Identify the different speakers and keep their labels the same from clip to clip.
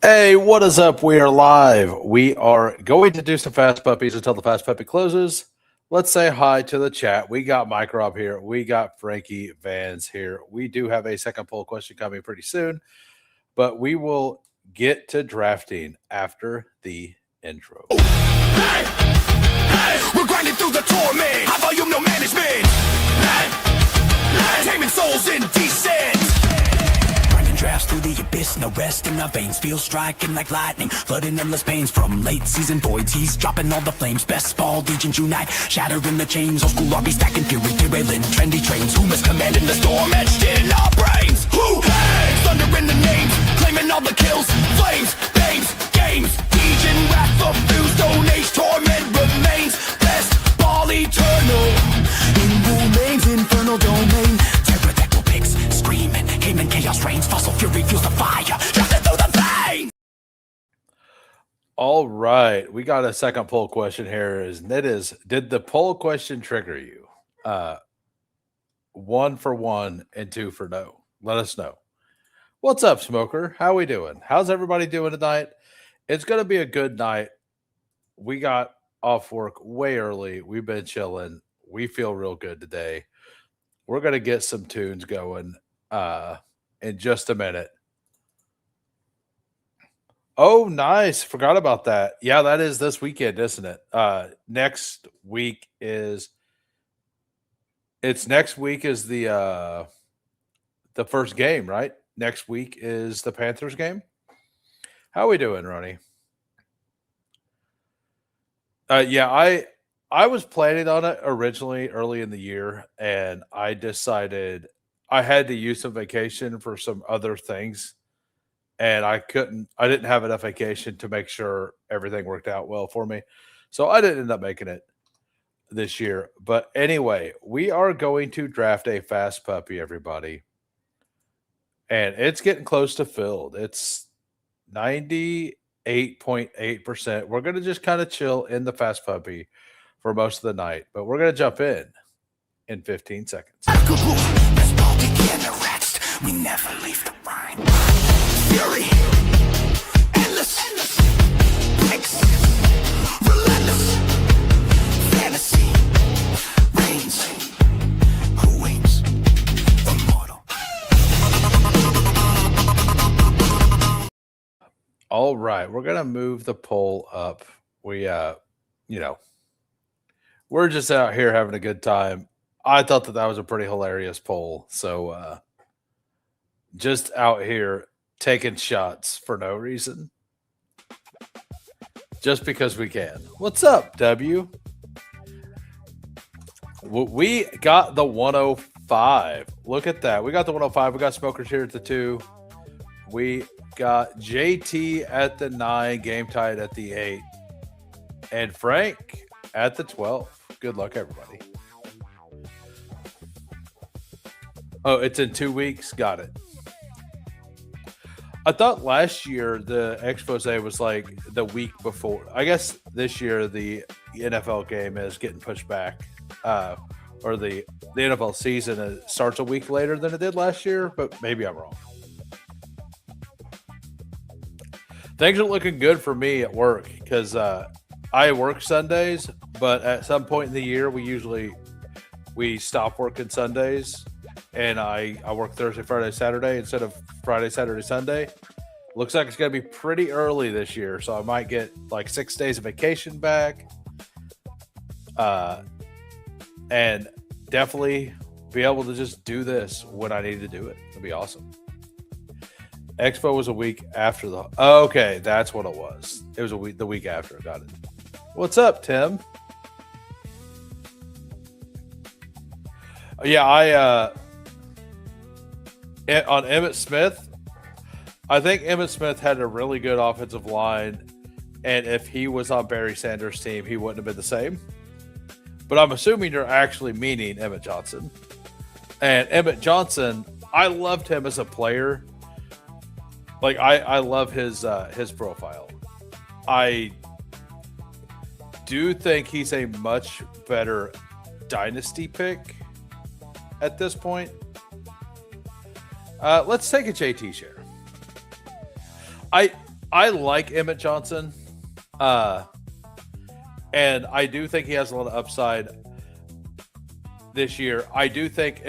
Speaker 1: Hey, what is up? We are live. We are going to do some fast puppies until the fast puppy closes. Let's say hi to the chat. We got Mike Rob here. We got Frankie Vans here. We do have a second poll question coming pretty soon, but we will get to drafting after the intro.
Speaker 2: We're grinding through the torment. High volume, no management. Taming souls indecent. Grinding drafts through the abyss, no rest in our veins. Feel striking like lightning, flooding endless pains from late season voids. He's dropping all the flames. Bestball, Degens unite, shattering the chains. Old school RB stacking fury, derailing trendy trains. Who is commanding the storm etched in our brains? Who hangs? Thunder in the names, claiming all the kills. Flames, names, games. Degen wrath refused, stone age torment remains. Bestball eternal, in remains infernal domain. Pterodactyl pigs screaming, cayman chaos reigns. Fossil fury fuels the fire, drafted through the veins.
Speaker 1: All right, we got a second poll question here. Did the poll question trigger you? 1 for 1 and 2 for no. Let us know. What's up, Smoker? How we doing? How's everybody doing tonight? It's going to be a good night. We got off work way early. We've been chilling. We feel real good today. We're going to get some tunes going in just a minute. Oh, nice. Forgot about that. Yeah, that is this weekend, isn't it? Next week is the first game, right? Next week is the Panthers game. How we doing, Ronnie? Yeah, I was planning on it originally early in the year, and I decided I had to use some vacation for some other things, and I didn't have enough vacation to make sure everything worked out well for me. So I didn't end up making it this year. But anyway, we are going to draft a fast puppy, everybody. And it's getting close to filled. It's 98.8%. We're going to just kind of chill in the fast puppy for most of the night, but we're going to jump in 15 seconds.
Speaker 2: Bestball began to rest. We never leave the grind. Fury, endless, breaks, relentless, fantasy, reigns. Who waits? Immortal.
Speaker 1: All right, we're going to move the poll up. We're just out here having a good time. I thought that was a pretty hilarious poll. So just out here taking shots for no reason. Just because we can. What's up, W? We got the 105. Look at that. We got the 105. We got Smokers here at the 2. We got JT at the 9, game tied at the 8, and Frank at the 12. Good luck, everybody. Oh, it's in 2 weeks. Got it. I thought last year the expose was like the week before. I guess this year the NFL game is getting pushed back, or the NFL season starts a week later than it did last year, but maybe I'm wrong. Things are looking good for me at work because I work Sundays, but at some point in the year we stop working Sundays, and I work Thursday, Friday, Saturday instead of Friday, Saturday, Sunday. Looks like it's going to be pretty early this year, so I might get like 6 days of vacation back, and definitely be able to just do this when I need to do it. It'll be awesome. Expo was a week after okay, that's what it was. It was the week after. Got it. What's up, Tim? Yeah, on Emmitt Smith, I think Emmitt Smith had a really good offensive line, and if he was on Barry Sanders' team, he wouldn't have been the same. But I'm assuming you're actually meaning Emmett Johnson. And Emmett Johnson, I loved him as a player. Like I love his profile. I do think he's a much better dynasty pick at this point. Let's take a JT share. I like Emmett Johnson. And I do think he has a lot of upside this year. I think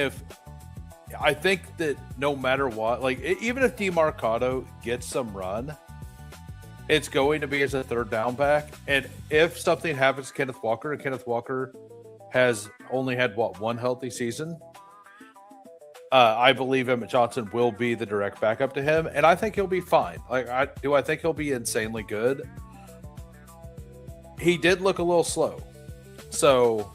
Speaker 1: that no matter what, like even if DeMarcado gets some run, it's going to be as a third down back. And if something happens to Kenneth Walker, and Kenneth Walker has only had one healthy season, I believe Emmett Johnson will be the direct backup to him, and I think he'll be fine. Like, I think he'll be insanely good. He did look a little slow, so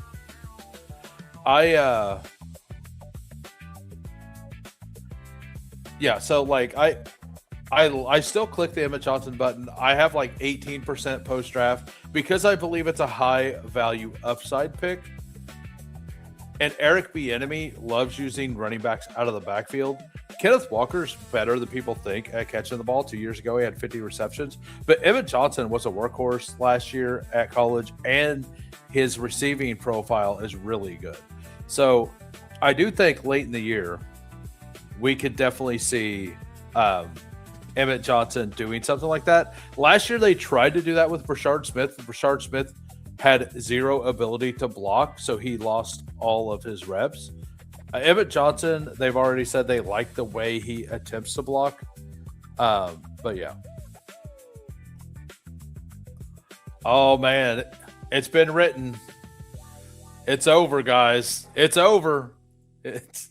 Speaker 1: So like I still click the Emmett Johnson button. I have like 18% post draft because I believe it's a high value upside pick. And Eric Bieniemy loves using running backs out of the backfield. Kenneth Walker's better than people think at catching the ball. 2 years ago, he had 50 receptions. But Emmett Johnson was a workhorse last year at college, and his receiving profile is really good. So I do think late in the year, we could definitely see Emmett Johnson doing something like that. Last year, they tried to do that with Brashard Smith. Brashard Smith had zero ability to block, so he lost all of his reps. Emmett Johnson, they've already said they like the way he attempts to block. But yeah. Oh, man. It's been written. It's over, guys. It's over. If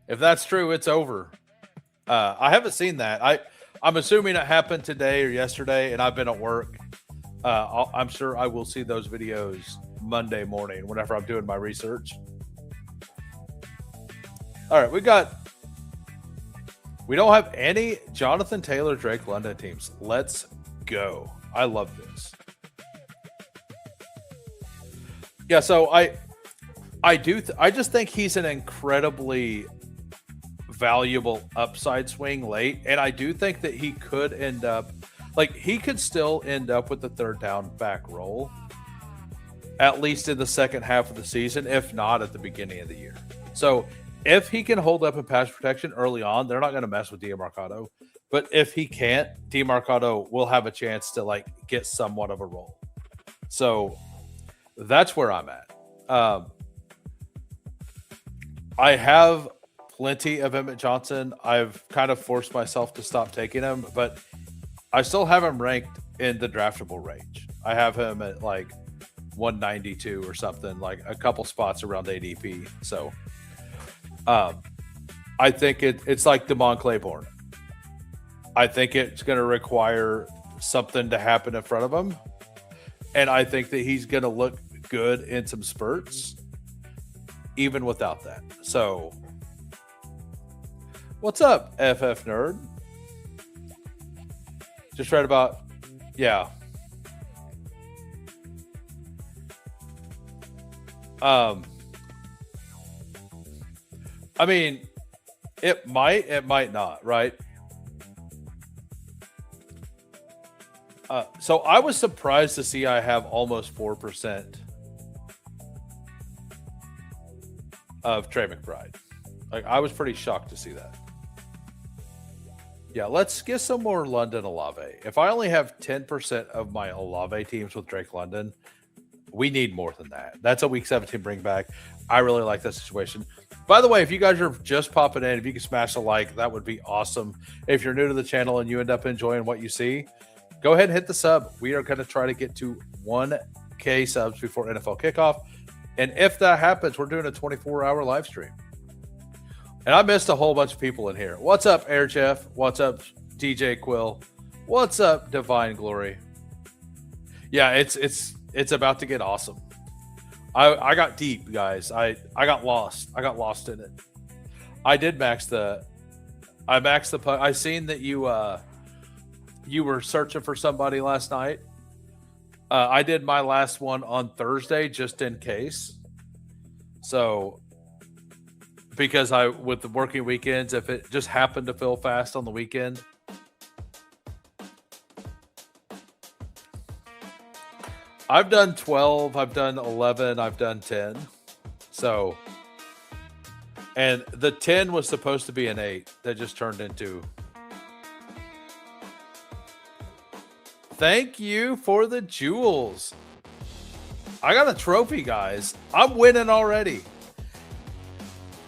Speaker 1: that's true, it's over. I haven't seen that. I'm assuming it happened today or yesterday, and I've been at work. I'm sure I will see those videos Monday morning whenever I'm doing my research. All right, we don't have any Jonathan Taylor, Drake London teams. Let's go. I love this. Yeah, so I just think he's an incredibly valuable upside swing late, and I do think that he could end up, like, he could still end up with the third down back role, at least in the second half of the season, if not at the beginning of the year. So if he can hold up in pass protection early on, they're not going to mess with DeMarcado. But if he can't, DeMarcado will have a chance to like get somewhat of a role. So that's where I'm at. I have plenty of Emmett Johnson. I've kind of forced myself to stop taking him, but I still have him ranked in the draftable range. I have him at like 192 or something, like a couple spots around ADP. So I think it's like Damon Claiborne. I think it's going to require something to happen in front of him. And I think that he's going to look good in some spurts, even without that. So what's up, FF Nerd? Just read about, yeah. I mean, it might not, right? So I was surprised to see I have almost 4% of Trey McBride. Like, I was pretty shocked to see that. Yeah, let's get some more London Olave. If I only have 10% of my Olave teams with Drake London, we need more than that. That's a week 17 bring back. I really like that situation. By the way, if you guys are just popping in, if you can smash a like, that would be awesome. If you're new to the channel and you end up enjoying what you see, go ahead and hit the sub. We are going to try to get to 1K subs before NFL kickoff. And if that happens, we're doing a 24-hour live stream. And I missed a whole bunch of people in here. What's up, Air Jeff? What's up, DJ Quill? What's up, Divine Glory? Yeah, it's about to get awesome. I got deep, guys. I got lost. I got lost in it. I did maxed the puck. I seen that you were searching for somebody last night. I did my last one on Thursday just in case. So because with the working weekends, if it just happened to fill fast on the weekend. I've done 12, I've done 11, I've done 10. So, and the 10 was supposed to be an 8 that just turned into. Thank you for the jewels. I got a trophy, guys. I'm winning already.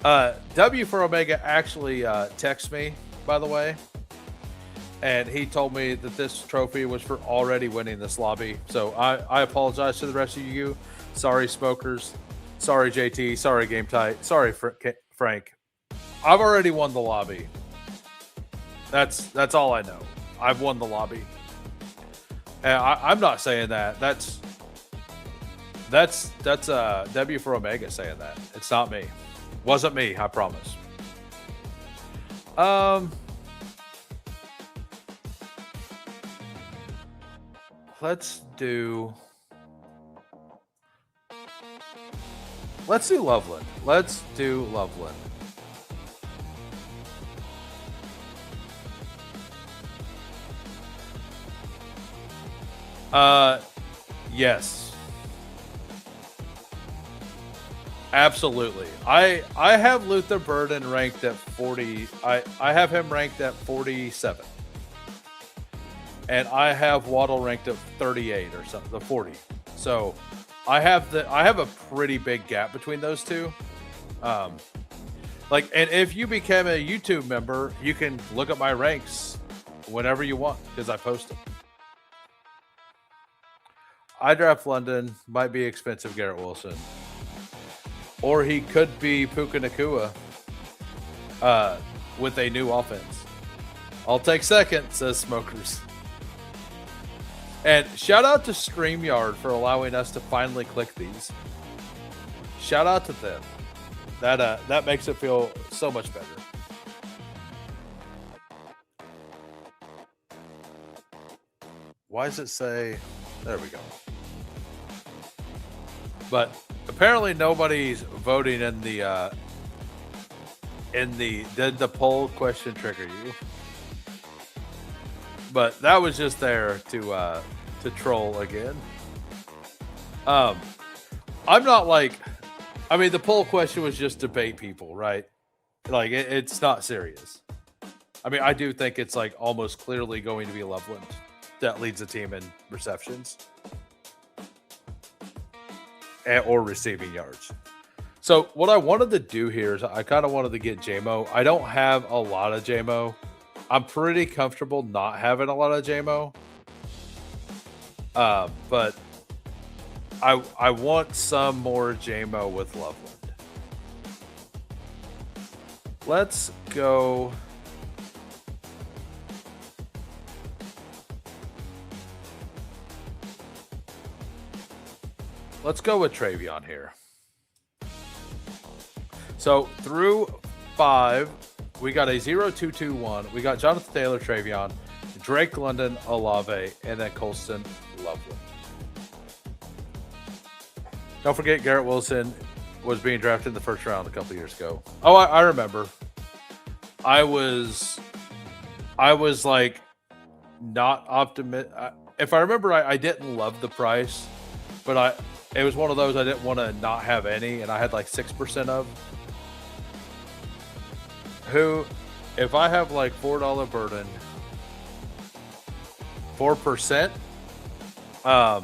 Speaker 1: W for Omega actually texted me, by the way, and he told me that this trophy was for already winning this lobby. So I apologize to the rest of you. Sorry, smokers. Sorry, JT. Sorry, Game Tight. Sorry, Frank. I've already won the lobby. That's all I know. I've won the lobby. And I'm not saying that. That's W for Omega saying that. It's not me. Wasn't me, I promise. Let's do Loveland. Let's do Loveland. Yes. Absolutely. I have Luther Burden ranked at 40. I have him ranked at 47. And I have Waddle ranked at 38 or something, the 40. So I have a pretty big gap between those two. And if you become a YouTube member, you can look at my ranks whenever you want because I post them. I draft London, might be expensive Garrett Wilson. Or he could be Puka Nacua with a new offense. I'll take second, says Smokers. And shout out to StreamYard for allowing us to finally click these. Shout out to them. That makes it feel so much better. Why does it say? There we go. But apparently nobody's voting in the did the poll question trigger you? But that was just there to troll again. I'm not like, I mean, the poll question was just debate people, right? Like it's not serious. I mean, I do think it's like almost clearly going to be Loveland that leads the team in receptions or receiving yards. So what I wanted to do here is I kind of wanted to get JMO. I don't have a lot of JMO. I'm pretty comfortable not having a lot of JMO. But I want some more JMO with Loveland. Let's go. Let's go with Travion here. So through 5, we got a 0-2-2-1. We got Jonathan Taylor, Travion, Drake London, Olave, and then Colston, Loveland. Don't forget Garrett Wilson was being drafted in the first round a couple years ago. Oh, I remember. I was like not optimistic. If I remember, I didn't love the price, but it was one of those I didn't want to not have any, and I had like 6% of. Who, if I have like $4 burden, 4%, I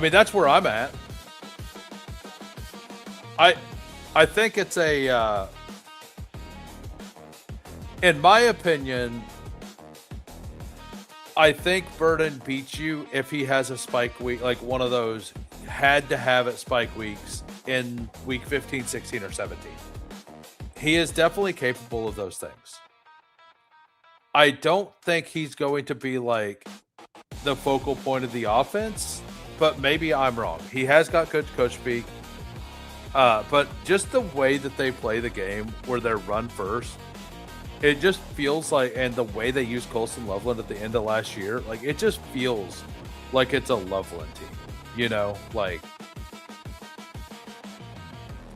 Speaker 1: mean, that's where I'm at. I think it's a, in my opinion, I think Burden beats you if he has a spike week, like one of those had to have it spike weeks in week 15, 16, or 17. He is definitely capable of those things. I don't think he's going to be like the focal point of the offense, but maybe I'm wrong. He has got good coach speak, but just the way that they play the game where they're run first, it just feels like, and the way they used Colston Loveland at the end of last year, like it just feels like it's a Loveland team, you know, like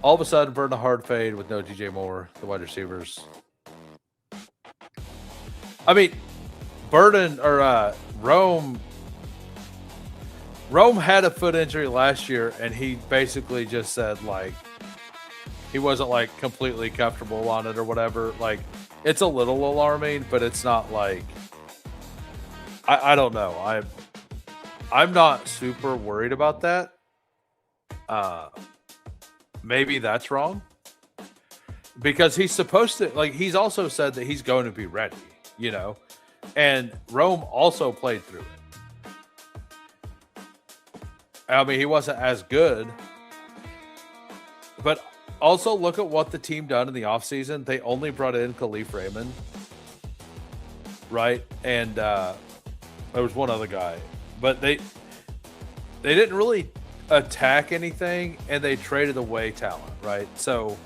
Speaker 1: all of a sudden burn a hard fade with no DJ Moore, the wide receivers. I mean, Burden or Rome had a foot injury last year, and he basically just said like he wasn't like completely comfortable on it or whatever. Like it's a little alarming, but it's not like I don't know. I'm not super worried about that. Uh, maybe that's wrong because he's supposed to like. He's also said that he's going to be ready. You know, and Rome also played through it. I mean, he wasn't as good, but also look at what the team done in the offseason. They only brought in Khalif Raymond, right? And there was one other guy, but they didn't really attack anything, and they traded away talent, right? So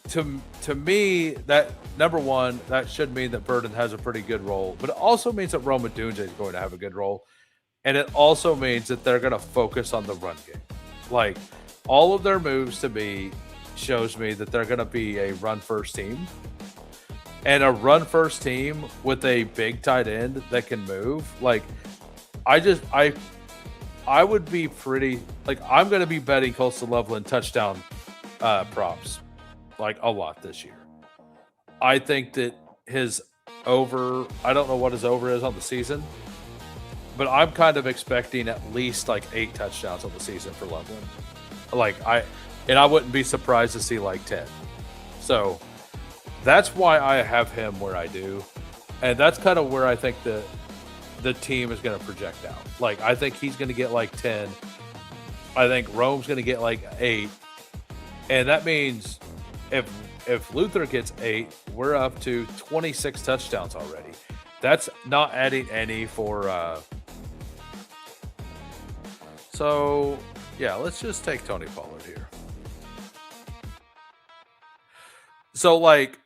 Speaker 1: to me, that number one, that should mean that Burden has a pretty good role, but it also means that Roma Dunja is going to have a good role. And it also means that they're going to focus on the run game. Like all of their moves to me shows me that they're going to be a run first team. And a run first team with a big tight end that can move. Like I would be pretty like I'm going to be betting Coastal Loveland touchdown props like a lot this year. I think that his over, I don't know what his over is on the season, but I'm kind of expecting at least like 8 touchdowns on the season for Loveland. I wouldn't be surprised to see like 10. So that's why I have him where I do. And that's kind of where I think the team is going to project out. Like, I think he's going to get like 10. I think Rome's going to get like 8. And that means if Luther gets 8, we're up to 26 touchdowns already. That's not adding any for so yeah, let's just take Tony Pollard here. So like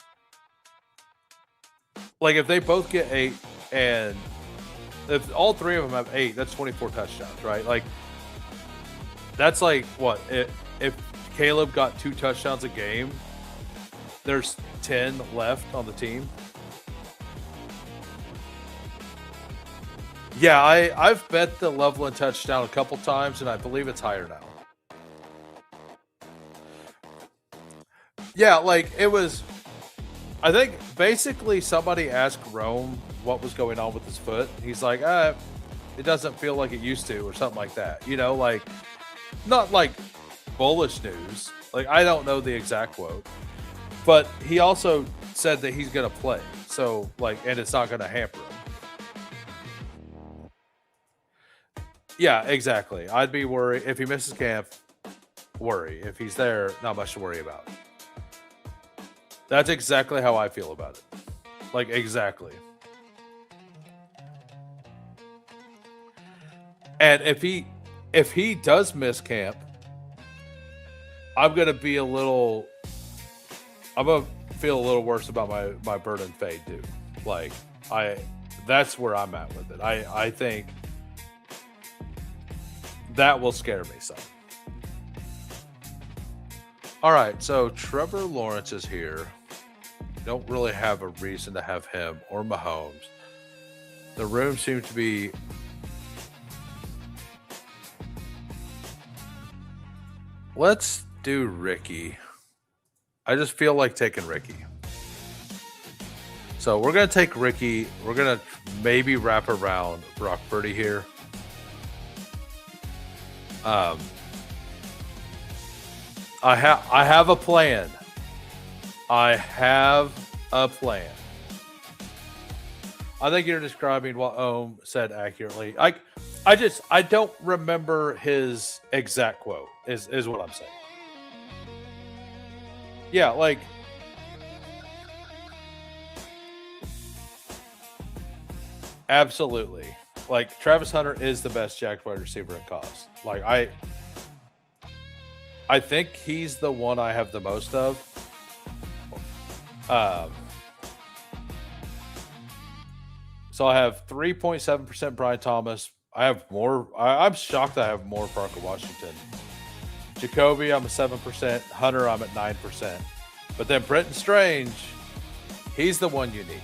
Speaker 1: if they both get 8 and if all 3 of them have 8, that's 24 touchdowns, right? Like that's like what if Caleb got 2 touchdowns a game, there's 10 left on the team. Yeah, I've bet the Loveland touchdown a couple times, and I believe it's higher now. Yeah, like it was. I think basically somebody asked Rome what was going on with his foot. He's like, it doesn't feel like it used to, or something like that. You know, like not like bullish news. Like I don't know the exact quote, but he also said that he's going to play. So like, and it's not going to hamper him. Yeah, exactly. I'd be worried if he misses camp. Worry if he's there. Not much to worry about. That's exactly how I feel about it. Like exactly. And if he does miss camp, I'm gonna feel a little worse about my Burden fade too. Like that's where I'm at with it. I think that will scare me some. All right, so Trevor Lawrence is here. Don't really have a reason to have him or Mahomes. The room seems to be let's do Ricky. I just feel like taking Ricky. So we're going to take Ricky. We're going to maybe wrap around Brock Purdy here. I have a plan. I have a plan. I think you're describing what Ohm said accurately. I don't remember his exact quote is what I'm saying. Yeah, like absolutely. Like Travis Hunter is the best jack wide receiver in cost. Like I think he's the one I have the most of. So I have 3.7% Brian Thomas. I have more. I'm shocked I have more Parker Washington. Jacoby, I'm at 7%. Hunter, I'm at 9%. But then Brenton Strange, he's the one you need.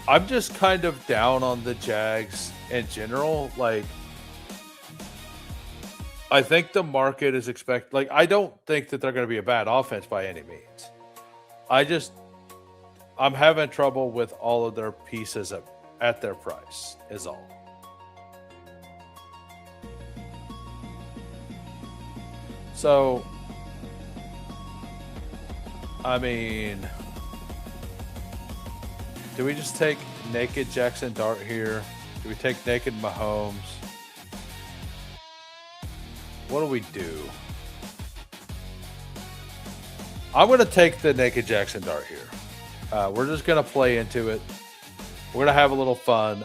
Speaker 1: I'm just kind of down on the Jags in general. Like, I think the market is I don't think that they're going to be a bad offense by any means. I'm having trouble with all of their pieces at their price, is all. So, I mean, do we just take naked Jackson Dart here? Do we take naked Mahomes? What do we do? I'm going to take the naked Jackson Dart here. We're just going to play into it. We're going to have a little fun.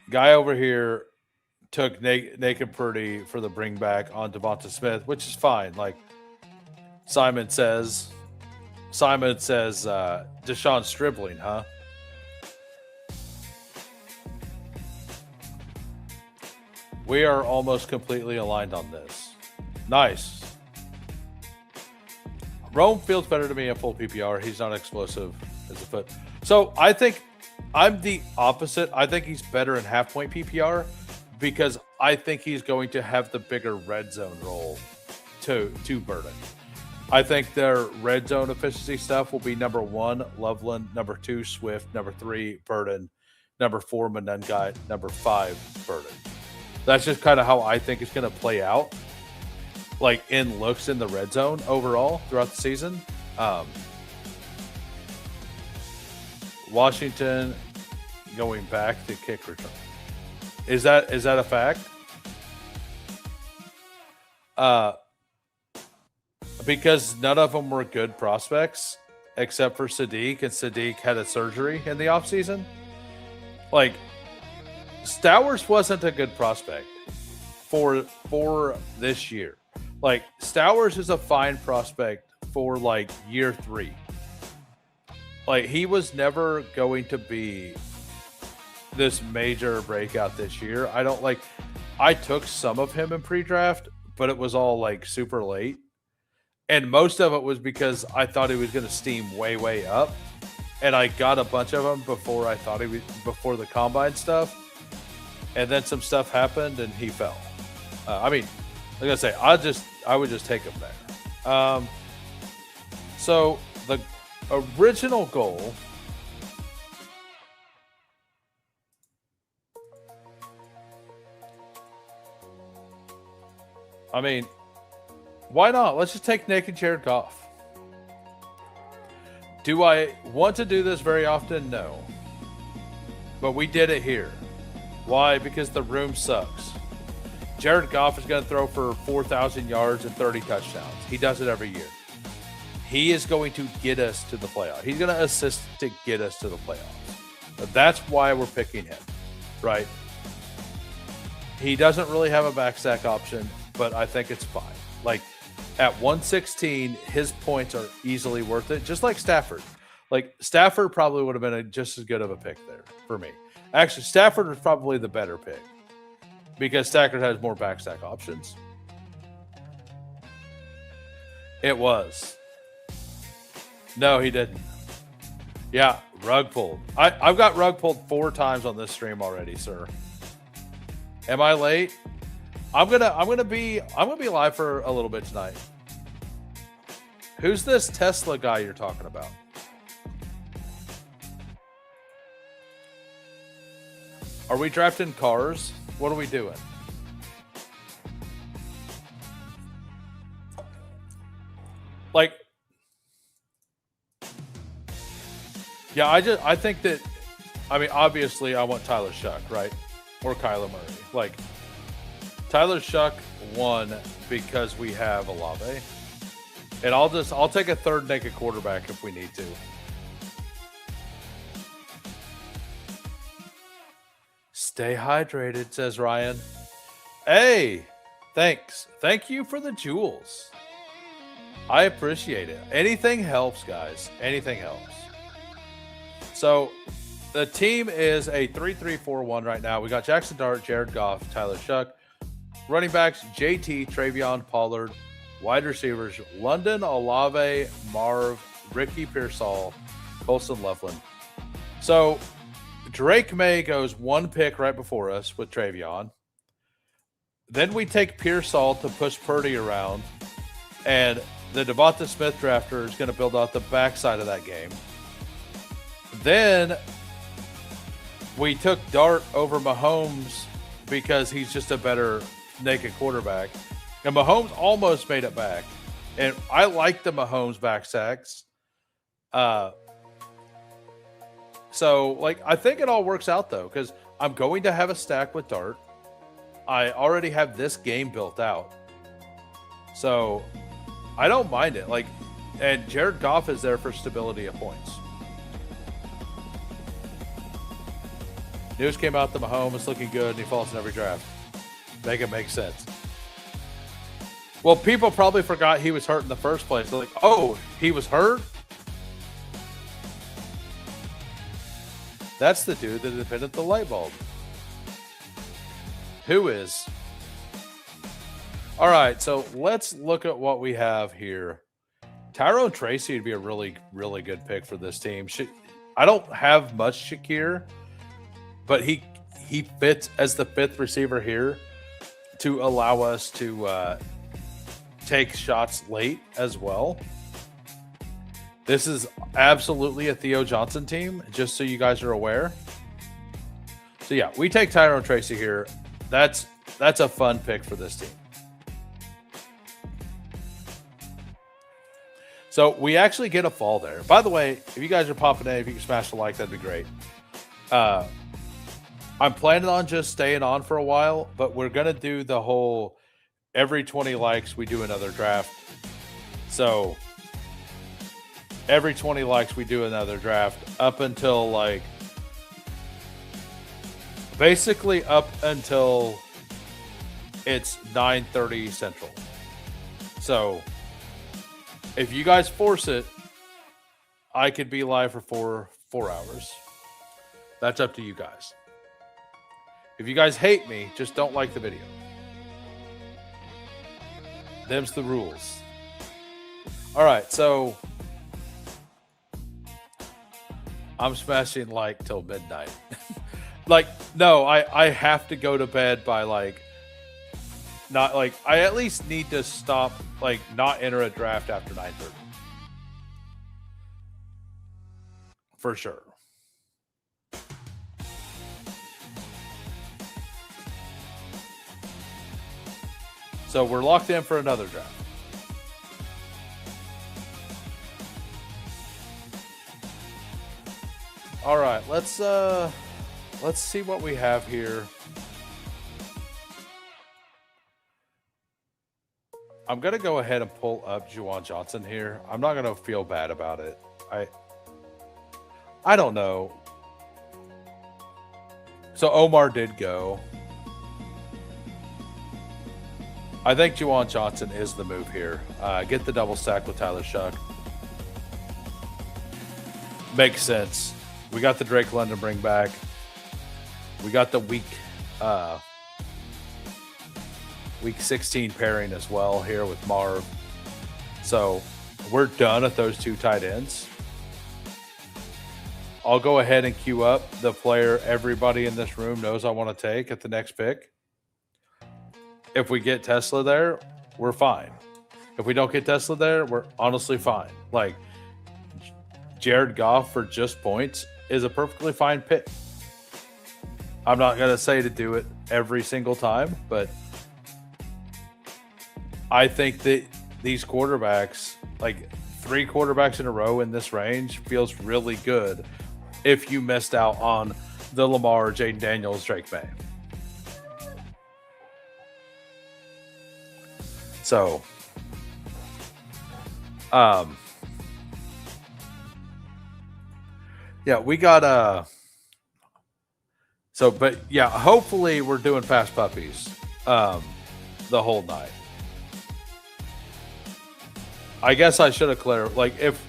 Speaker 1: Guy over here took naked Purdy for the bring back on Devonta Smith, which is fine. Like Simon says, Deshaun Stribling, huh? We are almost completely aligned on this. Nice. Rome feels better to me in full PPR. He's not explosive as a foot. So I think I'm the opposite. I think he's better in half-point PPR because I think he's going to have the bigger red zone role to Burden. I think their red zone efficiency stuff will be number 1, Loveland, number 2, Swift, number 3, Burden, number 4, Menengai, number 5, Burden. That's just kind of how I think it's going to play out, like in looks in the red zone overall throughout the season. Washington going back to kick return. Is that a fact? Because none of them were good prospects except for Sadiq, and Sadiq had a surgery in the offseason. Like, Stowers wasn't a good prospect for this year. Like, Stowers is a fine prospect for like year 3. Like, he was never going to be this major breakout this year. I took some of him in pre-draft, but it was all like super late. And most of it was because I thought he was going to steam way, way up. And I got a bunch of them before before the combine stuff. And then some stuff happened and he fell. Like I say, I would just take him there. So the original goal. Why not? Let's just take Nick and Jared Goff. Do I want to do this very often? No. But we did it here. Why? Because the room sucks. Jared Goff is going to throw for 4,000 yards and 30 touchdowns. He does it every year. He is going to get us to the playoffs. He's going to assist to get us to the playoffs. But that's why we're picking him, right? He doesn't really have a backstack option, but I think it's fine. Like, at 116, his points are easily worth it, just like Stafford. Like, Stafford probably would have been just as good of a pick there for me. Actually, Stafford was probably the better pick because Stafford has more backstack options. It was. No, he didn't. Yeah, rug pulled. I've got rug pulled 4 times on this stream already, sir. Am I late? I'm gonna be live for a little bit tonight. Who's this Tesla guy you're talking about? Are we drafting cars? What are we doing? Like, yeah, I think that, obviously I want Tyler Shuck, right? Or Kyler Murray. Like, Tyler Shuck won because we have Olave. And I'll take a third naked quarterback if we need to. Stay hydrated, says Ryan. Hey, thanks. Thank you for the jewels. I appreciate it. Anything helps, guys. Anything helps. So the team is a 3-3-4-1 right now. We got Jackson Dart, Jared Goff, Tyler Shuck. Running backs, JT, Travion, Pollard. Wide receivers, London, Olave, Marv, Ricky Pearsall, Colson Loveland. So Drake May goes 1 pick right before us with Travion. Then we take Pearsall to push Purdy around. And the Devonta Smith drafter is going to build out the backside of that game. Then we took Dart over Mahomes because he's just a better naked quarterback. And Mahomes almost made it back. And I like the Mahomes back sacks. So, like, I think it all works out, though, because I'm going to have a stack with Dart. I already have this game built out. So, I don't mind it. Like, and Jared Goff is there for stability of points. News came out that Mahomes is looking good and he falls in every draft. Make it make sense. Well, people probably forgot he was hurt in the first place. They're like, oh, he was hurt? That's the dude that invented the light bulb. Who is? All right, so let's look at what we have here. Tyrone Tracy would be a really, really good pick for this team. I don't have much Shakir, but he fits as the fifth receiver here to allow us to take shots late as well. This is absolutely a Theo Johnson team, just so you guys are aware. So yeah, we take Tyrone Tracy here. That's a fun pick for this team. So we actually get a fall there. By the way, if you guys are popping in, if you can smash the like, that'd be great. I'm planning on just staying on for a while, but we're going to do the whole every 20 likes, we do another draft. So every 20 likes, we do another draft up until like basically up until it's 9:30 Central. So if you guys force it, I could be live for four hours. That's up to you guys. If you guys hate me, just don't like the video. Them's the rules. All right, so I'm smashing like till midnight. Like, no, I have to go to bed by like, not like, I at least need to stop, like, not enter a draft after 9:30. For sure. So we're locked in for another draft. All right, let's see what we have here. I'm gonna go ahead and pull up Juwan Johnson here. I'm not gonna feel bad about it. I don't know. So Omar did go. I think Juwan Johnson is the move here. Get the double stack with Tyler Shuck. Makes sense. We got the Drake London bring back. We got the week 16 pairing as well here with Marv. So we're done at those two tight ends. I'll go ahead and queue up the player everybody in this room knows I want to take at the next pick. If we get Tesla there, we're fine. If we don't get Tesla there, we're honestly fine. Like, Jared Goff for just points is a perfectly fine pick. I'm not going to say to do it every single time, but I think that these quarterbacks, like 3 quarterbacks in a row in this range, feels really good if you missed out on the Lamar, Jaden Daniels, Drake May. So, yeah, we got but yeah, hopefully we're doing fast puppies the whole night. I guess I should have clarified. Like, if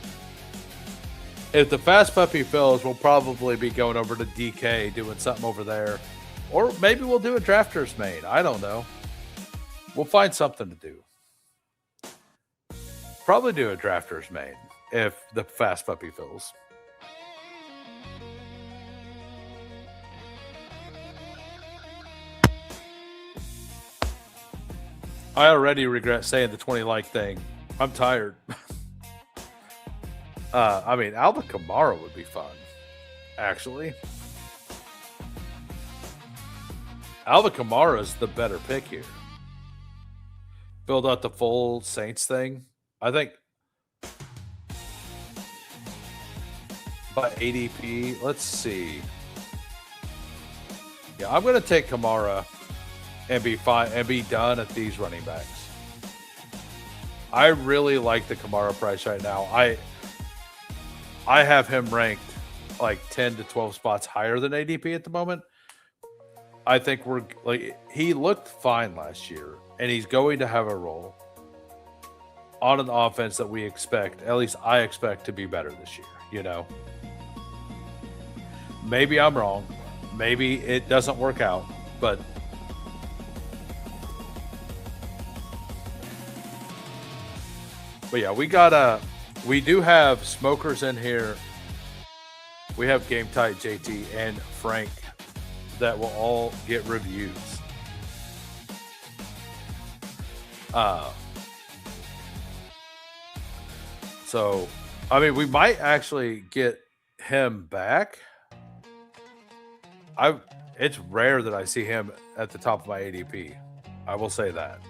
Speaker 1: the fast puppy fills, we'll probably be going over to DK doing something over there, or maybe we'll do a drafters main. I don't know. We'll find something to do. Probably do a drafters main if the fast puppy fills. I already regret saying the 20 like thing. I'm tired. I mean, Alvin Kamara would be fun, actually. Alvin Kamara is the better pick here. Build out the full Saints thing. I think by ADP, let's see. Yeah, I'm going to take Kamara and be fine and be done at these running backs. I really like the Kamara price right now. I have him ranked like 10 to 12 spots higher than ADP at the moment. I think we're like, he looked fine last year, and he's going to have a role on an offense that we expect, at least I expect, to be better this year, you know? Maybe I'm wrong. Maybe it doesn't work out, but yeah, we do have smokers in here. We have Game Tight JT and Frank that will all get reviews. So, I mean, we might actually get him back. It's rare that I see him at the top of my ADP. I will say that.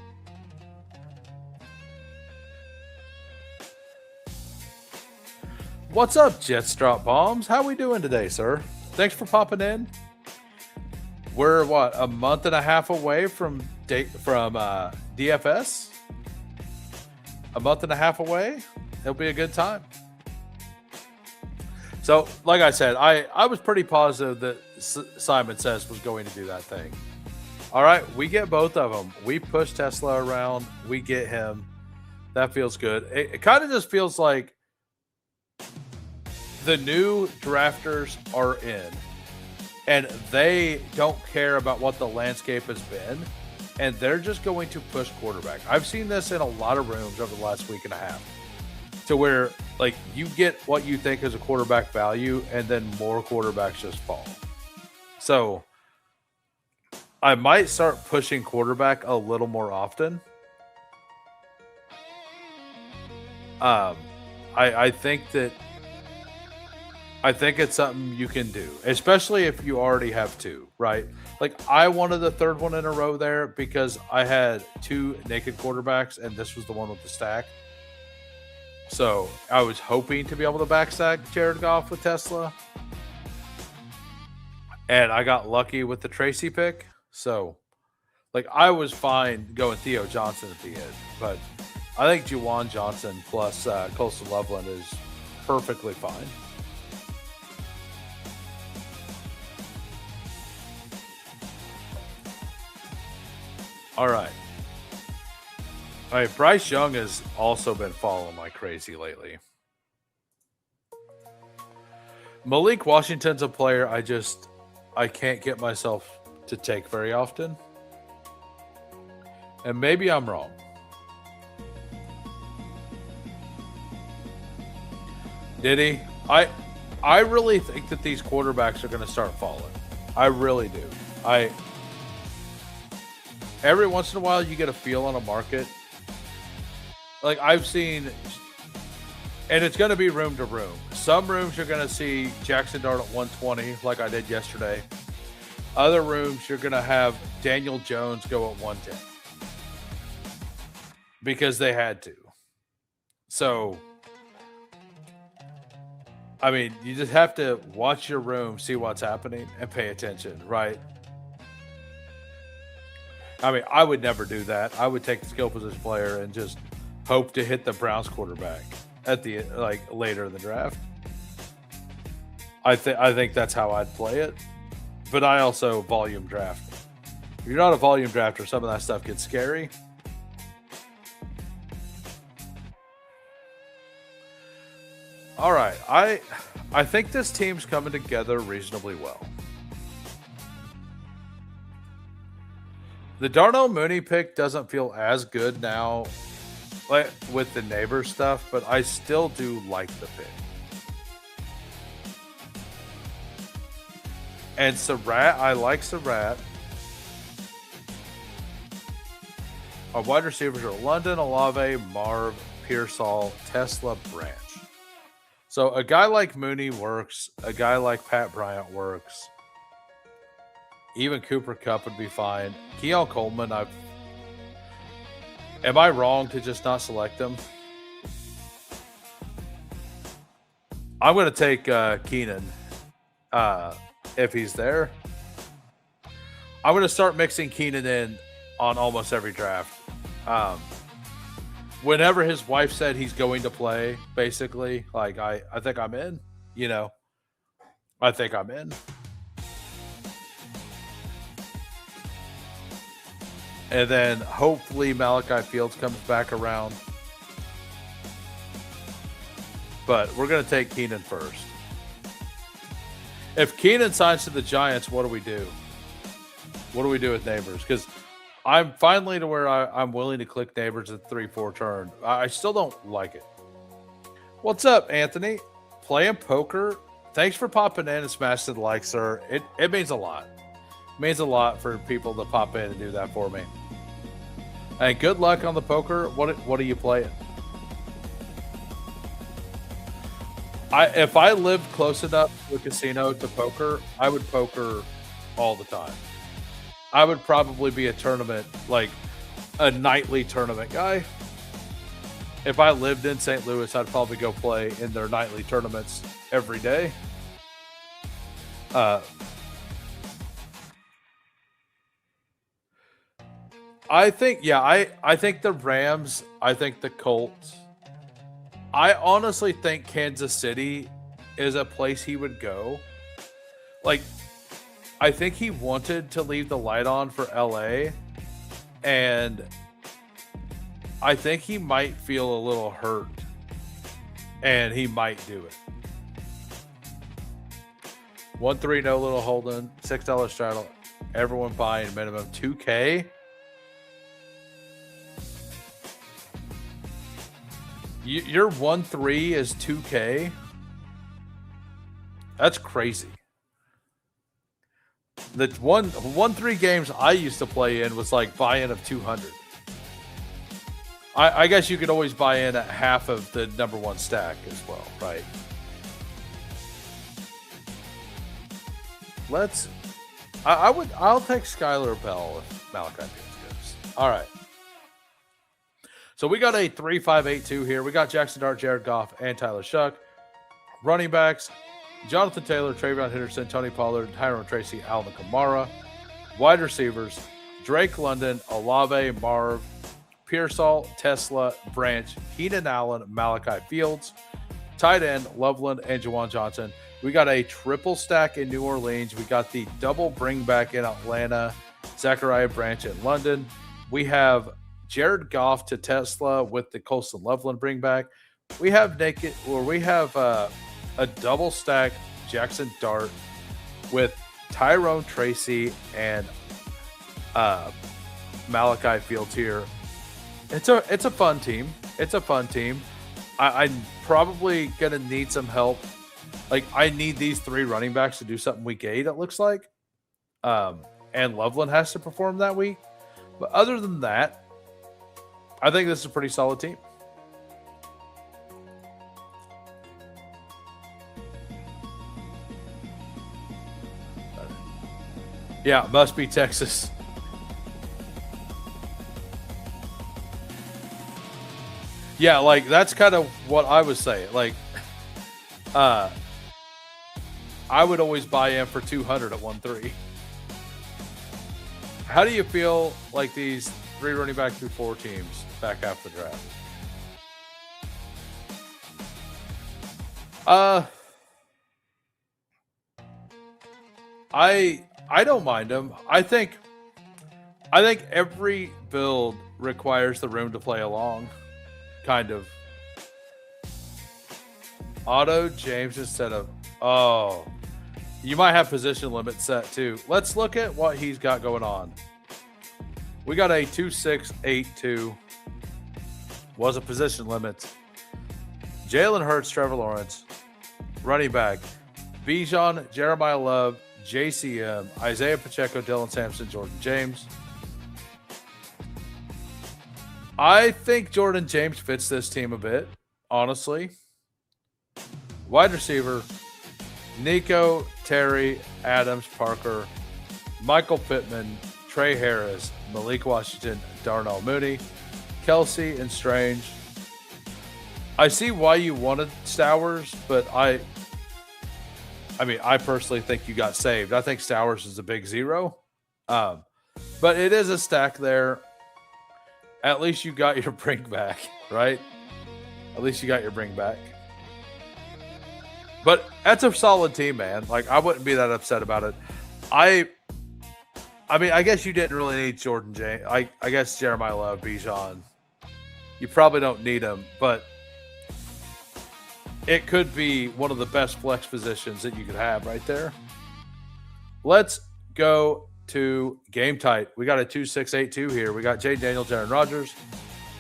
Speaker 1: What's up, Jets Drop Bombs? How we doing today, sir? Thanks for popping in. We're what, a month and a half away from DFS? A month and a half away? It'll be a good time. So, like I said, I was pretty positive that Simon Says was going to do that thing. All right, we get both of them. We push Tesla around. We get him. That feels good. It kind of just feels like the new drafters are in, and they don't care about what the landscape has been, and they're just going to push quarterback. I've seen this in a lot of rooms over the last week and a half, to where like you get what you think is a quarterback value, and then more quarterbacks just fall. So I might start pushing quarterback a little more often. I think it's something you can do, especially if you already have two, right? Like I wanted the third one in a row there because I had two naked quarterbacks, and this was the one with the stack. So I was hoping to be able to backstack Jared Goff with Tesla, and I got lucky with the Tracy pick. So, like, I was fine going Theo Johnson at the end, but I think Juwan Johnson plus Colston Loveland is perfectly fine. All right. All right, Bryce Young has also been following like crazy lately. Malik Washington's a player I can't get myself to take very often. And maybe I'm wrong. Did he? I really think that these quarterbacks are going to start falling. I really do. Every once in a while, you get a feel on a market. Like I've seen, and it's going to be room to room. Some rooms you're going to see Jackson Dart at 120, like I did yesterday. Other rooms you're going to have Daniel Jones go at 110 because they had to. So, I mean, you just have to watch your room, see what's happening, and pay attention, right? I mean, I would never do that. I would take the skill position player and just hope to hit the Browns quarterback at the later in the draft. I think that's how I'd play it. But I also volume draft. If you're not a volume drafter, some of that stuff gets scary. All right, I think this team's coming together reasonably well. The Darnell Mooney pick doesn't feel as good now, like with the neighbor stuff, but I still do like the pick. And Surratt, I like Surratt. Our wide receivers are London, Olave, Marv, Pearsall, Tesla, Branch. So a guy like Mooney works. A guy like Pat Bryant works. Even Cooper Cup would be fine. Keon Coleman, am I wrong to just not select him? I'm going to take Keenan if he's there. I'm going to start mixing Keenan in on almost every draft. Whenever his wife said he's going to play, basically, like I think I'm in. I think I'm in. And then hopefully Malachi Fields comes back around. But we're going to take Keenan first. If Keenan signs to the Giants, what do we do? What do we do with Neighbors? Because I'm finally to where I'm willing to click Neighbors at 3-4 turn. I still don't like it. What's up, Anthony? Playing poker? Thanks for popping in and smashing the like, sir. It means a lot. It means a lot for people to pop in and do that for me. And good luck on the poker. What are you playing? If I lived close enough to a casino to poker, I would poker all the time. I would probably be a tournament, like a nightly tournament guy. If I lived in St. Louis, I'd probably go play in their nightly tournaments every day. I think the Rams, I think the Colts. I honestly think Kansas City is a place he would go. Like, I think he wanted to leave the light on for LA, and I think he might feel a little hurt, and he might do it. 1-3, no little holding, $6 straddle, everyone buying minimum 2K. Your 1-3 is 2K. That's crazy. The 1-3 games I used to play in was like buy-in of 200. I guess you could always buy in at half of the number one stack as well, right? I'll take Skylar Bell if Malachi Fields goes. All right. So we got a 3-5-8-2 here. We got Jackson Dart, Jared Goff, and Tyler Shuck. Running backs, Jonathan Taylor, Travion Henderson, Tony Pollard, Tyrone Tracy, Alvin Kamara. Wide receivers, Drake London, Olave, Marv, Pearsall, Tesla, Branch, Keenan Allen, Malachi Fields. Tight end, Loveland, and Jawan Johnson. We got a triple stack in New Orleans. We got the double bring back in Atlanta, Zachariah Branch in London. We have Jared Goff to Tesla with the Colston Loveland bring back. We have a double stack Jackson Dart with Tyrone Tracy and Malachi Fields here. It's a fun team. It's a fun team. I'm probably gonna need some help. Like, I need these three running backs to do something week 8, it looks like. And Loveland has to perform that week. But other than that, I think this is a pretty solid team. Yeah, must be Texas. Yeah, like, that's kind of what I was saying. Like, I would always buy in for 200 at 1-3. How do you feel like these 3 running back through 4 teams back after the draft? I don't mind them. I think every build requires the room to play along. Kind of. Auto James instead of you might have position limit set too. Let's look at what he's got going on. We got a 2-6-8-2. Was a position limit. Jalen Hurts, Trevor Lawrence. Running back. Bijan, Jeremiah Love, JCM, Isaiah Pacheco, Dylan Sampson, Jordan James. I think Jordan James fits this team a bit, honestly. Wide receiver, Nico, Terry, Adams, Parker, Michael Pittman, Trey Harris, Malik Washington, Darnell Mooney, Kelsey, and Strange. I see why you wanted Stowers, but I mean, I personally think you got saved. I think Stowers is a big zero. But it is a stack there. At least you got your bring back, right? At least you got your bring back. But that's a solid team, man. Like, I wouldn't be that upset about it. I mean, I guess you didn't really need Jordan James. I guess Jeremiah Love, Bijan. You probably don't need him, but it could be one of the best flex positions that you could have right there. Let's go to game tight. We got a 2-6-8-2 here. We got Jay Daniels, Aaron Rodgers.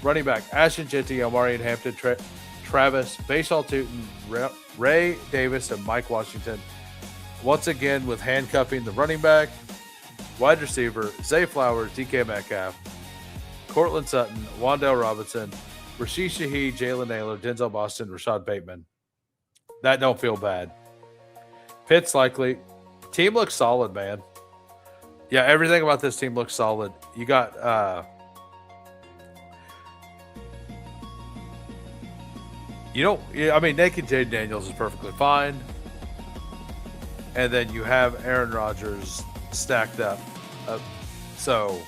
Speaker 1: Running back, Ashton Jeanty, Omarion Hampton, Travis, Basal Tootin, Ray Davis, and Mike Washington. Once again with handcuffing the running back. Wide receiver, Zay Flowers, DK Metcalf, Cortland Sutton, Wandale Robinson, Rashid Shaheed, Jalen Naylor, Denzel Boston, Rashad Bateman. That don't feel bad. Pitts likely. Team looks solid, man. Yeah, everything about this team looks solid. You got I mean, naked Jade Daniels is perfectly fine. And then you have Aaron Rodgers stacked up. So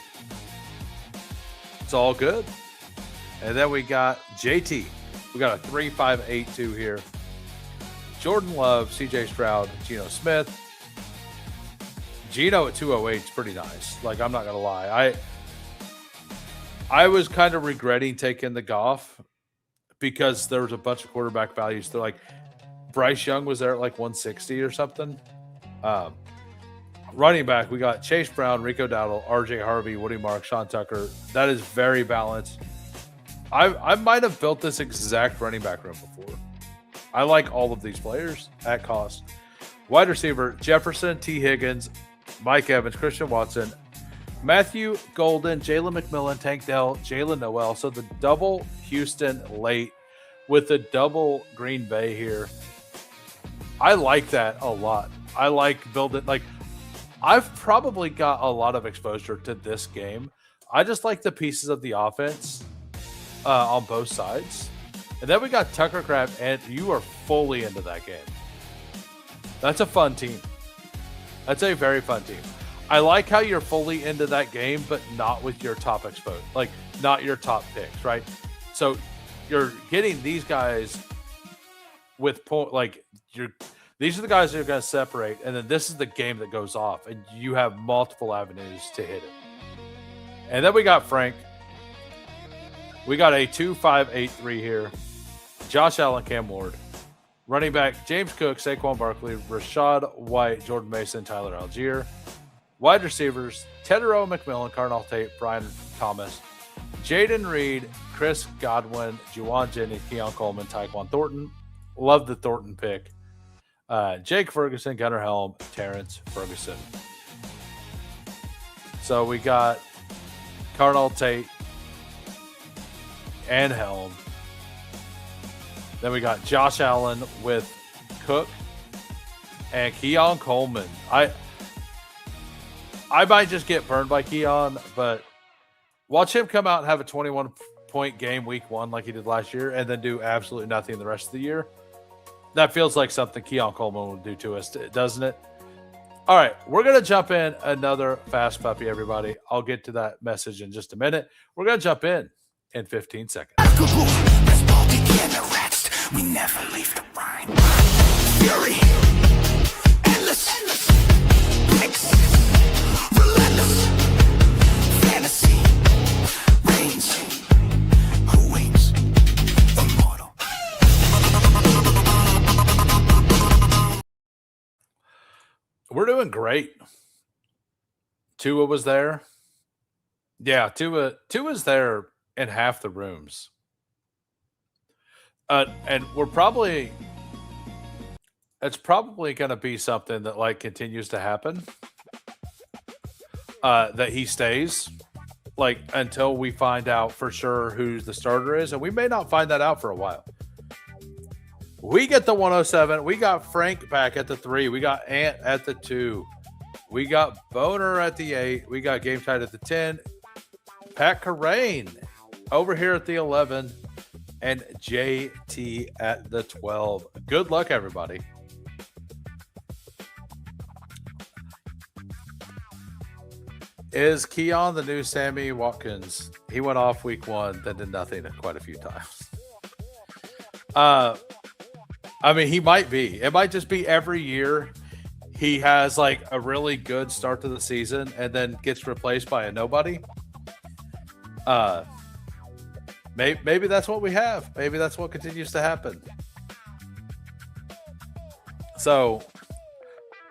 Speaker 1: it's all good. And then we got JT. We got a 3-5-8-2 here. Jordan Love, CJ Stroud, Geno Smith. Geno at 208 is pretty nice. Like, I'm not going to lie. I was kind of regretting taking the Goff because there was a bunch of quarterback values. They're like, Bryce Young was there at like 160 or something. Running back, we got Chase Brown, Rico Dowdle, RJ Harvey, Woody Mark, Sean Tucker. That is very balanced. I might have built this exact running back room before. I like all of these players at cost. Wide receiver, Jefferson, T. Higgins, Mike Evans, Christian Watson, Matthew Golden, Jalen McMillan, Tank Dell, Jalen Noel. So the double Houston late with the double Green Bay here. I like that a lot. I like building, like, I've probably got a lot of exposure to this game. I just like the pieces of the offense on both sides. And then we got Tucker Craft, and you are fully into that game. That's a fun team. That's a very fun team. I like how you're fully into that game, but not with your top exposed, like not your top picks, right? So you're getting these guys with these are the guys that are going to separate, and then this is the game that goes off, and you have multiple avenues to hit it. And then we got Frank. We got a 2-5-8-3 here. Josh Allen, Cam Ward. Running back, James Cook, Saquon Barkley, Rashad White, Jordan Mason, Tyler Algier. Wide receivers, Tedero McMillan, Carnell Tate, Brian Thomas, Jaden Reed, Chris Godwin, Juwan Jennings, Keon Coleman, Tyquan Thornton. Love the Thornton pick. Jake Ferguson, Gunnar Helm, Terrence Ferguson. So we got Carnell Tate and Helm. Then we got Josh Allen with Cook and Keon Coleman. I might just get burned by Keon, but watch him come out and have a 21-point game week 1 like he did last year and then do absolutely nothing the rest of the year. That feels like something Keon Coleman would do to us, doesn't it? All right, we're going to jump in another fast puppy, everybody. I'll get to that message in just a minute. We're going to jump in 15 seconds.
Speaker 2: We never leave the rhyme. Fury, endless, mix, relentless, fantasy, range, who waits, immortal.
Speaker 1: We're doing great. Tua was there. Yeah, Tua's there in half the rooms. And it's probably going to be something that like continues to happen, that he stays. like until we find out for sure who the starter is, and we may not find that out for a while. We get the 107. We got Frank back at the 3. We got Ant at the 2. We got Boner at the 8. We got Game Tide at the 10. Pat Carrain over here at the 11. And JT at the 12. Good luck, everybody. Is Keon the new Sammy Watkins? He went off week 1, then did nothing quite a few times. I mean, he might be. It might just be every year he has like a really good start to the season and then gets replaced by a nobody. Maybe that's what we have. Maybe that's what continues to happen. So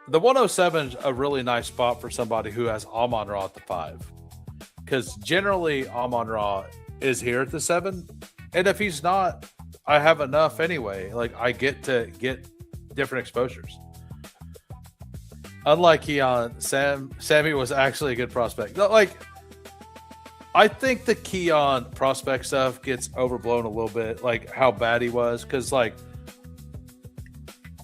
Speaker 1: the 107 is a really nice spot for somebody who has Amon-Ra at the 5. Because generally Amon-Ra is here at the 7. And if he's not, I have enough anyway. Like I get to get different exposures. Unlike Keon, Sammy was actually a good prospect. Like I think the Keon prospect stuff gets overblown a little bit, like how bad he was, because like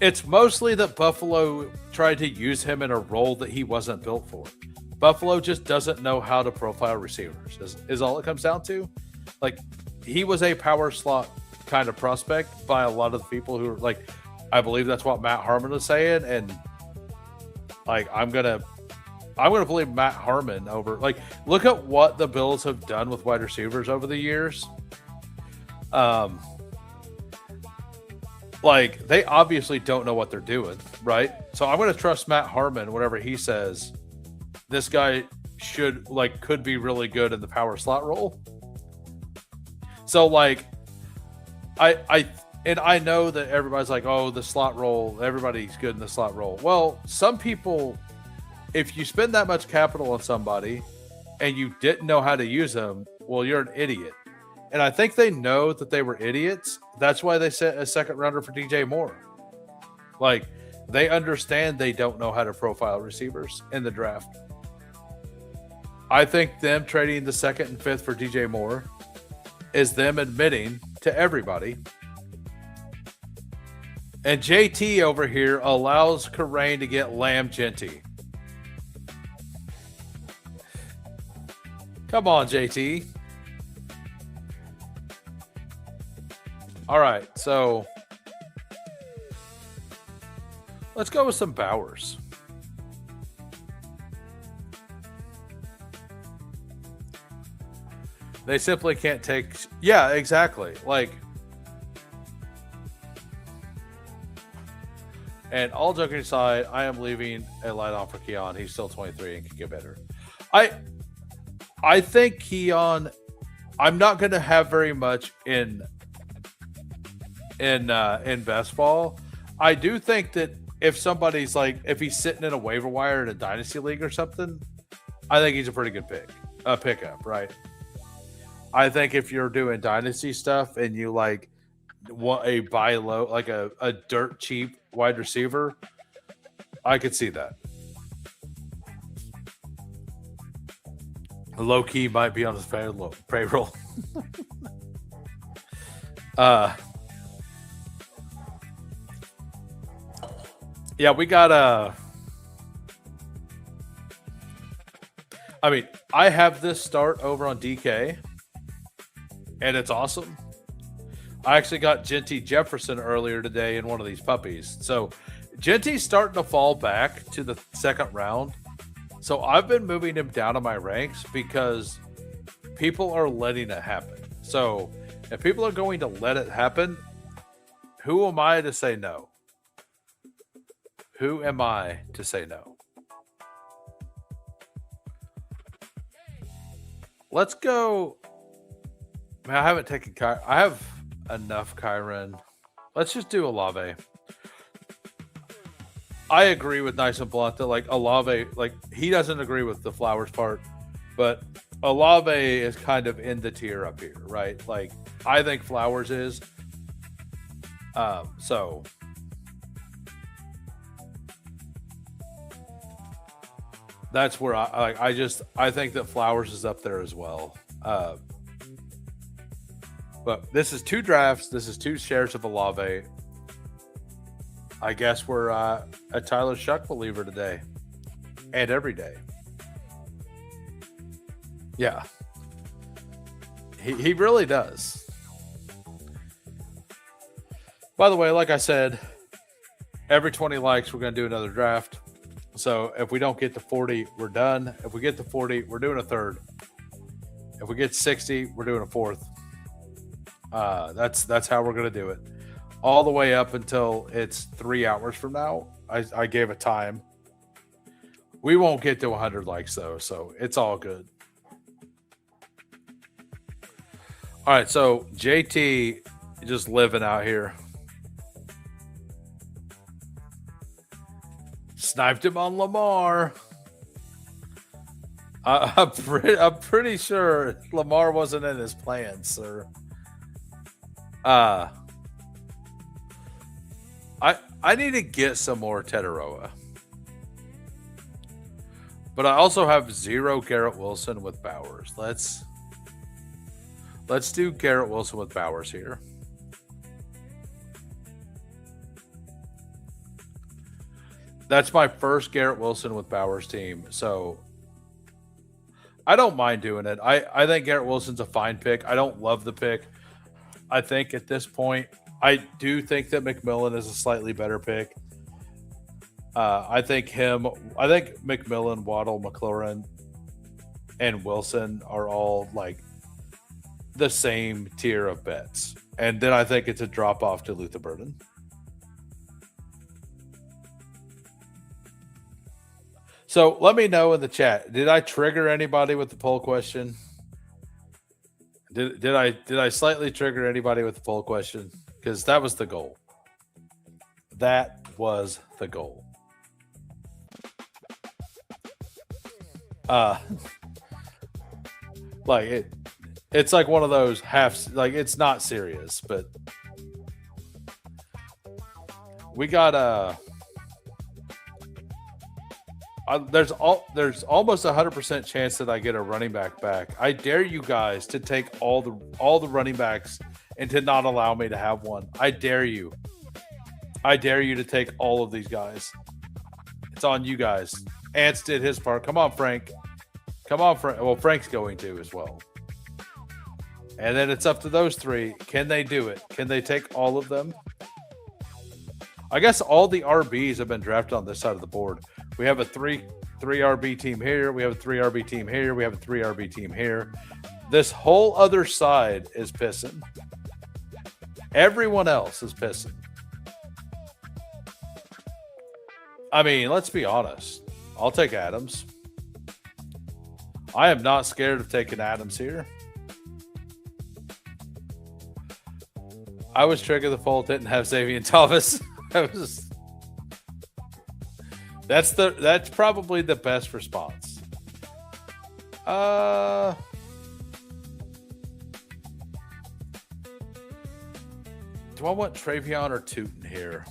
Speaker 1: it's mostly that Buffalo tried to use him in a role that he wasn't built for. Buffalo just doesn't know how to profile receivers, is all it comes down to. Like he was a power slot kind of prospect by a lot of the people who are like, I believe that's what Matt Harmon was saying, and like I'm gonna believe Matt Harmon over. Like, look at what the Bills have done with wide receivers over the years. Like, they obviously don't know what they're doing, right? So I'm going to trust Matt Harmon, whatever he says. This guy could be really good in the power slot role. So, like, I know that everybody's like, oh, the slot role, everybody's good in the slot role. Well, some people, if you spend that much capital on somebody and you didn't know how to use them, well, you're an idiot. And I think they know that they were idiots. That's why they sent a second rounder for DJ Moore. Like, they understand they don't know how to profile receivers in the draft. I think them trading the 2nd and 5th for DJ Moore is them admitting to everybody. And JT over here allows Carrain to get Lamb Genty. Come on, JT. All right, so let's go with some Bowers. They simply can't take... Yeah, exactly. Like, and all joking aside, I am leaving a light on for Keon. He's still 23 and can get better. I think Keon... I'm not going to have very much in Bestball. I do think that if somebody's like, if he's sitting in a waiver wire in a dynasty league or something, I think he's a pretty good pickup, right? I think if you're doing dynasty stuff and you like want a buy low, like a dirt cheap wide receiver, I could see that. Low key might be on his payroll. Yeah, we got I mean, I have this start over on DK, and it's awesome. I actually got Genty Jefferson earlier today in one of these puppies. So Genty's starting to fall back to the 2nd round. So I've been moving him down to my ranks because people are letting it happen. So if people are going to let it happen, who am I to say no? Who am I to say no? Let's go. Man, I haven't taken I have enough Kyron. Let's just do Olave. I agree with Nice and Blunt that like Olave, like he doesn't agree with the Flowers part, but Olave is kind of in the tier up here, right? Like I think Flowers is. So that's where I think that Flowers is up there as well. But this is two drafts. This is two shares of Olave. I guess we're a Tyler Shuck believer today, and every day. Yeah, he really does. By the way, like I said, every 20 likes, we're going to do another draft. So if we don't get to 40, we're done. If we get to 40, we're doing a third. If we get 60, we're doing a fourth. That's how we're going to do it. All the way up until it's 3 hours from now. I gave a time. We won't get to 100 likes, though, so it's all good. All right, so JT just living out here. Sniped him on Lamar. I'm pretty sure Lamar wasn't in his plans, sir. I need to get some more Tetaroa. But I also have 0 Garrett Wilson with Bowers. Let's do Garrett Wilson with Bowers here. That's my first Garrett Wilson with Bowers team. So I don't mind doing it. I think Garrett Wilson's a fine pick. I don't love the pick. I think at this point, I do think that McMillan is a slightly better pick. I think McMillan, Waddle, McLaurin, and Wilson are all like the same tier of bets. And then I think it's a drop off to Luther Burden. So let me know in the chat. Did I trigger anybody with the poll question? Did I slightly trigger anybody with the poll question? Because that was the goal. That was the goal. Like it's like one of those it's not serious, but we got there's almost 100% chance that I get a running back. I dare you guys to take all the running backs and to not allow me to have one. I dare you. I dare you to take all of these guys. It's on you guys. Ants did his part. Come on, Frank. Come on, Frank. Well, Frank's going to as well. And then it's up to those three. Can they do it? Can they take all of them? I guess all the RBs have been drafted on this side of the board. We have a three RB team here. We have a 3 RB team here. We have a 3 RB team here. This whole other side is pissing. Everyone else is pissing. I mean, let's be honest. I'll take Adams. I am not scared of taking Adams here. I was triggered the poll, didn't have Xavier Thomas. That's probably the best response. Do I want Travion or Tootin here?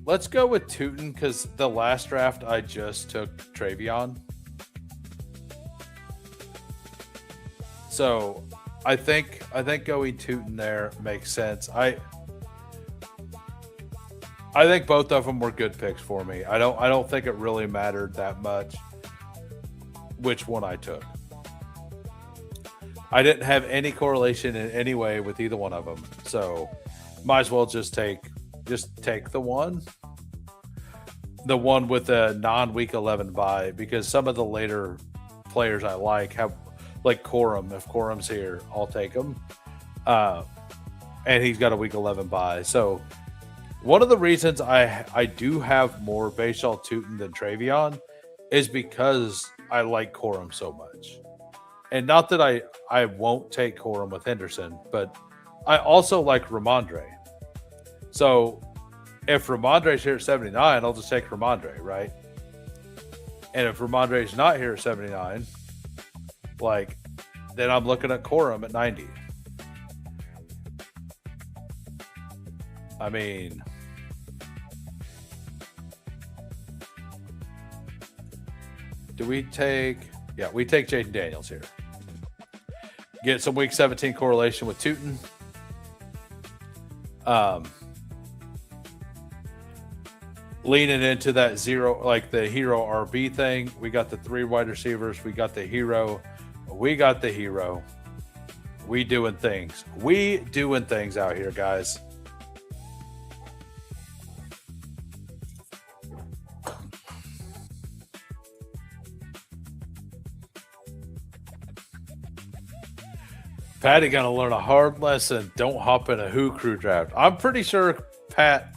Speaker 1: Let's go with Tootin because the last draft I just took Travion. So I think going Tootin there makes sense. I think both of them were good picks for me. I don't think it really mattered that much which one I took. I didn't have any correlation in any way with either one of them. So might as well just take the one with a non-week 11 bye, because some of the later players I have like Corum. If Corum's here, I'll take him. And he's got a week 11 bye. So one of the reasons I do have more Bashal Tootin than Travion is because I like Corum so much. And not that I won't take Corum with Henderson, but I also like Ramondre. So if Ramondre's here at 79, I'll just take Ramondre, right? And if Ramondre's not here at 79, then I'm looking at Corum at 90. I mean, Do we take? Yeah, we take Jaden Daniels here. Get some week 17 correlation with Tootin. Leaning into that zero, like the hero RB thing. We got the 3 wide receivers. We got the hero. We got the hero. We doing things. We doing things out here, guys. Patty gonna learn a hard lesson. Don't hop in a Who Crew draft. I'm pretty sure Pat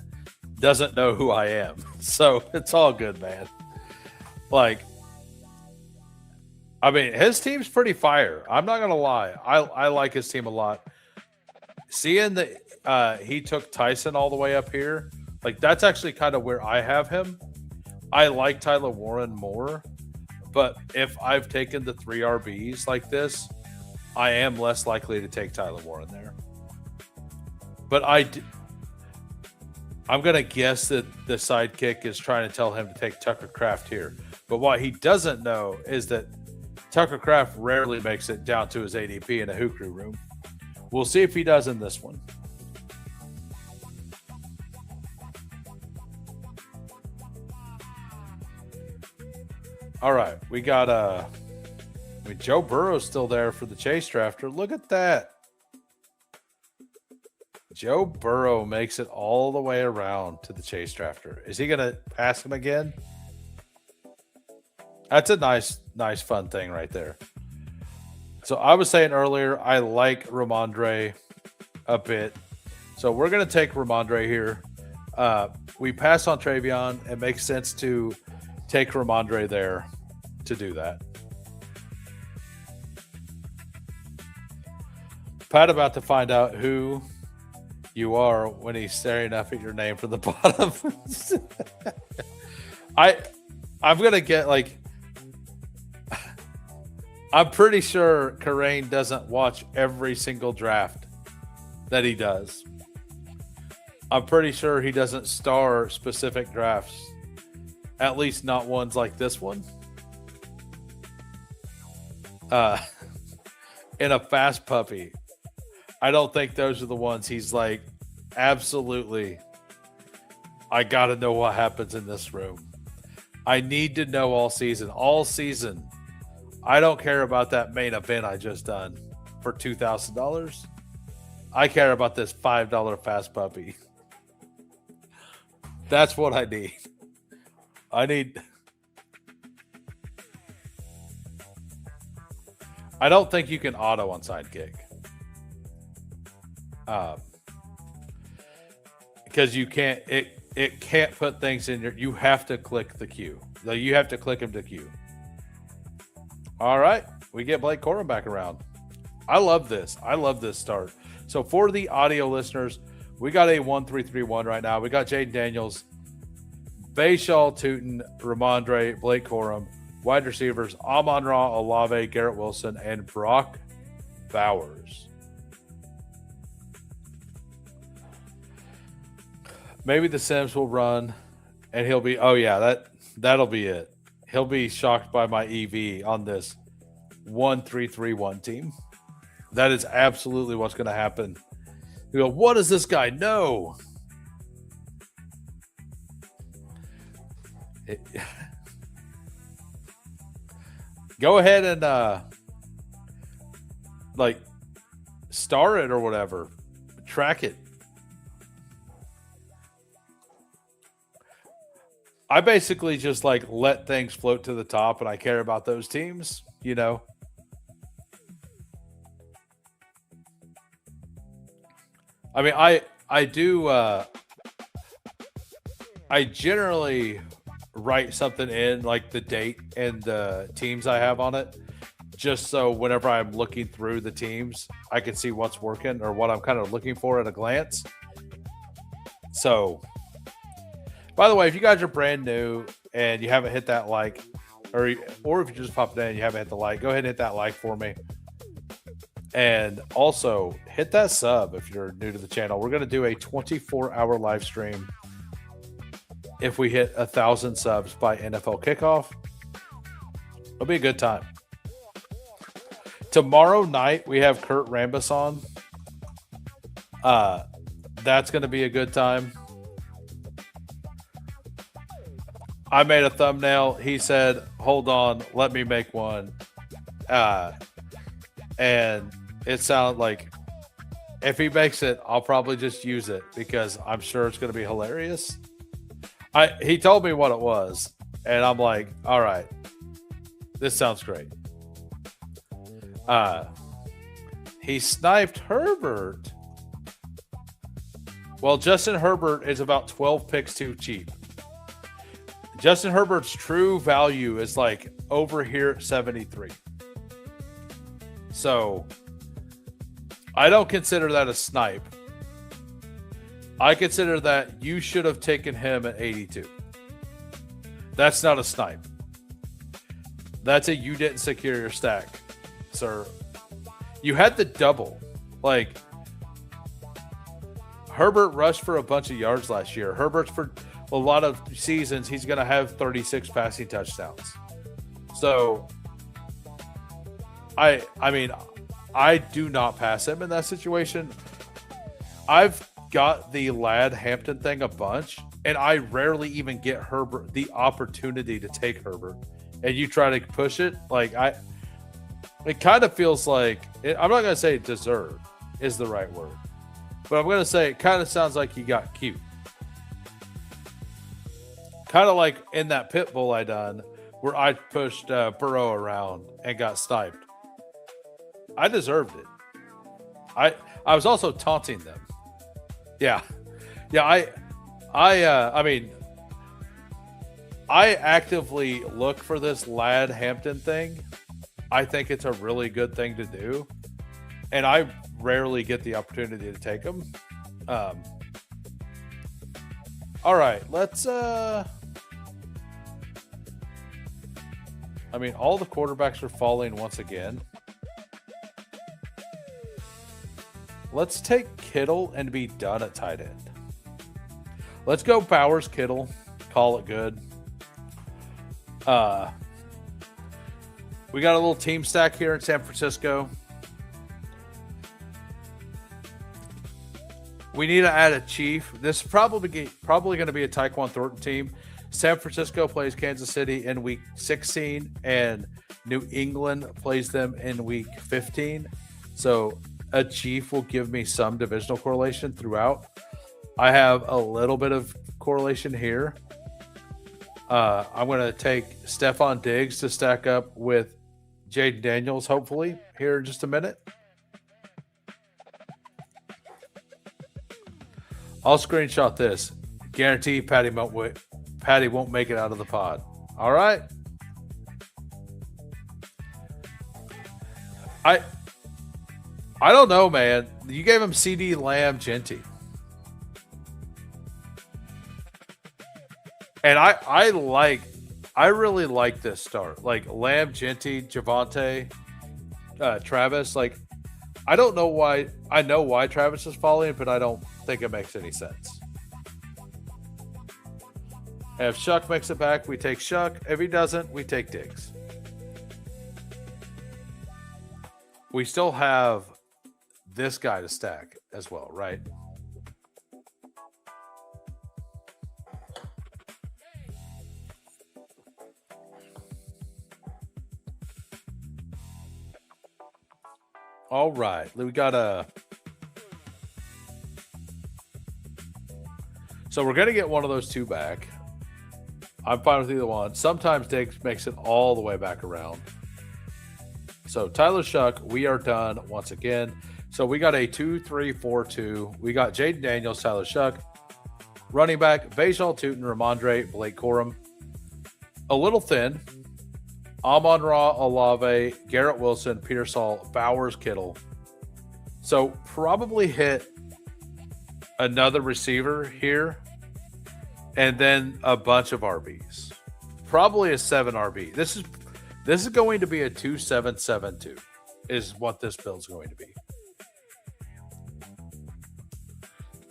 Speaker 1: doesn't know who I am, so it's all good, man. Like, I mean, his team's pretty fire. I'm not gonna lie. I like his team a lot. Seeing that he took Tyson all the way up here, like that's actually kind of where I have him. I like Tyler Warren more, but if I've taken the 3 RBs like this, I am less likely to take Tyler Warren there. But I'm going to guess that the sidekick is trying to tell him to take Tucker Kraft here. But what he doesn't know is that Tucker Kraft rarely makes it down to his ADP in a Who Crew room. We'll see if he does in this one. All right, we got Joe Burrow's still there for the Chase drafter. Look at that. Joe Burrow makes it all the way around to the Chase drafter. Is he going to pass him again? That's a nice, fun thing right there. So I was saying earlier, I like Ramondre a bit. So we're going to take Ramondre here. We pass on Travion. It makes sense to take Ramondre there to do that. Pat about to find out who you are when he's staring up at your name from the bottom. I'm gonna get like, I'm pretty sure Karain doesn't watch every single draft that he does. I'm pretty sure he doesn't star specific drafts, at least not ones like this one. In a fast puppy, I don't think those are the ones he's like, absolutely, I got to know what happens in this room. I need to know all season. All season. I don't care about that main event I just done for $2,000. I care about this $5 fast puppy. That's what I need. I don't think you can auto on Sidekick. Because you can't, it can't put things in you have to click the queue. You have to click him to queue. All right. We get Blake Corum back around. I love this. I love this start. So for the audio listeners, we got a 1-3-3-1 right now. We got Jaden Daniels, Bayshaw, Tootin, Ramondre, Blake Corum, wide receivers, Amon-Ra, Olave, Garrett Wilson, and Brock Bowers. Maybe the Sims will run and he'll be, oh yeah, that'll be it. He'll be shocked by my EV on this 1-3-3-1 team. That is absolutely what's going to happen. You go, what does this guy know? Go ahead and star it or whatever. Track it. I basically just let things float to the top, and I care about those teams, you know. I mean, I do. I generally write something in, like the date and the teams I have on it, just so whenever I'm looking through the teams, I can see what's working or what I'm kind of looking for at a glance. So, by the way, if you guys are brand new and you haven't hit that like, or if you just popped in and you haven't hit the like, go ahead and hit that like for me. And also hit that sub if you're new to the channel. We're going to do a 24-hour live stream if we hit 1,000 subs by NFL kickoff. It'll be a good time. Tomorrow night we have Kurt Rambis on. That's going to be a good time. I made a thumbnail. He said, "Hold on, let me make one." And it sounded like if he makes it, I'll probably just use it because I'm sure it's going to be hilarious. He told me what it was, and I'm like, all right, this sounds great. He sniped Herbert. Well, Justin Herbert is about 12 picks too cheap. Justin Herbert's true value is like over here at 73. So I don't consider that a snipe. I consider that you should have taken him at 82. That's not a snipe. That's a you didn't secure your stack, sir. You had the double. Like, Herbert rushed for a bunch of yards last year. Herbert's for a lot of seasons, he's going to have 36 passing touchdowns. So, I mean, I do not pass him in that situation. I've got the Lad Hampton thing a bunch, and I rarely even get Herbert the opportunity to take Herbert. And you try to push it, like it kind of feels like I'm not going to say deserved is the right word, but I'm going to say it kind of sounds like he got cute. Kind of like in that pit bull I done where I pushed Burrow around and got sniped. I deserved it. I was also taunting them. Yeah. I mean, I actively look for this Lad Hampton thing. I think it's a really good thing to do. And I rarely get the opportunity to take them. All right, let's I mean, all the quarterbacks are falling once again. Let's take Kittle and be done at tight end. Let's go Bowers, Kittle. Call it good. We got a little team stack here in San Francisco. We need to add a chief. This is probably going to be a Tyquan Thornton team. San Francisco plays Kansas City in week 16, and New England plays them in week 15. So a chief will give me some divisional correlation throughout. I have a little bit of correlation here. I'm going to take Stephon Diggs to stack up with Jaden Daniels, hopefully, here in just a minute. I'll screenshot this. Guarantee Patty won't make it out of the pod. All right. I don't know, man. You gave him CD Lamb Genty. And I really like this start. Like Lamb, Genty, Javonte, Travis. Like, I don't know why. I know why Travis is falling, but I don't think it makes any sense. And if Shuck makes it back, we take Shuck. If he doesn't, we take Diggs. We still have this guy to stack as well, right? All right. We got a... So we're going to get one of those two back. I'm fine with either one. Sometimes Diggs makes it all the way back around. So Tyler Shuck, we are done once again. So we got a 2-3-4-2. We got Jaden Daniels, Tyler Shuck. Running back, Bajal Tootin, Ramondre, Blake Corum. A little thin. Amon-Ra, Olave, Garrett Wilson, Pearsall, Bowers, Kittle. So probably hit another receiver here. And then a bunch of RBs. Probably a 7 RB. This is going to be a 2-7-7-2 is what this build's going to be.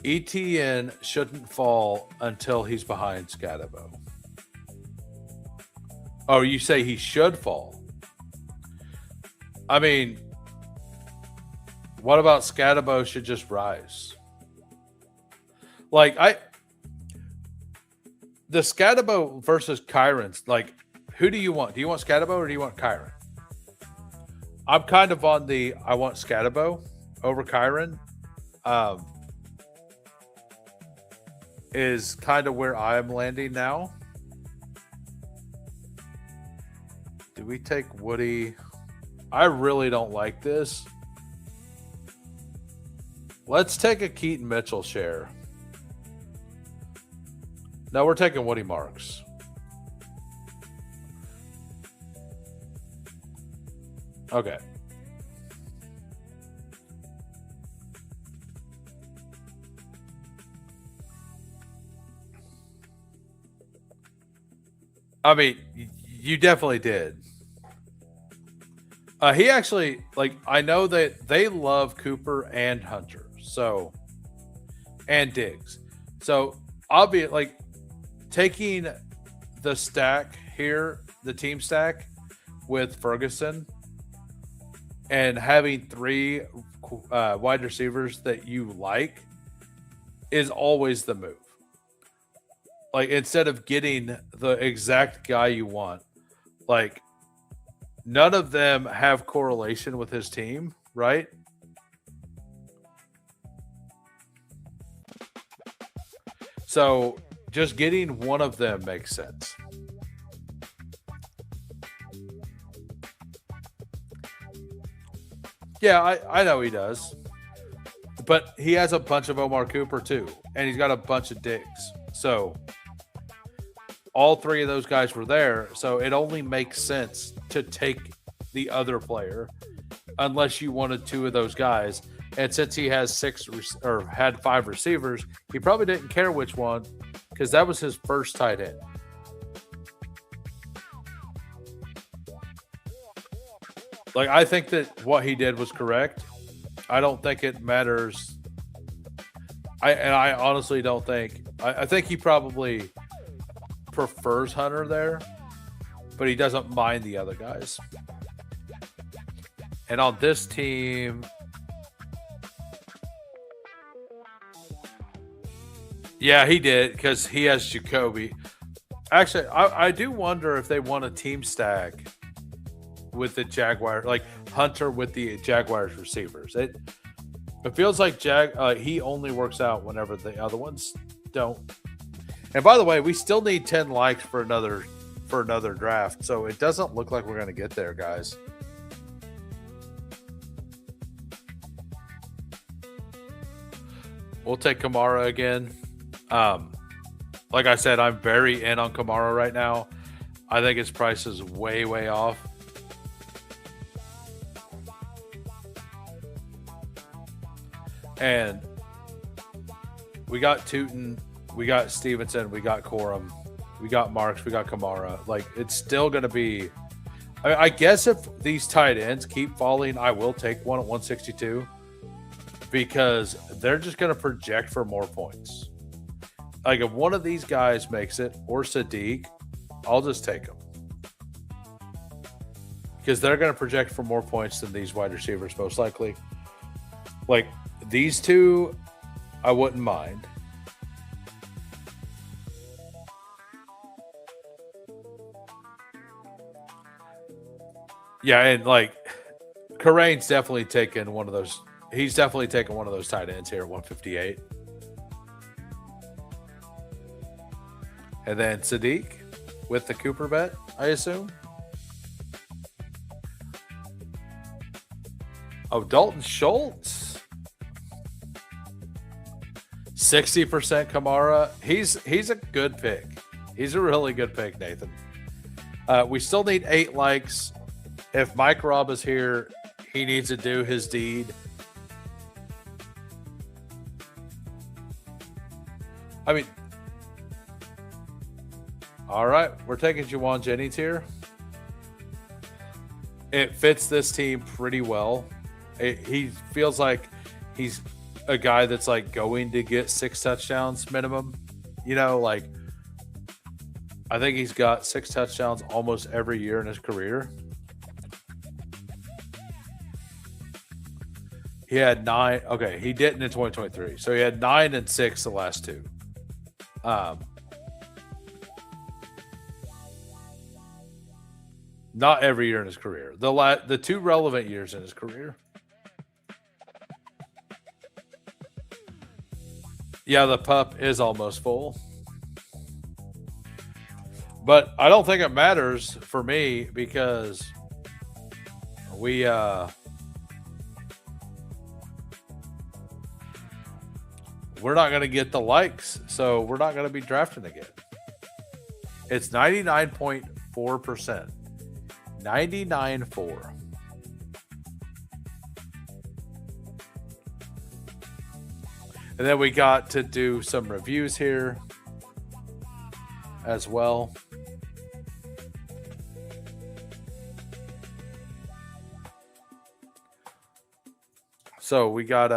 Speaker 1: ETN shouldn't fall until he's behind Scadabo. Oh, you say he should fall? I mean, what about Scatabo should just rise? Like the Scatabo versus Kyron's, like, who do you want? Do you want Scatabo or do you want Kyron? I'm kind of on the I want Scatabo over Kyron. Is kind of where I'm landing now. Do we take Woody? I really don't like this. Let's take a Keaton Mitchell share. No, we're taking Woody Marks. Okay. I mean, you definitely did. He actually, like, I know that they love Cooper and Hunter, so, and Diggs. So, I'll be like taking the stack here, the team stack with Ferguson, and having three wide receivers that you like is always the move. Like, instead of getting the exact guy you want, like, none of them have correlation with his team, right? So just getting one of them makes sense. Yeah, I know he does. But he has a bunch of Omar Cooper too. And he's got a bunch of Diggs. So all three of those guys were there. So it only makes sense to take the other player unless you wanted two of those guys. And since he has had five receivers, he probably didn't care which one because that was his first tight end. Like, I think that what he did was correct. I don't think it matters. I honestly don't think. I think he probably prefers Hunter there, but he doesn't mind the other guys. And on this team, yeah, he did because he has Jacoby. Actually, I do wonder if they want a team stack with the Jaguar, like Hunter with the Jaguars receivers. It feels like he only works out whenever the other ones don't. And by the way, we still need 10 likes for another draft, so it doesn't look like we're going to get there, guys. We'll take Kamara again. Like I said, I'm very in on Kamara right now. I think his price is way, way off. And we got Tootin, we got Stevenson, we got Corum, we got Marks, we got Kamara. Like, it's still going to be... I guess if these tight ends keep falling, I will take one at 162 because they're just going to project for more points. Like, if one of these guys makes it, or Sadiq, I'll just take them. Because they're going to project for more points than these wide receivers, most likely. Like, these two, I wouldn't mind. Yeah, and like, Karane's definitely taken one of those. He's definitely taken one of those tight ends here at 158. And then Sadiq with the Cooper bet, I assume. Oh, Dalton Schultz. 60% Kamara. He's a good pick. He's a really good pick, Nathan. We still need 8 likes. If Mike Robb is here, he needs to do his deed. I mean, all right, we're taking Juwan Jennings here. It fits this team pretty well. He feels like he's a guy that's like going to get 6 touchdowns minimum. You know, like, I think he's got 6 touchdowns almost every year in his career. He had 9. Okay, he didn't in 2023. So he had 9 and 6 the last two. Not every year in his career. The two relevant years in his career. Yeah, the pup is almost full. But I don't think it matters for me because we're not going to get the likes, so we're not going to be drafting again. It's 99.4%. 99.4. And then we got to do some reviews here as well. So we got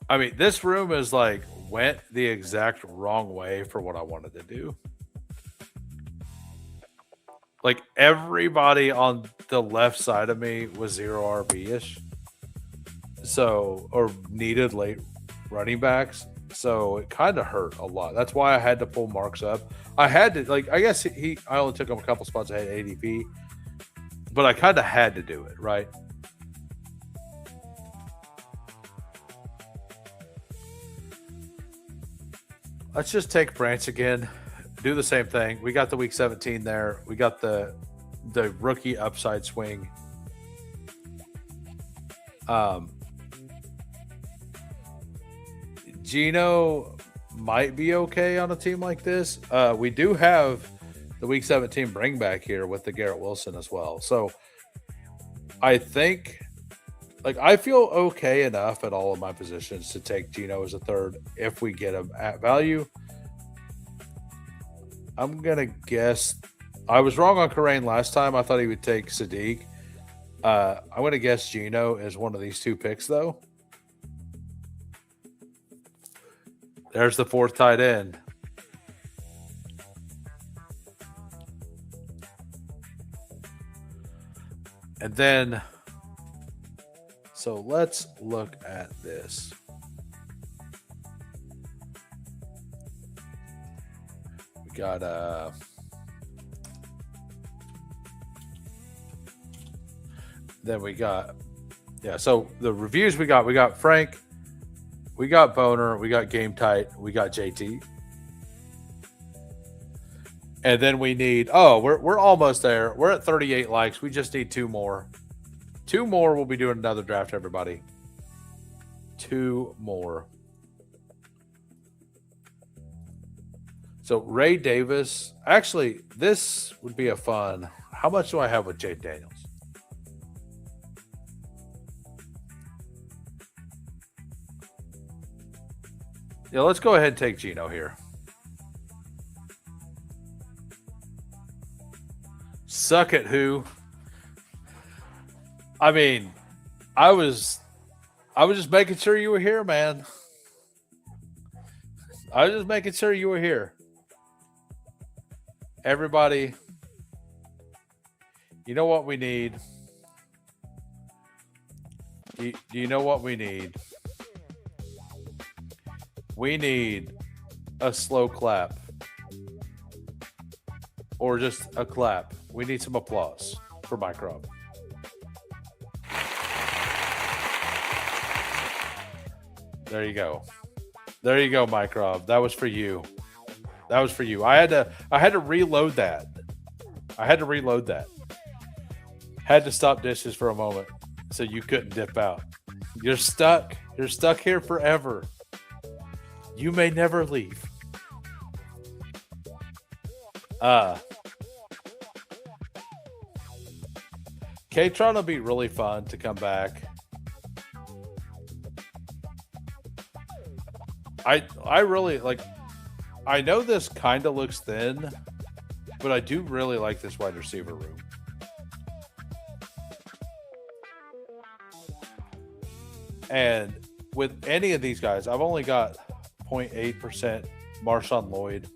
Speaker 1: I mean, this room is like went the exact wrong way for what I wanted to do. Like everybody on the left side of me was 0 RB-ish. So, or needed late running backs. So it kind of hurt a lot. That's why I had to pull Marks up. I had to, like, I guess I only took him a couple spots ahead ADP, but I kind of had to do it, right? Let's just take Branch again. Do the same thing. We got the week 17 there. We got the rookie upside swing. Gino might be okay on a team like this. We do have the week 17 bring back here with the Garrett Wilson as well. So I think, like, I feel okay enough at all of my positions to take Gino as a third if we get him at value. I'm going to guess. I was wrong on Karain last time. I thought he would take Sadiq. I'm going to guess Gino is one of these two picks, though. There's the fourth tight end. And then, so let's look at this. We got then we got, yeah, so the reviews we got Frank, we got Boner, we got Game Tight, we got JT. And then we need, we're almost there. We're at 38 likes. We just need 2 more. 2 more, we'll be doing another draft, everybody. 2 more. So Ray Davis, actually, this would be a fun. How much do I have with Jade Daniels? Yeah, let's go ahead and take Gino here. Suck it, who? I mean, I was just making sure you were here, man. I was just making sure you were here. Everybody, you know what we need? Do you know what we need? We need a slow clap. Or just a clap. We need some applause for Mycroft. There you go. There you go, Mycroft. That was for you. That was for you. I had to reload that. Had to stop dishes for a moment so you couldn't dip out. You're stuck. You're stuck here forever. You may never leave. K-Tron will be really fun to come back. I really like. I know this kind of looks thin, but I do really like this wide receiver room. And with any of these guys, I've only got 0.8% Marshawn Lloyd.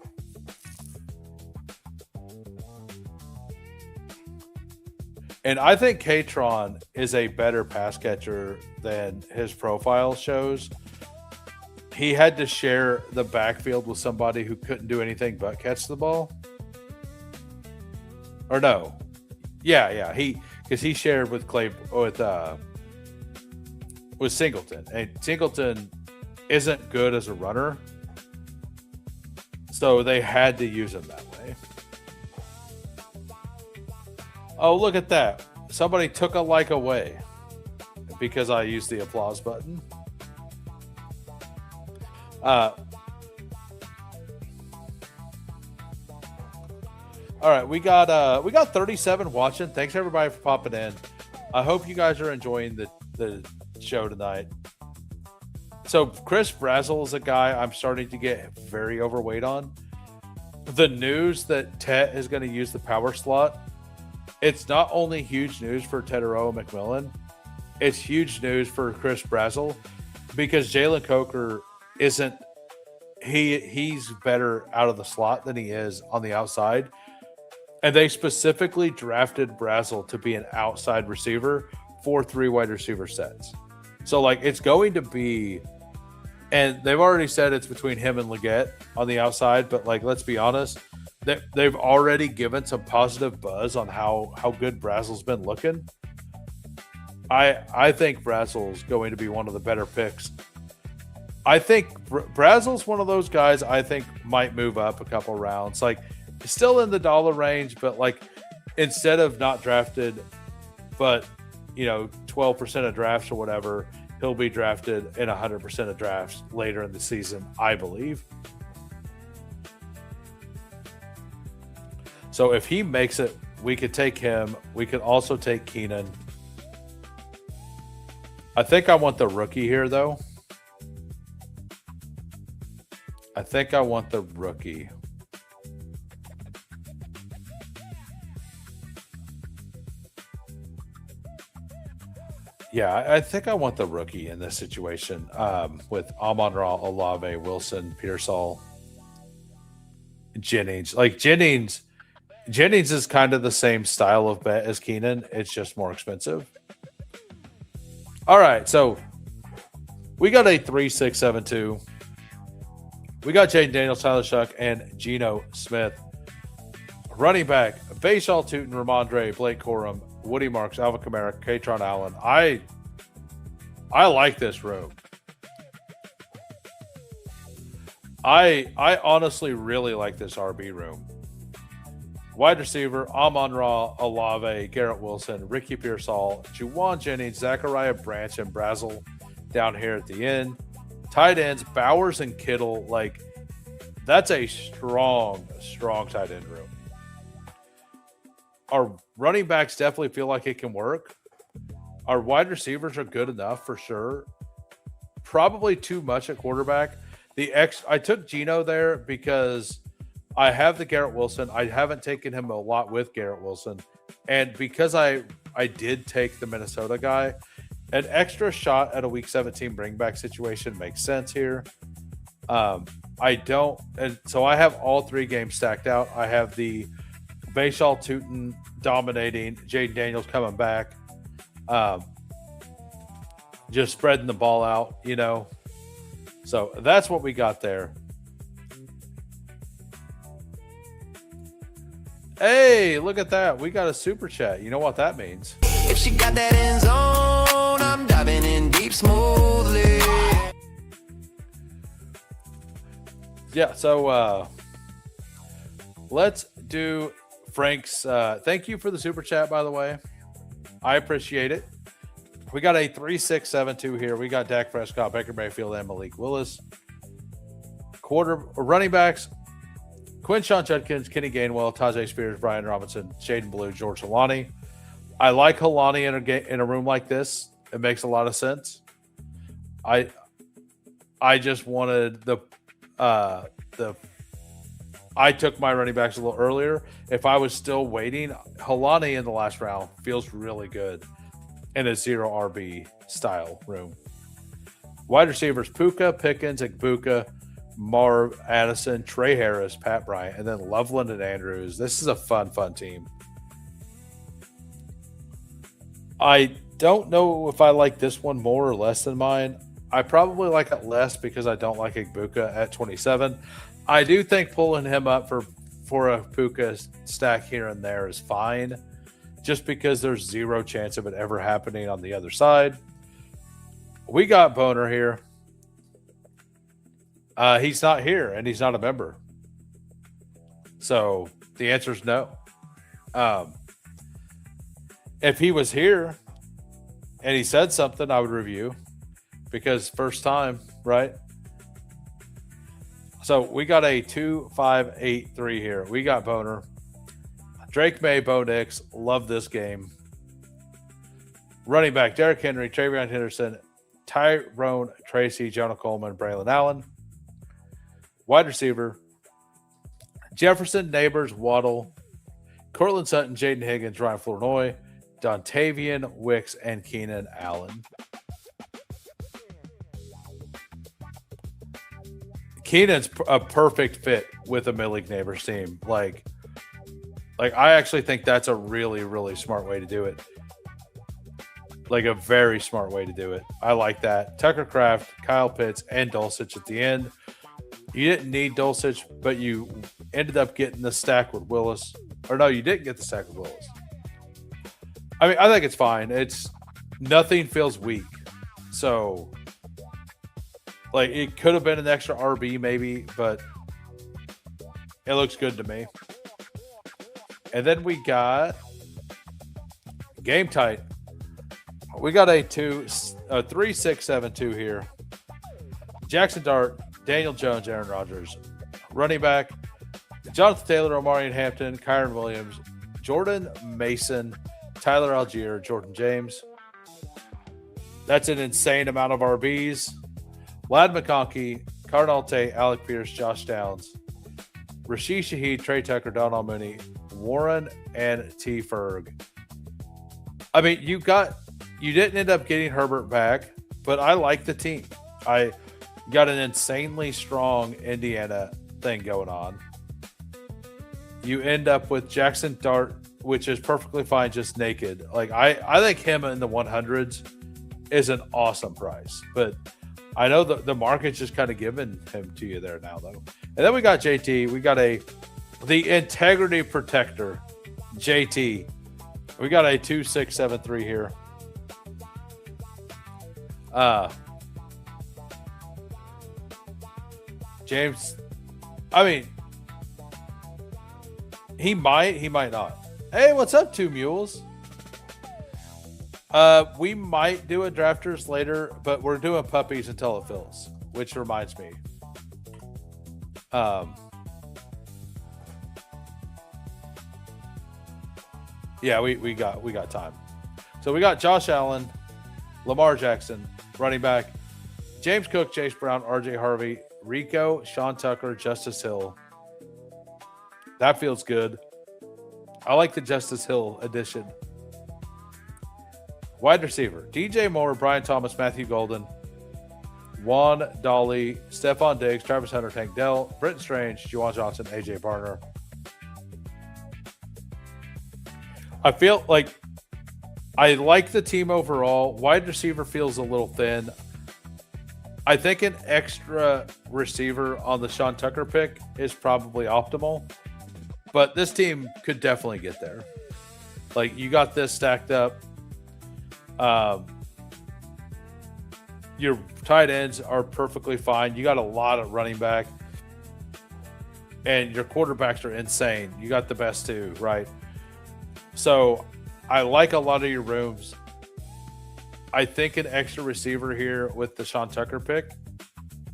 Speaker 1: And I think Katron is a better pass catcher than his profile shows. He had to share the backfield with somebody who couldn't do anything but catch the ball. Or no. Yeah. Because he shared with with Singleton. And Singleton isn't good as a runner. So they had to use him that way. Oh, look at that. Somebody took a like away because I used the applause button. All right, we got 37 watching. Thanks everybody for popping in. I hope you guys are enjoying the show tonight. So Chris Brazzell is a guy I'm starting to get very overweight on. The news that Tet is going to use the power slot, it's not only huge news for Teteroa McMillan, it's huge news for Chris Brazzell because Jalen Coker isn't he's better out of the slot than he is on the outside. And they specifically drafted Brazzell to be an outside receiver for 3 wide receiver sets. So like it's going to be, and they've already said it's between him and Leggett on the outside, but like let's be honest, they've already given some positive buzz on how good Brazzell's been looking. I think Brazzell's going to be one of the better picks. I think Brazzell's one of those guys I think might move up a couple rounds. Like still in the dollar range, but like instead of not drafted, but 12% of drafts or whatever, he'll be drafted in 100% of drafts later in the season, I believe. So if he makes it, we could take him. We could also take Keenan. I think I want the rookie here, though. I think I want the rookie. Yeah, I think I want the rookie in this situation with Amon-Ra, Olave, Wilson, Pearsall, Jennings. Like Jennings is kind of the same style of bet as Keenan. It's just more expensive. All right, so we got a 3-6-7-2. We got Jaden Daniels, Tyler Shuck, and Geno Smith. Running back, Bayshaw Tootin, Ramondre, Blake Corum, Woody Marks, Alvin Kamara, Katron Allen. I like this room. I honestly really like this RB room. Wide receiver, Amon-Ra, Olave, Garrett Wilson, Ricky Pearsall, Juwan Jennings, Zachariah Branch, and Brazzell down here at the end. Tight ends, Bowers and Kittle. Like, that's a strong tight end room. Our running backs definitely feel like it can work. Our wide receivers are good enough for sure. Probably too much at quarterback. I took Geno there because I have the Garrett Wilson. I haven't taken him a lot with Garrett Wilson. And because I did take the Minnesota guy, an extra shot at a week 17 bring back situation makes sense here. And so I have all 3 games stacked out. I have the Bayshaw Tootin dominating, Jaden Daniels coming back, just spreading the ball out, So that's what we got there. Hey, look at that. We got a super chat. You know what that means.
Speaker 2: If she got that end zone, I'm diving in deep smoothly.
Speaker 1: Yeah, so let's do Frank's. Thank you for the super chat, by the way. I appreciate it. We got a 3-6-7-2 here. We got Dak Prescott, Baker Mayfield, and Malik Willis. Running backs, Quinshon Judkins, Kenny Gainwell, Tajay Spears, Brian Robinson, Shaden Blue, George Halani. I like Halani in a room like this. It makes a lot of sense. I just wanted I took my running backs a little earlier. If I was still waiting, Halani in the last round feels really good in a 0 RB style room. Wide receivers, Puka, Pickens, Igbuka, Marv, Addison, Trey Harris, Pat Bryant, and then Loveland and Andrews. This is a fun team. I don't know if I like this one more or less than mine. I probably like it less because I don't like Ibuka at 27. I do think pulling him up for a Puka stack here and there is fine, just because there's zero chance of it ever happening on the other side. We got Boner here. He's not here, and he's not a member. So the answer is no. If he was here and he said something, I would review, because first time, right? So we got a 2-5-8-3 here. We got Boner. Drake May, Bo Nix. Love this game. Running back, Derrick Henry, Travion Henderson, Tyrone Tracy, Jonah Coleman, Braylon Allen. Wide receiver, Jefferson, Neighbors, Waddle, Cortland Sutton, Jaden Higgins, Ryan Flournoy, Dontavian Wicks, and Keenan Allen. Keenan's a perfect fit with a mid-league Neighbors team. Like I actually think that's a really, really smart way to do it. Like a very smart way to do it. I like that. Tucker Kraft, Kyle Pitts, and Dulcich at the end. You didn't need Dulcich, but you ended up getting the stack with Willis. Or no, you didn't get the stack with Willis. I mean, I think it's fine. Nothing feels weak. So, like, it could have been an extra RB maybe, but it looks good to me. And then we got game tight. We got a 3-6-7-2 here. Jackson Dart, Daniel Jones, Aaron Rodgers. Running back, Jonathan Taylor, Omarion Hampton, Kyron Williams, Jordan Mason, Tyler Algier, Jordan James. That's an insane amount of RBs. Lad McConkey, Cardinal Tate, Alec Pierce, Josh Downs, Rashid Shaheed, Trey Tucker, Donald Mooney, Warren, and T. Ferg. I mean, you didn't end up getting Herbert back, but I like the team. I got an insanely strong Indiana thing going on. You end up with Jackson Dart, which is perfectly fine just naked. Like I think him in the 100s is an awesome price, but I know the market's just kind of giving him to you there now, though. And then we got JT. We got the integrity protector, JT. We got a 2-6-7-3 here. James, I mean, he might not. Hey, what's up, Two Mules? We might do a drafters later, but we're doing puppies until it fills, which reminds me. Yeah, we got time. So we got Josh Allen, Lamar Jackson, running back, James Cook, Chase Brown, RJ Harvey, Rico, Sean Tucker, Justice Hill. That feels good. I like the Justice Hill addition. Wide receiver, DJ Moore, Brian Thomas, Matthew Golden, Juan Dolly, Stephon Diggs, Travis Hunter, Tank Dell, Britton Strange, Juwan Johnson, AJ Barner. I feel like I like the team overall. Wide receiver feels a little thin. I think an extra receiver on the Sean Tucker pick is probably optimal, but this team could definitely get there. Like, you got this stacked up. Your tight ends are perfectly fine. You got a lot of running back, and your quarterbacks are insane. You got the best two, right? So I like a lot of your rooms. I think an extra receiver here with the Sean Tucker pick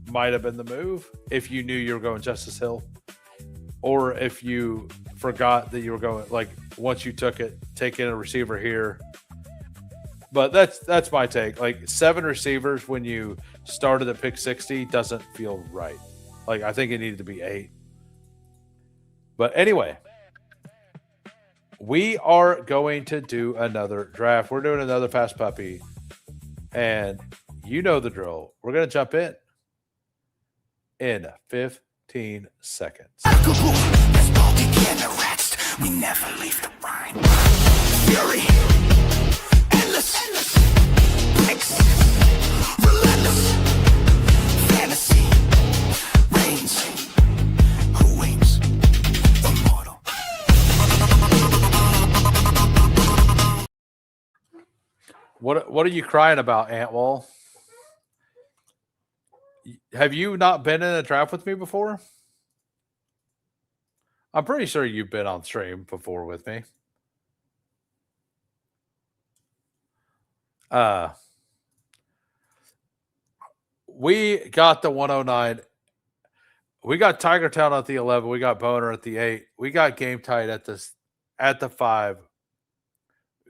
Speaker 1: might have been the move if you knew you were going Justice Hill, or if you forgot that you were going, like, once you took it, taking a receiver here. But that's my take. Like, 7 receivers when you started at pick 60 doesn't feel right. Like, I think it needed to be 8. But anyway, we are going to do another draft. We're doing another Fast Puppy. And you know the drill. We're going to jump in 15 seconds.
Speaker 2: We never leave the grind. Fury, endless
Speaker 1: What are you crying about, Antwall? Have you not been in a draft with me before? I'm pretty sure you've been on stream before with me. We got the 109. We got Tiger Town at the 11. We got Boner at the 8. We got Game Tight at the 5.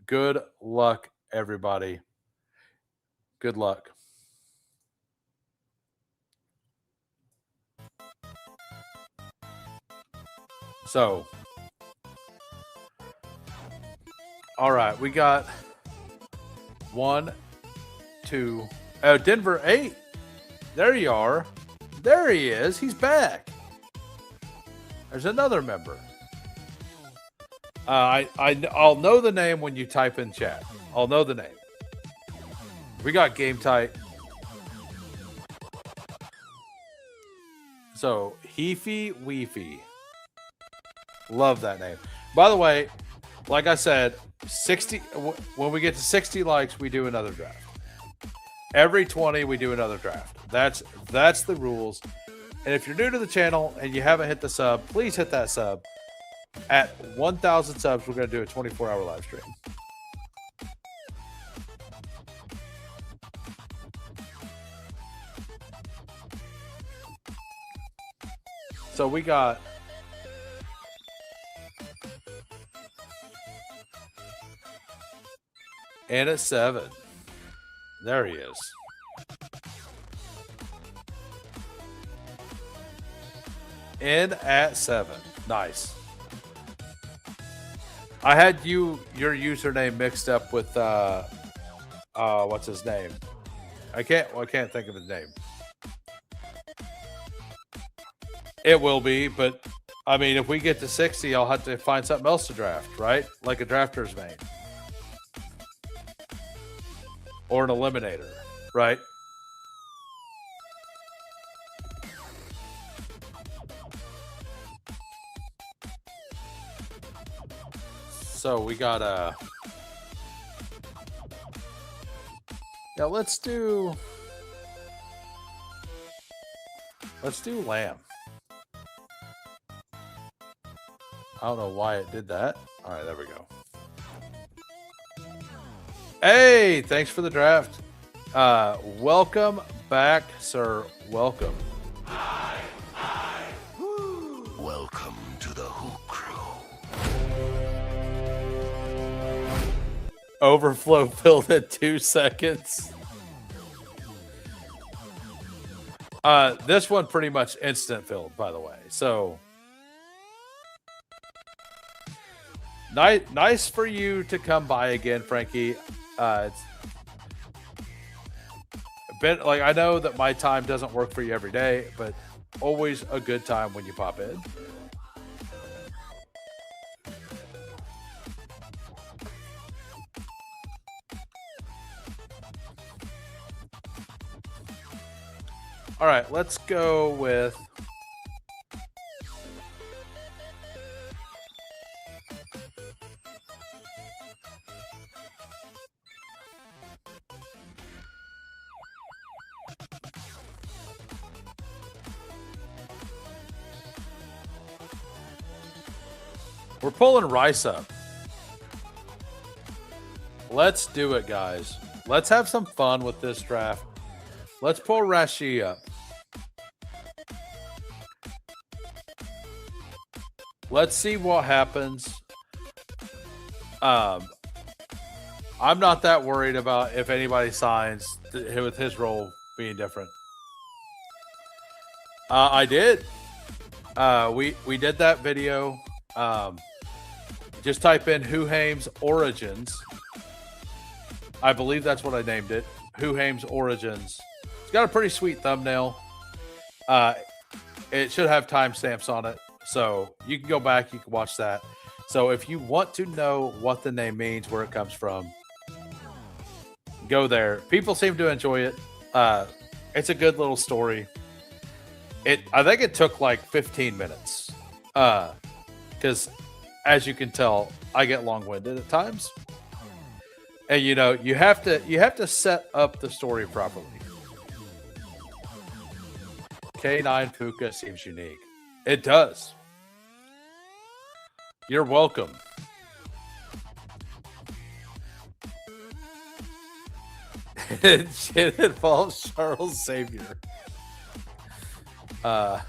Speaker 1: Good luck, everybody. Good luck. So, all right, we got 1, 2. Oh, Denver 8. There you are. There he is. He's back. There's another member. I'll know the name when you type in chat. I'll know the name. We got Game Tight. So, Heefy Weefy. Love that name. By the way, like I said, 60. When we get to 60 likes, we do another draft. Every 20, we do another draft. That's the rules. And if you're new to the channel and you haven't hit the sub, please hit that sub. At 1,000 subs, we're going to do a 24-hour live stream. So we got and at 7. There he is. In at 7. Nice. I had your username mixed up with what's his name? I can't think of his name. It will be, but I mean, if we get to 60, I'll have to find something else to draft, right? Like a drafter's main. Or an eliminator, right? So we got yeah, let's do Lamb. I don't know why it did that. All right, there we go. Hey, thanks for the draft. Welcome back, sir. Welcome.
Speaker 2: Welcome to the Hoop Crew.
Speaker 1: Overflow filled in 2 seconds. This one pretty much instant filled, by the way. So nice for you to come by again, Frankie. It's been like, I know that my time doesn't work for you every day, but always a good time when you pop in. All right, let's go with we're pulling Rice up. Let's do it, guys. Let's have some fun with this draft. Let's pull Rashi up. Let's see what happens. I'm not that worried about if anybody signs with his role being different. I did. We did that video. Just type in Huhaim's Origins. I believe that's what I named it. Huhaim's Origins. It's got a pretty sweet thumbnail. It should have timestamps on it. So you can go back, you can watch that. So if you want to know what the name means, where it comes from, go there. People seem to enjoy it. It's a good little story. I think it took like 15 minutes. Because as you can tell, I get long-winded at times. And you have to set up the story properly. K9 Puka seems unique. It does. You're welcome. It involves Charles Xavier. Not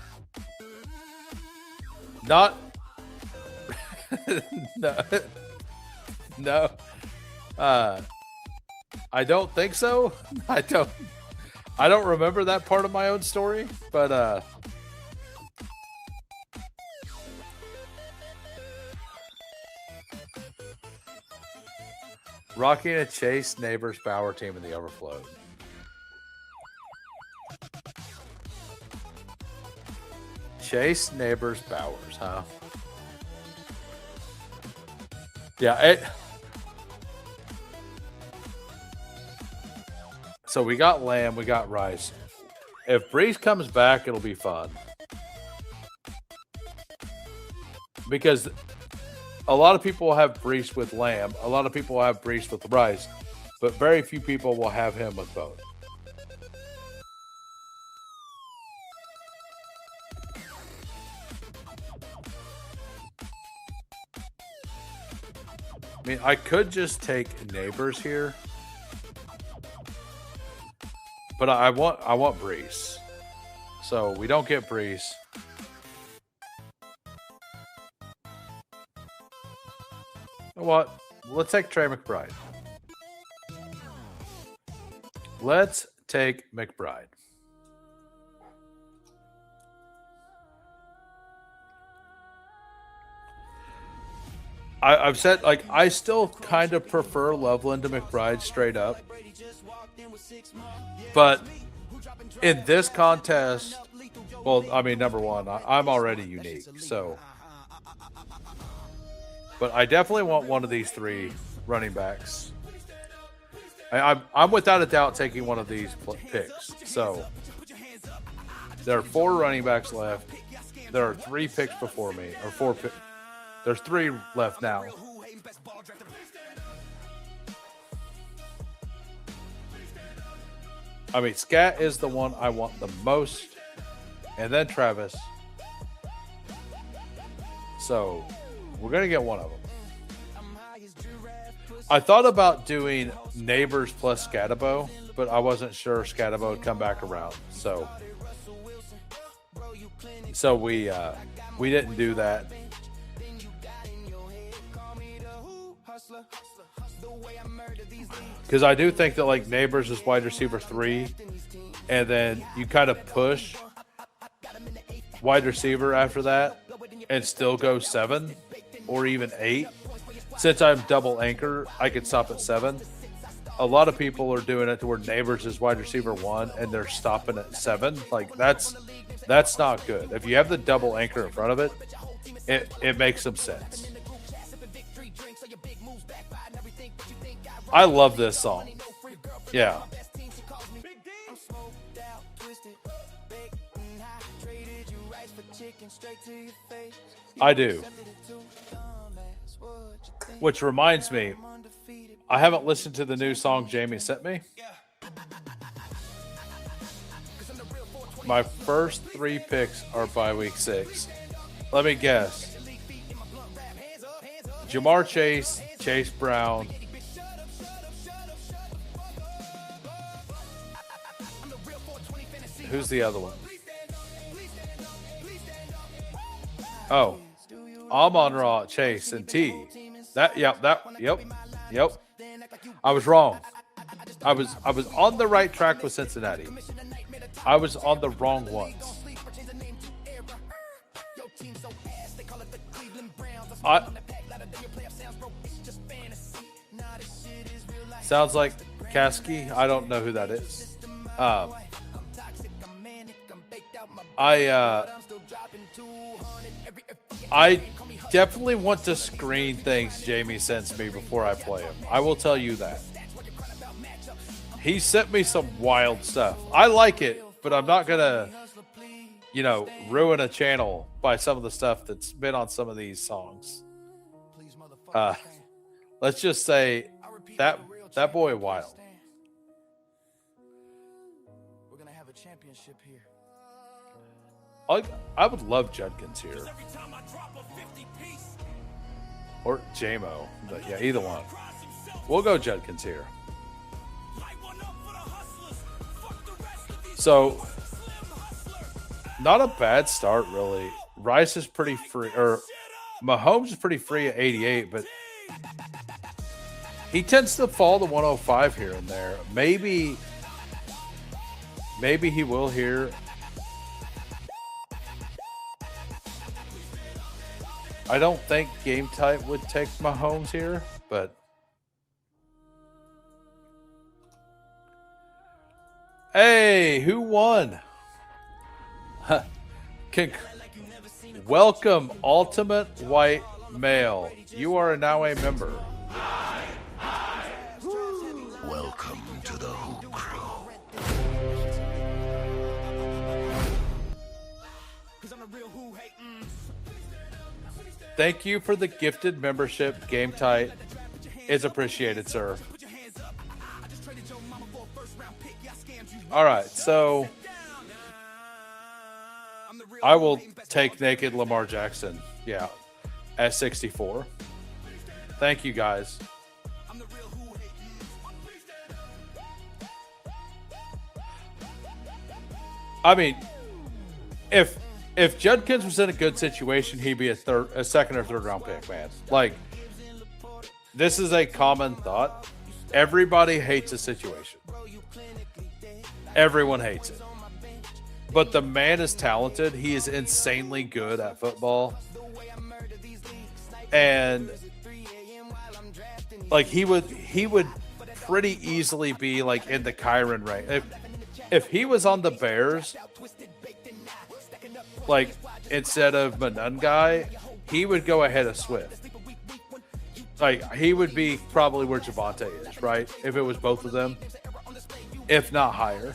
Speaker 1: no, no. I don't think so. I don't remember that part of my own story, but Rocky and Chase Neighbors Bauer team in the overflow. Chase Neighbors Bowers, huh? Yeah, so we got Lamb, we got Rice. If Breeze comes back, it'll be fun. Because a lot of people will have Breeze with Lamb, a lot of people will have Breeze with Rice, but very few people will have him with both. I mean, I could just take Neighbors here, but I want Breeze, so we don't get Breeze. You know what? Let's take Trey McBride. Let's take McBride. I've said, like, I still kind of prefer Loveland to McBride straight up. But in this contest, well, I mean, number one, I'm already unique. So, but I definitely want one of these three running backs. I'm without a doubt taking one of these picks. So there are 4 running backs left. There are 3 picks before me, or 4 picks. There's 3 left now. I mean, Scat is the one I want the most, and then Travis. So we're going to get one of them. I thought about doing Neighbors plus Scatabo, but I wasn't sure Scatabo would come back around. So we didn't do that. Because I do think that, like, Neighbors is wide receiver 3, and then you kind of push wide receiver after that and still go 7 or even 8. Since I'm double anchor, I could stop at 7. A lot of people are doing it to where Neighbors is wide receiver 1 and they're stopping at 7. Like, that's not good. If you have the double anchor in front of it, it makes some sense. I love this song. Yeah. I do. Which reminds me, I haven't listened to the new song Jamie sent me. My first 3 picks are by week 6. Let me guess. Jamar Chase, Chase Brown. Who's the other one? Oh, Amon-Ra, Chase, and T. Yep. I was wrong. I was on the right track with Cincinnati. I was on the wrong ones. Sounds like Kasky. I don't know who that is. I definitely want to screen things Jamie sends me before I play him. I will tell you that. He sent me some wild stuff. I like it, but I'm not going to, ruin a channel by some of the stuff that's been on some of these songs. Let's just say That boy wild.
Speaker 2: We're gonna have a championship here.
Speaker 1: I would love Judkins here. Or JMO. But yeah, either one. We'll go Judkins here. So, not a bad start, really. Rice is pretty free, or Mahomes is pretty free at 88, but he tends to fall to 105 here and there. Maybe he will here. I don't think game type would take Mahomes here, but hey, who won? Welcome, Ultimate White Male. You are now a member.
Speaker 2: Welcome to the Hoop Crew.
Speaker 1: Thank you for the gifted membership. Game tight is appreciated, sir. All right, so I will take naked Lamar Jackson. Yeah, at 64. Thank you, guys. I mean, if Judkins was in a good situation, he'd be a second or third round pick, man. Like, this is a common thought. Everybody hates a situation. Everyone hates it. But the man is talented. He is insanely good at football. And like he would pretty easily be like in the Kyron range. If he was on the Bears, like instead of Manungai, he would go ahead of Swift. Like he would be probably where Javonte is, right? If it was both of them, if not higher.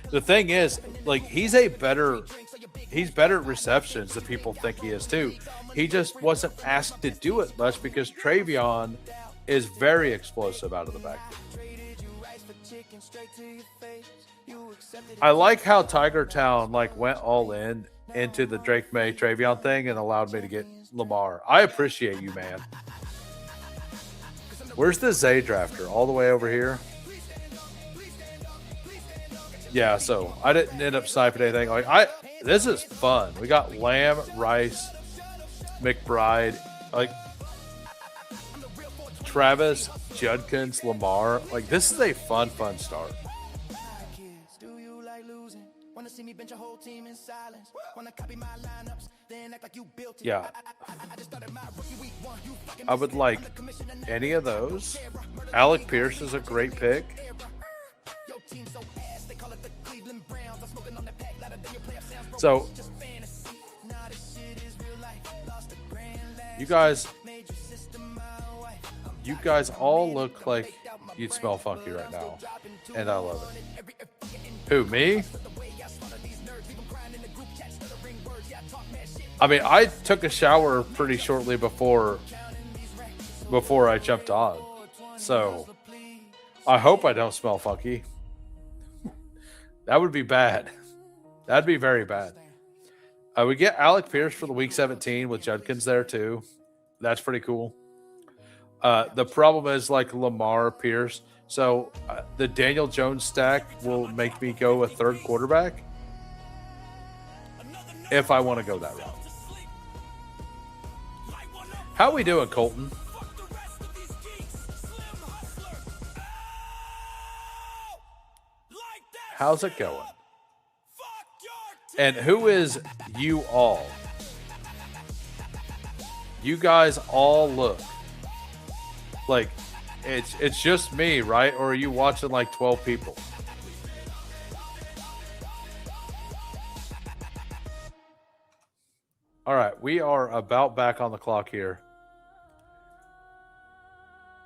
Speaker 1: The thing is, like he's better at receptions than people think he is too. He just wasn't asked to do it much because Travion is very explosive out of the backfield. I like how Tiger Town like went all in into the Drake May Travion thing and allowed me to get Lamar. I appreciate you, man. Where's the Zay drafter? All the way over here? Yeah, so I didn't end up sniping anything. Like this is fun. We got Lamb, Rice, McBride, like Travis, Judkins, Lamar. Like this is a fun start. Yeah. I would like any of those. Alec Pierce is a great pick. So, you guys all look like you'd smell funky right now, and I love it. Who, me? I mean, I took a shower pretty shortly before I jumped on, so I hope I don't smell funky. That would be bad. That'd be very bad. We get Alec Pierce for the week 17 with Judkins there too. That's pretty cool. The problem is like Lamar Pierce. So the Daniel Jones stack will make me go a third quarterback if I want to go that route. How we doing, Colton? How's it going? And who is you all? You guys all look like it's just me, right? Or are you watching like 12 people? All right, we are about back on the clock here.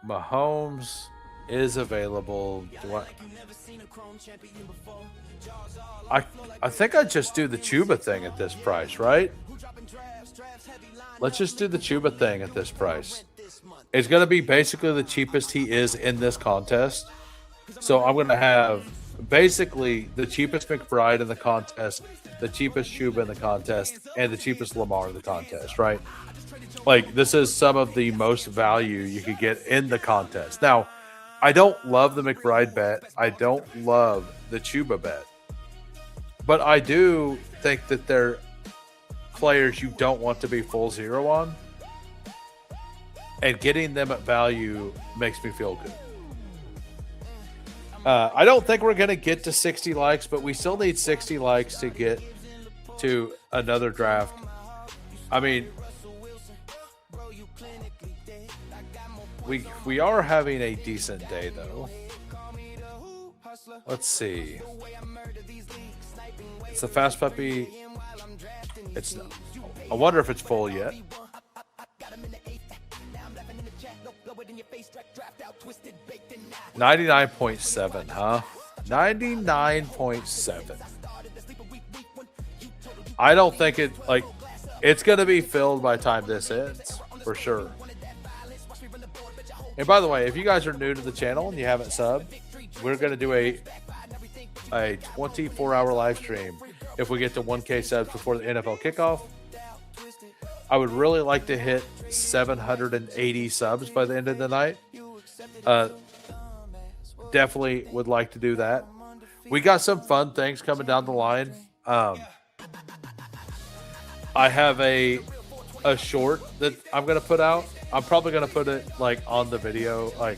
Speaker 1: Mahomes is available. I think I just do the Chuba thing at this price, right? Let's just do the Chuba thing at this price. It's going to be basically the cheapest he is in this contest. So I'm going to have basically the cheapest McBride in the contest, the cheapest Chuba in the contest, and the cheapest Lamar in the contest, right? Like, this is some of the most value you could get in the contest. Now, I don't love the McBride bet. I don't love the Chuba bet. But I do think that they're players you don't want to be full zero on. And getting them at value makes me feel good. I don't think we're going to get to 60 likes, but we still need 60 likes to get to another draft. I mean, we are having a decent day, though. Let's see. It's the Fast Puppy. I wonder if it's full yet. 99.7, huh? 99.7. I don't think it's going to be filled by the time this ends, for sure. And by the way, if you guys are new to the channel and you haven't subbed, we're going to do a 24-hour live stream if we get to 1K subs before the NFL kickoff. I would really like to hit 780 subs by the end of the night. Definitely would like to do that. We got some fun things coming down the line. I have a short that I'm going to put out. I'm probably going to put it like on the video. Like,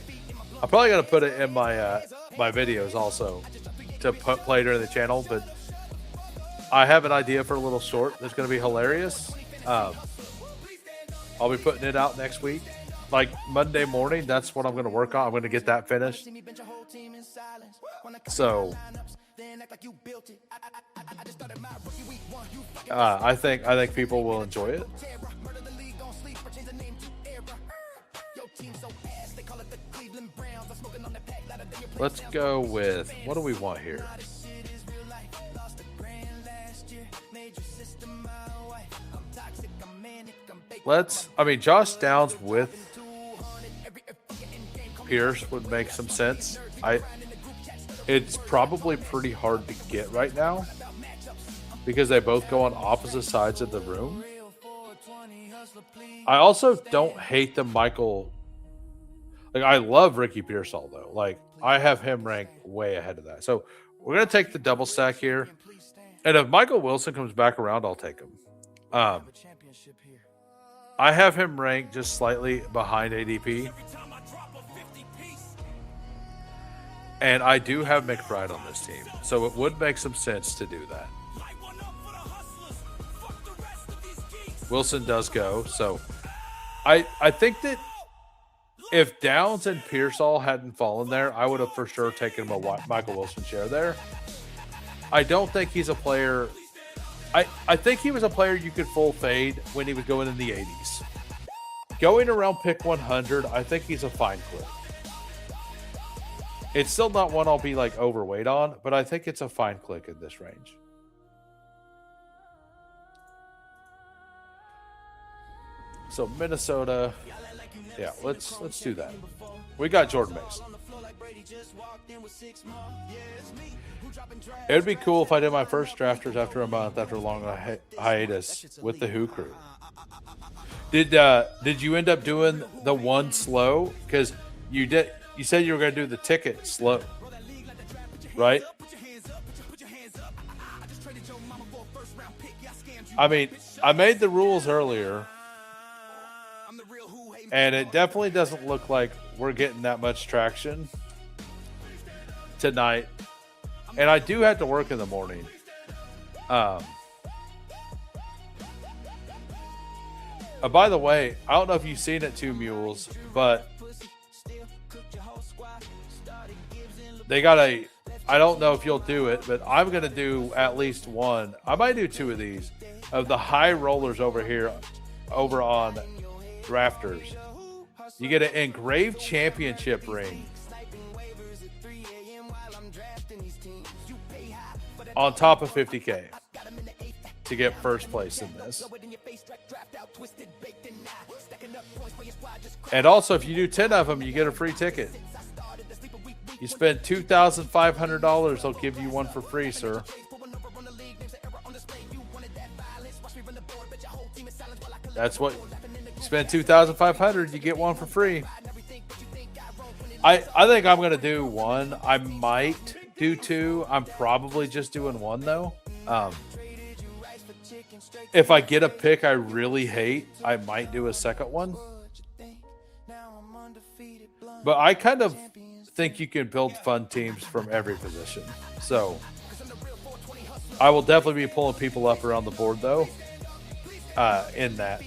Speaker 1: I'm probably going to put it in my my videos also to play during the channel. But I have an idea for a little short that's going to be hilarious. I'll be putting it out next week, like Monday morning. That's what I'm going to work on. I'm going to get that finished. So I think people will enjoy it. Let's go with, what do we want here? Josh Downs with Pierce would make some sense. It's probably pretty hard to get right now because they both go on opposite sides of the room. I also don't hate the Michael. Like, I love Ricky Pearsall though. Like, I have him ranked way ahead of that. So we're gonna take the double stack here, and if Michael Wilson comes back around, I'll take him. I have him ranked just slightly behind ADP. And I do have McBride on this team. So it would make some sense to do that. Wilson does go. So I think that if Downs and Pearsall hadn't fallen there, I would have for sure taken a Michael Wilson share there. I don't think he's a player. I think he was a player you could full fade when he was going in the 80s. Going around pick 100, I think he's a fine clip. It's still not one I'll be like overweight on, but I think it's a fine click in this range. So Minnesota, yeah, let's do that. We got Jordan Mason. It would be cool if I did my first drafters after a month after a long hiatus with the Who crew. Did you end up doing the one slow? Because you said you were going to do the ticket slow, right? I mean, I made the rules earlier, and it definitely doesn't look like we're getting that much traction tonight. And I do have to work in the morning. By the way, I don't know if you've seen it, Two Mules, but they got I don't know if you'll do it, but I'm going to do at least one. I might do two of these of the high rollers over here, over on Drafters. You get an engraved championship ring on top of 50K. to get first place in this. And also, if you do 10 of them, you get a free ticket. You spend $2,500, they'll give you one for free, sir. That's what you spend $2,500, you get one for free. I think I'm gonna do one. I might do two. I'm probably just doing one though. If I get a pick I really hate, I might do a second one. But I kind of think you can build fun teams from every position. So I will definitely be pulling people up around the board though. In that.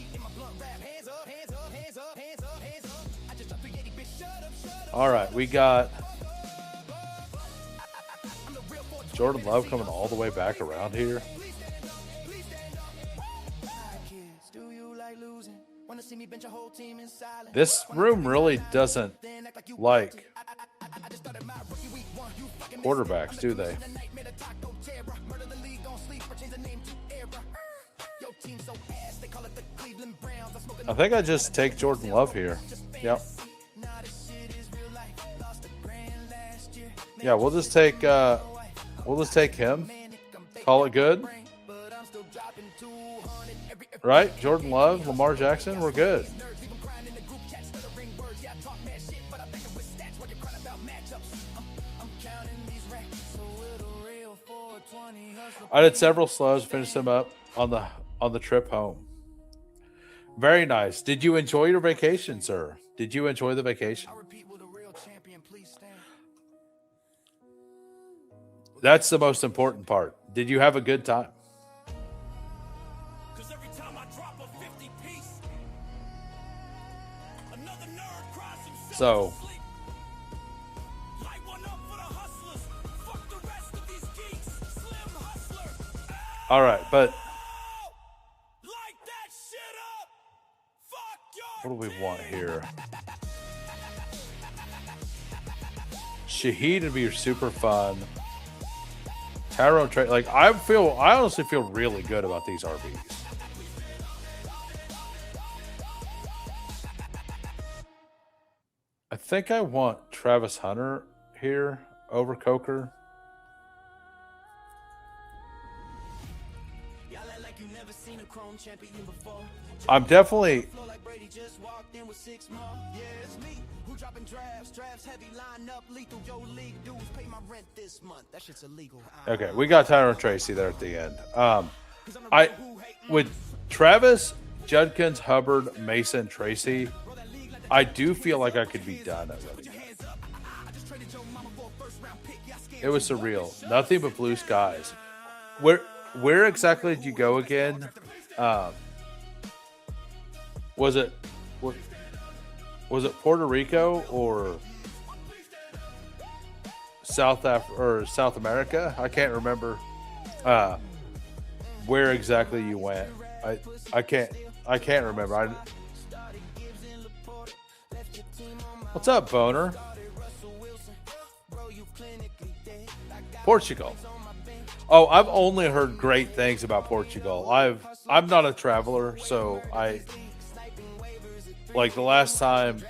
Speaker 1: All right, we got Jordan Love coming all the way back around here. This room really doesn't like quarterbacks, do they? I think I just take Jordan Love here. Yep. Yeah, we'll just take him. Call it good. Right? Jordan Love, Lamar Jackson, we're good. I did several slows, finished them up on the trip home. Very nice. Did you enjoy your vacation, sir? Did you enjoy the vacation? That's the most important part. Did you have a good time? So, all right, but what do we want here? Shaheed would be super fun. Tyrone Trey, like I honestly feel really good about these RBs. I think I want Travis Hunter here over Coker. I'm definitely okay. We got Tyrone Tracy there at the end. I with Travis, Judkins, Hubbard, Mason, Tracy. I do feel like I could be done already. It was surreal. Nothing but blue skies. Where exactly did you go again? Was it Puerto Rico or South America? I can't remember where exactly you went. I can't remember. What's up, Boner? Portugal. Oh, I've only heard great things about Portugal. I'm not a traveler, so like the last time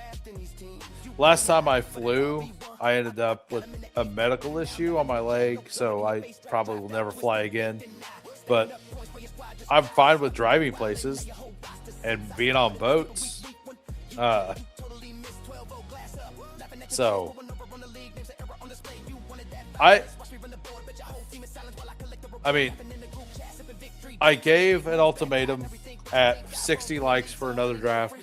Speaker 1: I flew, I ended up with a medical issue on my leg, so I probably will never fly again. But I'm fine with driving places and being on boats. So I mean, I gave an ultimatum at 60 likes for another draft.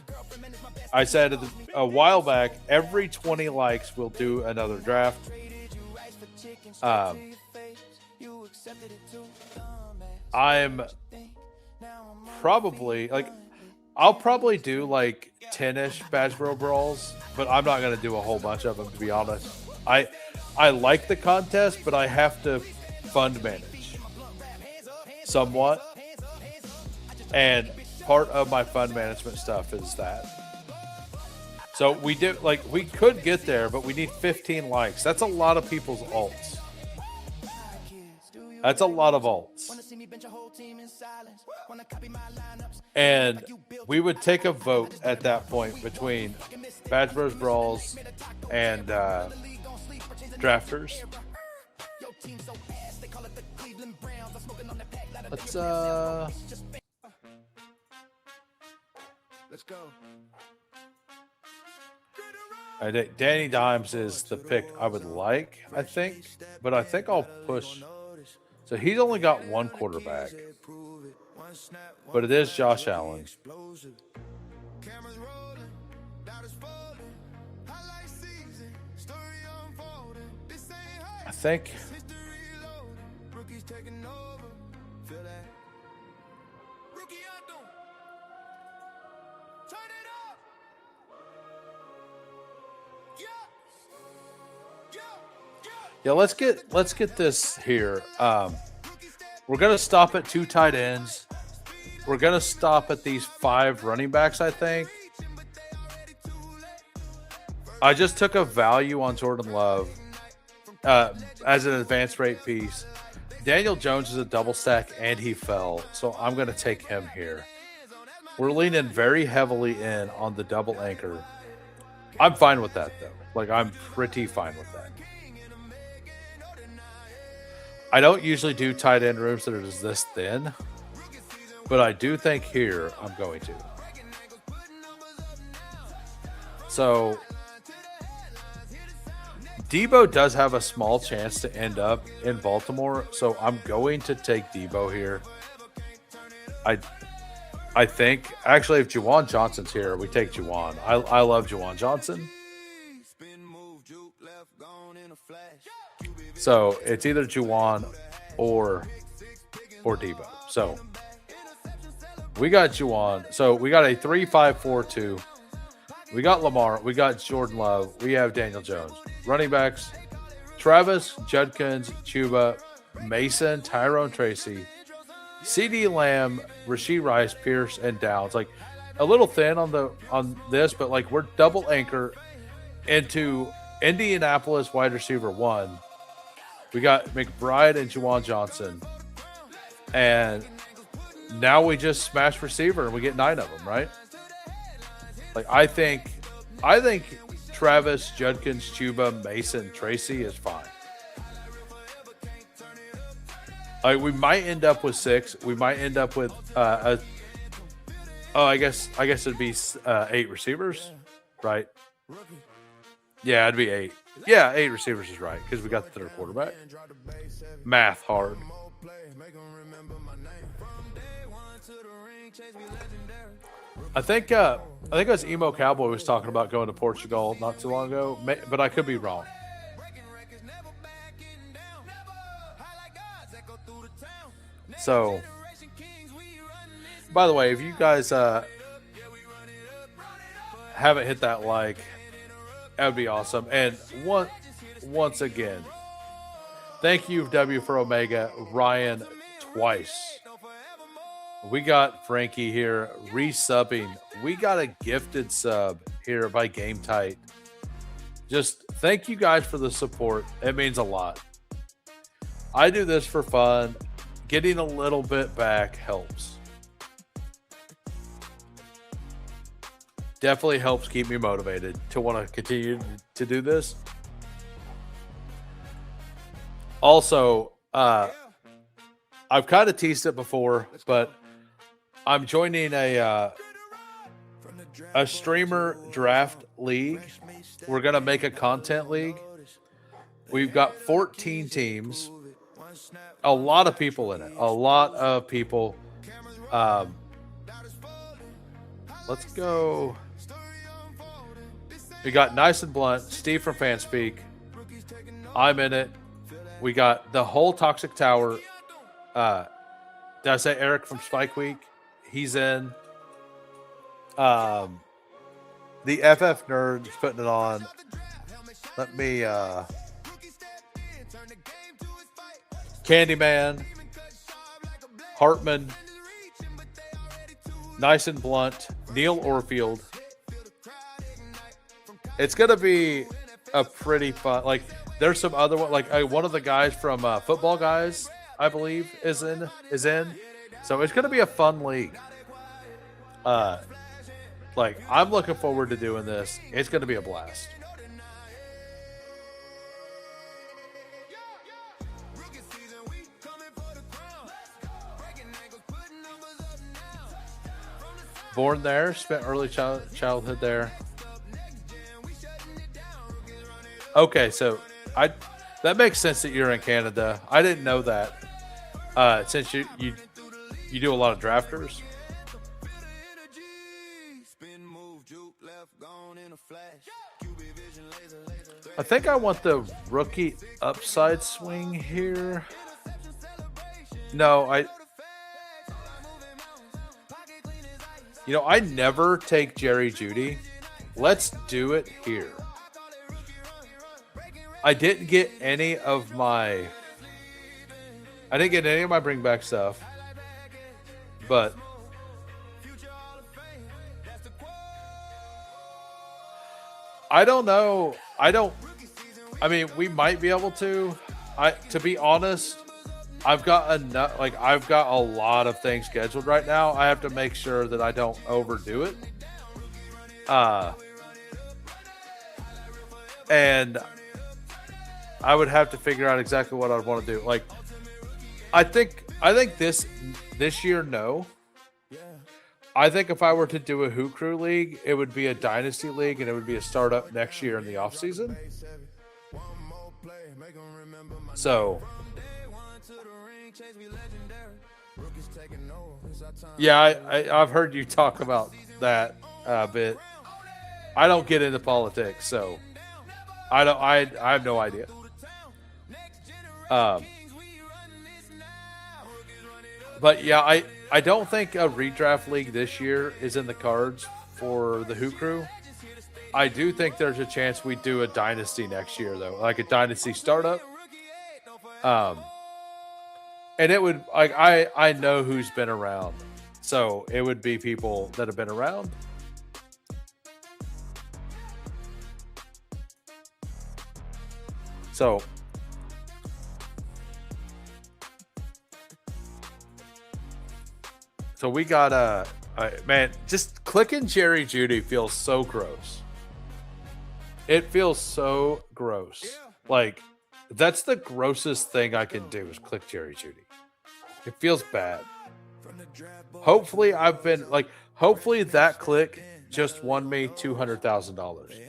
Speaker 1: I said a while back, every 20 likes we'll do another draft. I'm probably I'll probably do like 10-ish Badge Bro Brawls, but I'm not going to do a whole bunch of them, to be honest. I like the contest, but I have to fund manage somewhat. And part of my fund management stuff is that. So we could get there, but we need 15 likes. That's a lot of people's alts. That's a lot of alts. And we would take a vote at that point between Badge Bros Brawls and Drafters. Let's
Speaker 3: Let's go.
Speaker 1: I think Danny Dimes is the pick I would like, I think, but I think I'll push. So he's only got one quarterback, but it is Josh Allen. I think. Yeah, let's get this here. We're gonna stop at 2 tight ends. We're gonna stop at these 5 running backs, I think. I just took a value on Jordan Love as an advanced rate piece. Daniel Jones is a double stack and he fell, so I'm gonna take him here. We're leaning very heavily in on the double anchor. I'm fine with that though. Like I'm pretty fine with that. I don't usually do tight end rooms that are just this thin, but I do think here I'm going to. So Debo does have a small chance to end up in Baltimore, so I'm going to take Debo here. I think actually if Juwan Johnson's here, we take Juwan. I love Juwan Johnson. So it's either Juwan or Debo. So we got Juwan. So we got a 3-5-4-2. We got Lamar. We got Jordan Love. We have Daniel Jones. Running backs: Travis, Judkins, Chuba, Mason, Tyrone Tracy, CD Lamb, Rashee Rice, Pierce, and Downs. Like a little thin on this, but like we're double anchor into Indianapolis wide receiver 1. We got McBride and Juwan Johnson. And now we just smash receiver and we get 9 of them, right? Like I think Travis, Judkins, Chuba, Mason, Tracy is fine. Like we might end up with 6. We might end up with I guess it'd be 8 receivers, right? Yeah, it'd be 8. Yeah, 8 receivers is right because we got the 3rd quarterback. Math hard. I think it was Emo Cowboy was talking about going to Portugal not too long ago, but I could be wrong. So, by the way, if you guys haven't hit that like, that would be awesome. And once again, thank you, W for Omega, Ryan, twice. We got Frankie here resubbing. We got a gifted sub here by Game Tight. Just thank you guys for the support. It means a lot. I do this for fun. Getting a little bit back helps. Definitely helps keep me motivated to want to continue to do this. Also, I've kind of teased it before, but I'm joining a streamer draft league. We're going to make a content league. We've got 14 teams. A lot of people in it. A lot of people. Let's go. We got Nice and Blunt, Steve from Fanspeak. I'm in it. We got the whole Toxic Tower. Did I say Eric from Spike Week? He's in. The FF Nerds putting it on. Let me Candyman, Hartman, Nice and Blunt, Neil Orfield. It's gonna be a pretty fun. Like, there's some other one. Like one of the guys from Football Guys. I believe, is in. So it's going to be a fun league. Like I'm looking forward to doing this. It's going to be a blast. Born there, spent early childhood there. Okay, so that makes sense that you're in Canada. I didn't know that. Since you do a lot of drafters. I think I want the rookie upside swing here. No, I never take Jerry Jeudy. Let's do it here. I didn't get any of my bring back stuff, but I don't know. I mean, we might be able to. To be honest, I've got a lot of things scheduled right now. I have to make sure that I don't overdo it. And I would have to figure out exactly what I'd want to do. Like, I think this year, no. I think if I were to do a Hoop Crew league, it would be a dynasty league, and it would be a startup next year in the off season. So, yeah, I've heard you talk about that a bit. I don't get into politics, so I have no idea. But yeah, I don't think a redraft league this year is in the cards for the Hoop Crew. I do think there's a chance we do a dynasty next year, though, like a dynasty startup. And it would, like, I know who's been around, so it would be people that have been around. So we got man, just clicking Jerry Jeudy feels so gross. It feels so gross. Like, that's the grossest thing I can do is click Jerry Jeudy. It feels bad. Hopefully that click just won me $200,000.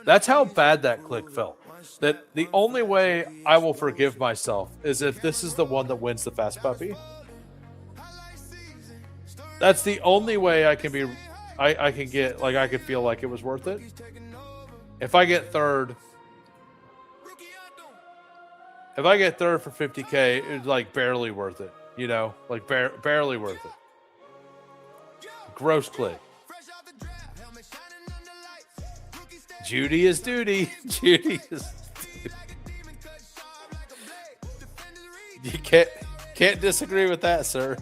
Speaker 1: That's how bad that click felt. That the only way I will forgive myself is if this is the one that wins the Fast Puppy. That's the only way I can be. I can get, like, I could feel like it was worth it. If I get third for 50K, it's like barely worth it. You know, like barely worth it. Gross click. Jeudy is duty. Jeudy is. You can't disagree with that, sir.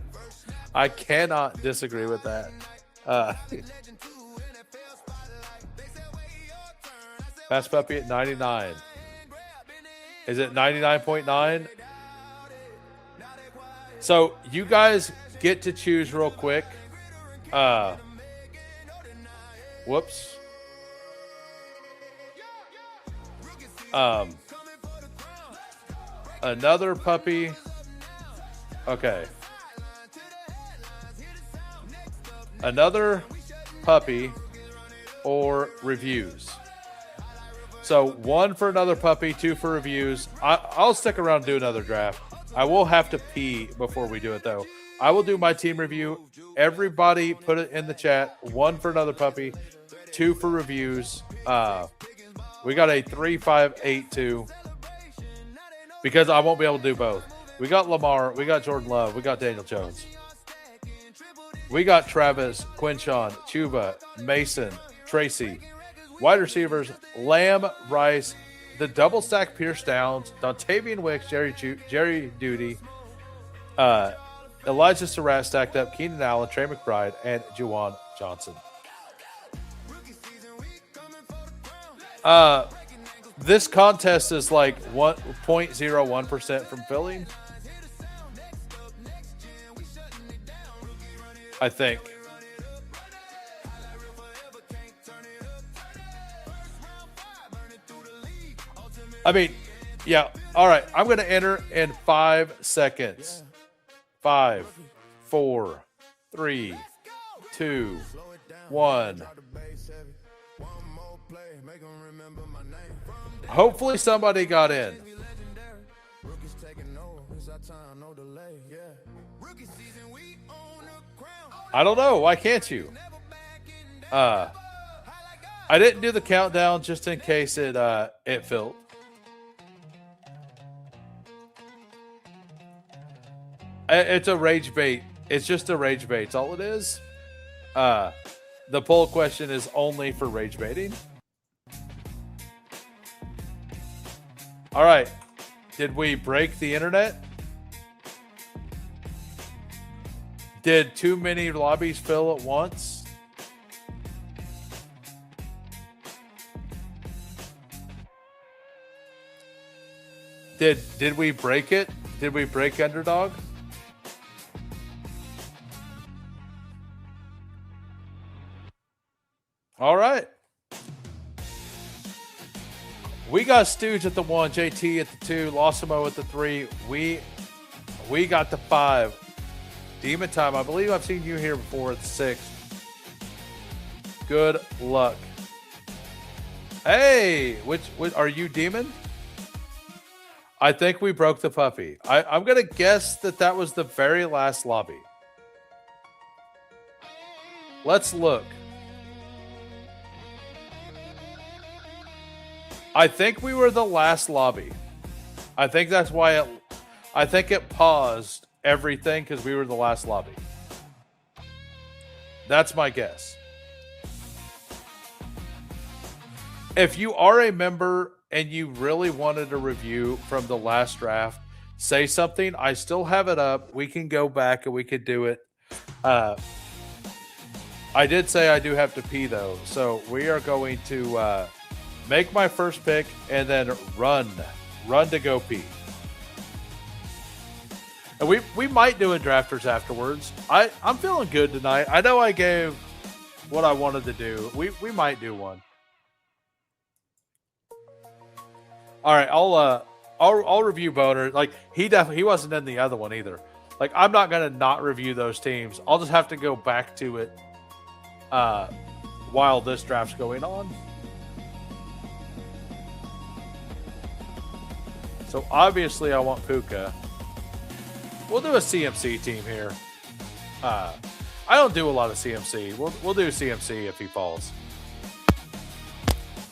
Speaker 1: I cannot disagree with that. Fast Puppy at 99. Is it 99.9? So you guys get to choose real quick. Whoops. Another puppy. Okay. Another puppy or reviews. So 1 for another puppy, 2 for reviews. I'll stick around and do another draft. I will have to pee before we do it, though. I will do my team review. Everybody put it in the chat. 1 for another puppy, 2 for reviews. We got a 3-5-8-2 because I won't be able to do both. We got Lamar. We got Jordan Love. We got Daniel Jones. We got Travis, Quinshon, Chuba, Mason, Tracy. Wide receivers, Lamb, Rice, the double stack Pierce Downs, Dontavian Wicks, Jerry Jeudy, Elijah Surratt stacked up, Keenan Allen, Trey McBride, and Juwan Johnson. This contest is like 0.01% from Philly. I think. I mean, yeah. All right. I'm going to enter in 5 seconds. 5, 4, 3, 2, 1. Hopefully somebody got in. I don't know. Why can't you? I didn't do the countdown just in case it filled. It's a rage bait. It's just a rage bait. That's all it is. The poll question is only for rage baiting. All right. Did we break the internet? Did too many lobbies fill at once? Did we break it? Did we break Underdog? All right. We got Stooge at the 1, JT at the 2, Losimo at the 3. We got the 5. Demon Time, I believe I've seen you here before at the 6. Good luck. Hey, which are you Demon? I think we broke the puppy. I'm going to guess that was the very last lobby. Let's look. I think we were the last lobby. I think that's why I think it paused everything because we were the last lobby. That's my guess. If you are a member and you really wanted a review from the last draft, say something. I still have it up. We can go back and we could do it. I did say I do have to pee though, so we are going to make my first pick and then run to go pee. And we might do a drafters afterwards. I'm feeling good tonight. I know I gave what I wanted to do. We might do one. All right, I'll review Boner. Like he wasn't in the other one either. Like I'm not gonna not review those teams. I'll just have to go back to it while this draft's going on. So obviously I want Puka. We'll do a CMC team here. I don't do a lot of CMC. We'll do CMC if he falls.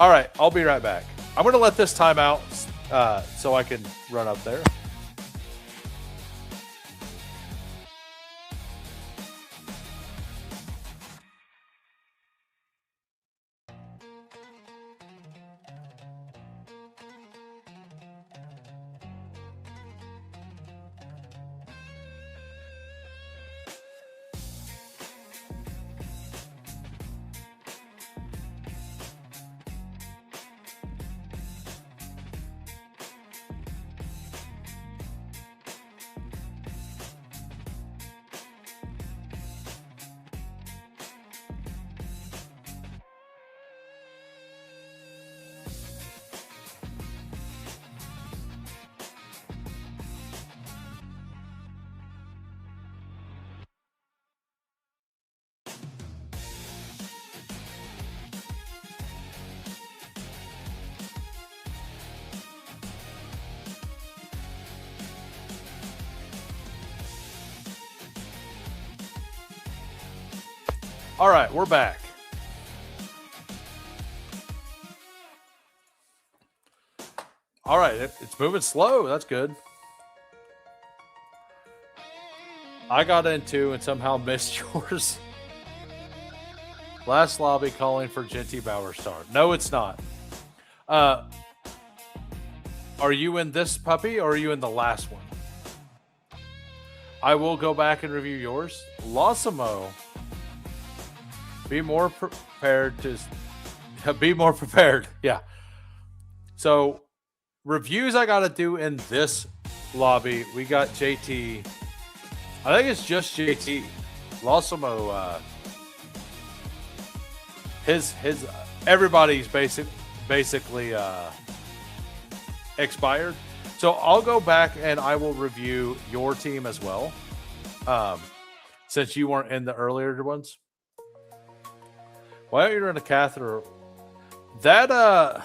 Speaker 1: All right, I'll be right back. I'm going to let this time out so I can run up there. All right, we're back. All right, it's moving slow. That's good. I got into and somehow missed yours. Last lobby calling for Genty Bauer star. No, it's not. Are you in this puppy or are you in the last one? I will go back and review yours. Losimo. Be more prepared to be more prepared. Yeah. So reviews I got to do in this lobby. We got JT. I think it's just JT Losimo, his everybody's basically expired. So I'll go back and I will review your team as well, since you weren't in the earlier ones. While you're in a catheter, that's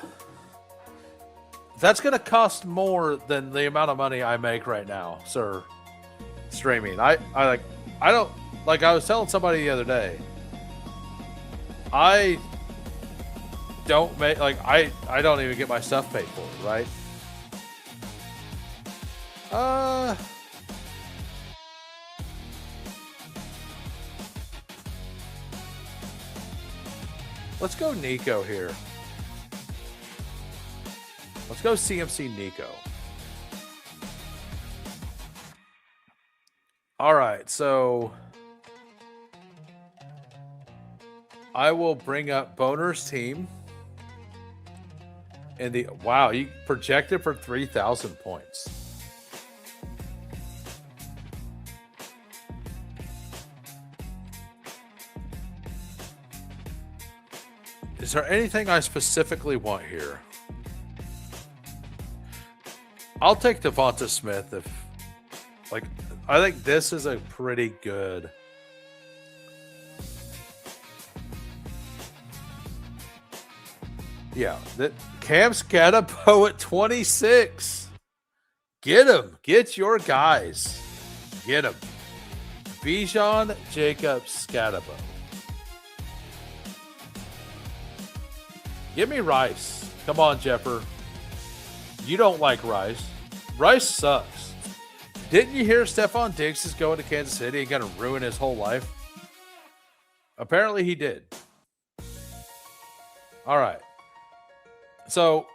Speaker 1: going to cost more than the amount of money I make right now, sir. Streaming, I don't like. I was telling somebody the other day, I don't make I don't even get my stuff paid for, right? Let's go Nico here. Let's go CMC Nico. All right, so I will bring up Boner's team. And wow, you projected for 3,000 points. Is there anything I specifically want here? I'll take Devonta Smith if, I think this is a pretty good. Yeah, that Cam Scatabo at 26. Get him. Get your guys. Get him. Bijan Jacobs Scatabo. Give me Rice. Come on, Jeffer. You don't like Rice. Rice sucks. Didn't you hear Stephon Diggs is going to Kansas City and going to ruin his whole life? Apparently he did. All right. So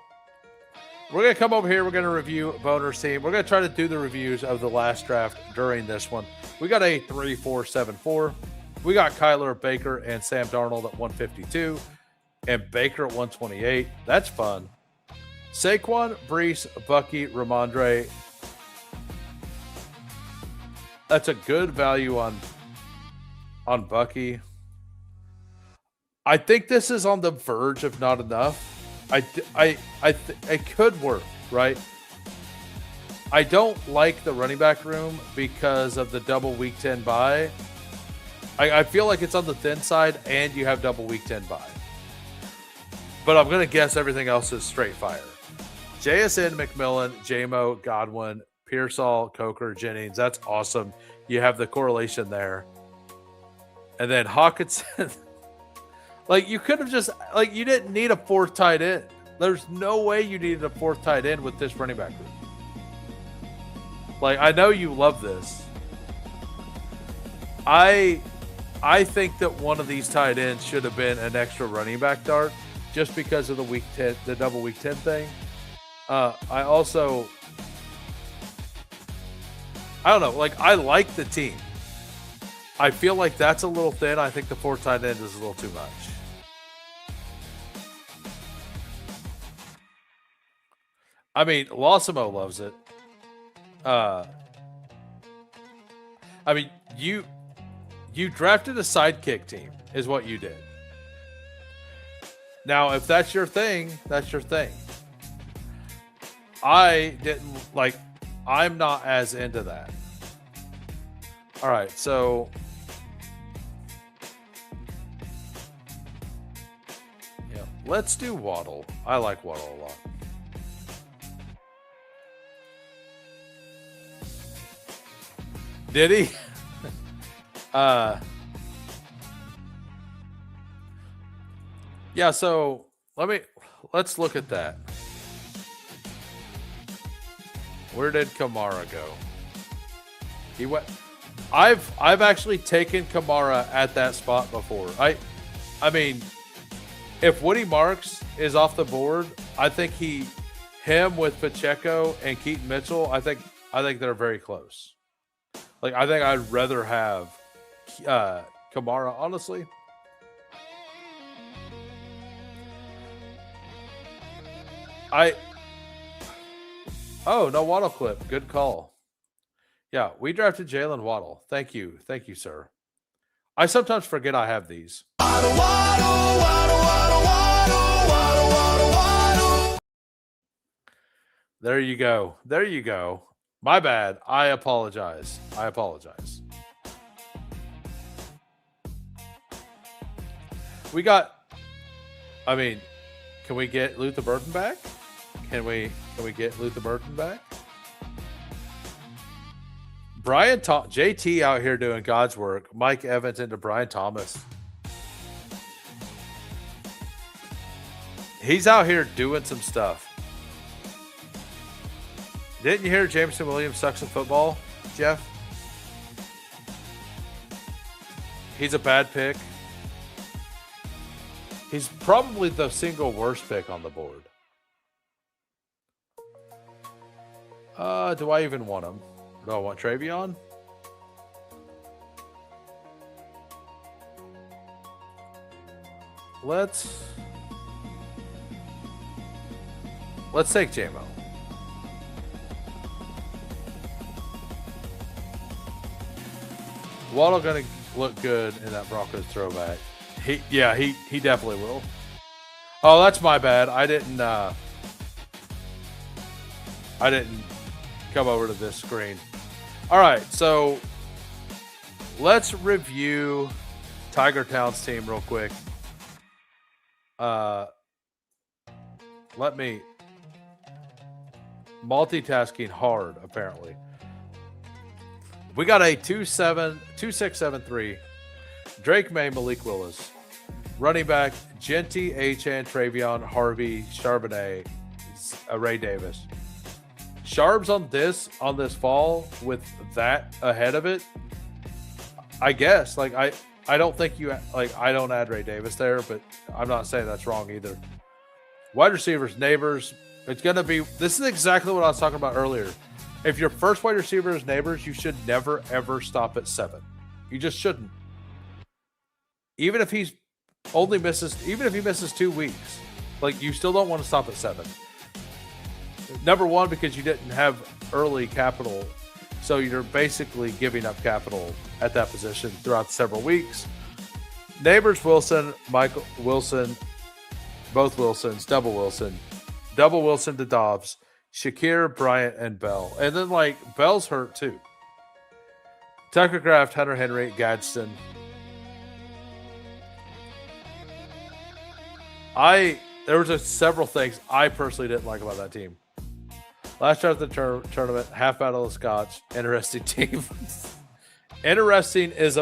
Speaker 1: we're going to come over here. We're going to review Boner's team. We're going to try to do the reviews of the last draft during this one. We got a 3-4-7-4. We got Kyler, Baker, and Sam Darnold at 152. And Baker at 128. That's fun. Saquon, Brees, Bucky, Ramondre. That's a good value on Bucky. I think this is on the verge of not enough. It could work, right? I don't like the running back room because of the double week 10 bye. I feel like it's on the thin side and you have double week 10 bye. But I'm going to guess everything else is straight fire. JSN, McMillan, JMO, Godwin, Pearsall, Coker, Jennings. That's awesome. You have the correlation there. And then Hawkinson. You could have just, you didn't need a fourth tight end. There's no way you needed a fourth tight end with this running back group. I know you love this. I think that one of these tight ends should have been an extra running back dart just because of the week 10, the double week 10 thing. I don't know. I like the team. I feel like that's a little thin. I think the fourth tight end is a little too much. I mean, Losimo loves it. You drafted a sidekick team is what you did. Now, if that's your thing, that's your thing. I didn't I'm not as into that. All right, so yeah, let's do Waddle. I like Waddle a lot. Did he? Yeah, so let's look at that. Where did Kamara go? He went. I've actually taken Kamara at that spot before. I mean, if Woody Marks is off the board, I think him with Pacheco and Keaton Mitchell, I think they're very close. I think I'd rather have Kamara, honestly. Oh, no Waddle clip. Good call. Yeah, we drafted Jalen Waddle. Thank you, sir. I sometimes forget I have these. There you go. There you go. My bad. I apologize. I apologize. We got. I mean, can we get Luther Burton back? Can we get Luther Burton back? JT out here doing God's work. Mike Evans into Brian Thomas. He's out here doing some stuff. Didn't you hear Jameson Williams sucks at football, Jeff? He's a bad pick. He's probably the single worst pick on the board. Do I even want him? Do I want Travion? Let's take JMO. Waddle gonna look good in that Broncos throwback. He definitely will. Oh, that's my bad. I didn't come over to this screen. All right, so let's review Tiger Town's team real quick. Let me multitasking hard, apparently. We got a 2-6-7-3. Drake May, Malik Willis. Running back, Genty, Achan, Travion, Harvey, Charbonnet, Ray Davis. Sharbs on this fall with that ahead of it. I guess. Like I don't think I don't add Ray Davis there, but I'm not saying that's wrong either. Wide receivers, Neighbors. It's gonna be this is exactly what I was talking about earlier. If your first wide receiver is Neighbors, you should never ever stop at 7. You just shouldn't. Even if he misses 2 weeks, like you still don't want to stop at 7. Number one, because you didn't have early capital, so you're basically giving up capital at that position throughout several weeks. Neighbors, Wilson, Michael Wilson, both Wilsons, double Wilson to Dobbs, Shakir, Bryant, and Bell. And then Bell's hurt too. Tucker Kraft, Hunter Henry, Gadsden. There was several things I personally didn't like about that team. Last year at the tournament, half battle of Scotch, interesting team. Interesting is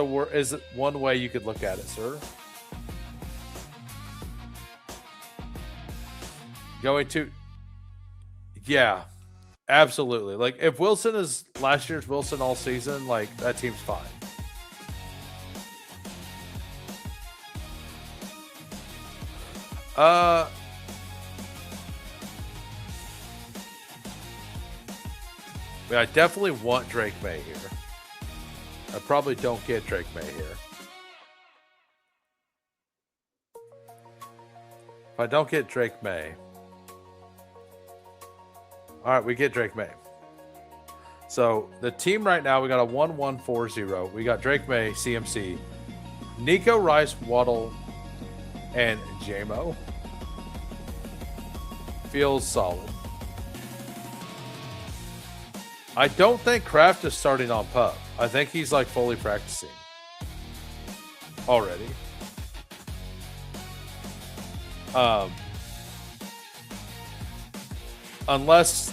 Speaker 1: one way you could look at it, sir. Yeah, absolutely. Like if Wilson is last year's Wilson all season, like that team's fine. I definitely want Drake May here. I probably don't get Drake May here. If I don't get Drake May. All right, we get Drake May. So the team right now, we got a 1-1-4-0. We got Drake May, CMC, Nico Rice, Waddle, and JMO. Feels solid. I don't think Kraft is starting on PUP. I think he's fully practicing already. Unless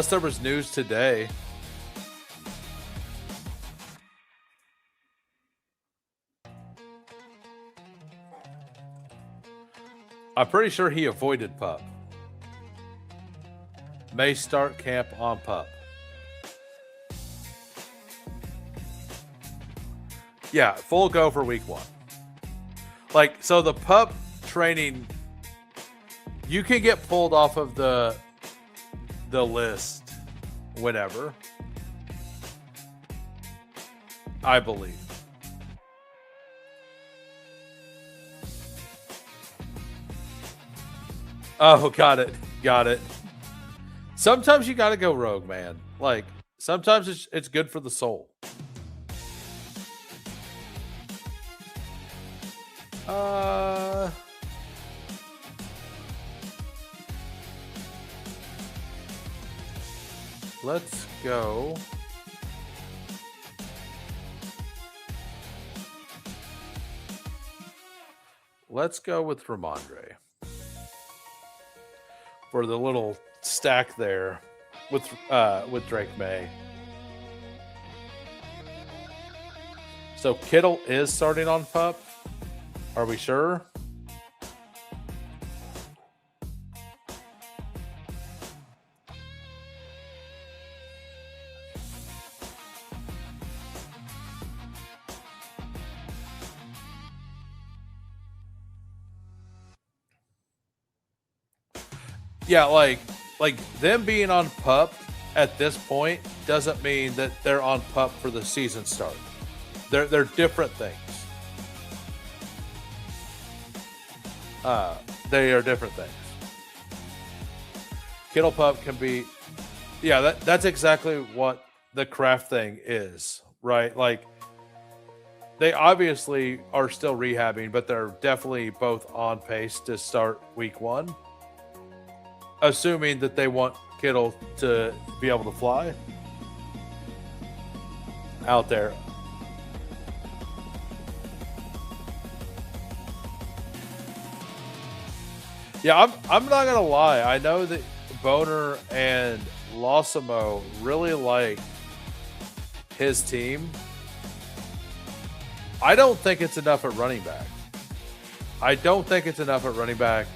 Speaker 1: there was news today. I'm pretty sure he avoided PUP. May start camp on PUP. Yeah, full go for week 1. So the PUP training, you can get pulled off of the list whenever, I believe. Oh, got it. Sometimes you got to go rogue, man. Sometimes it's good for the soul. Uh, let's go. Let's go with Ramondre for the little stack there with Drake May. So Kittle is starting on pup. Are we sure? Yeah, like them being on pup at this point doesn't mean that they're on pup for the season start. They're different things. They are different things. Kittle pup can be, yeah. That's exactly what the craft thing is, right? Like they obviously are still rehabbing, but they're definitely both on pace to start week 1. Assuming that they want Kittle to be able to fly out there. Yeah, I'm not gonna lie. I know that Boner and Losimo really like his team. I don't think it's enough at running back. I don't think it's enough at running back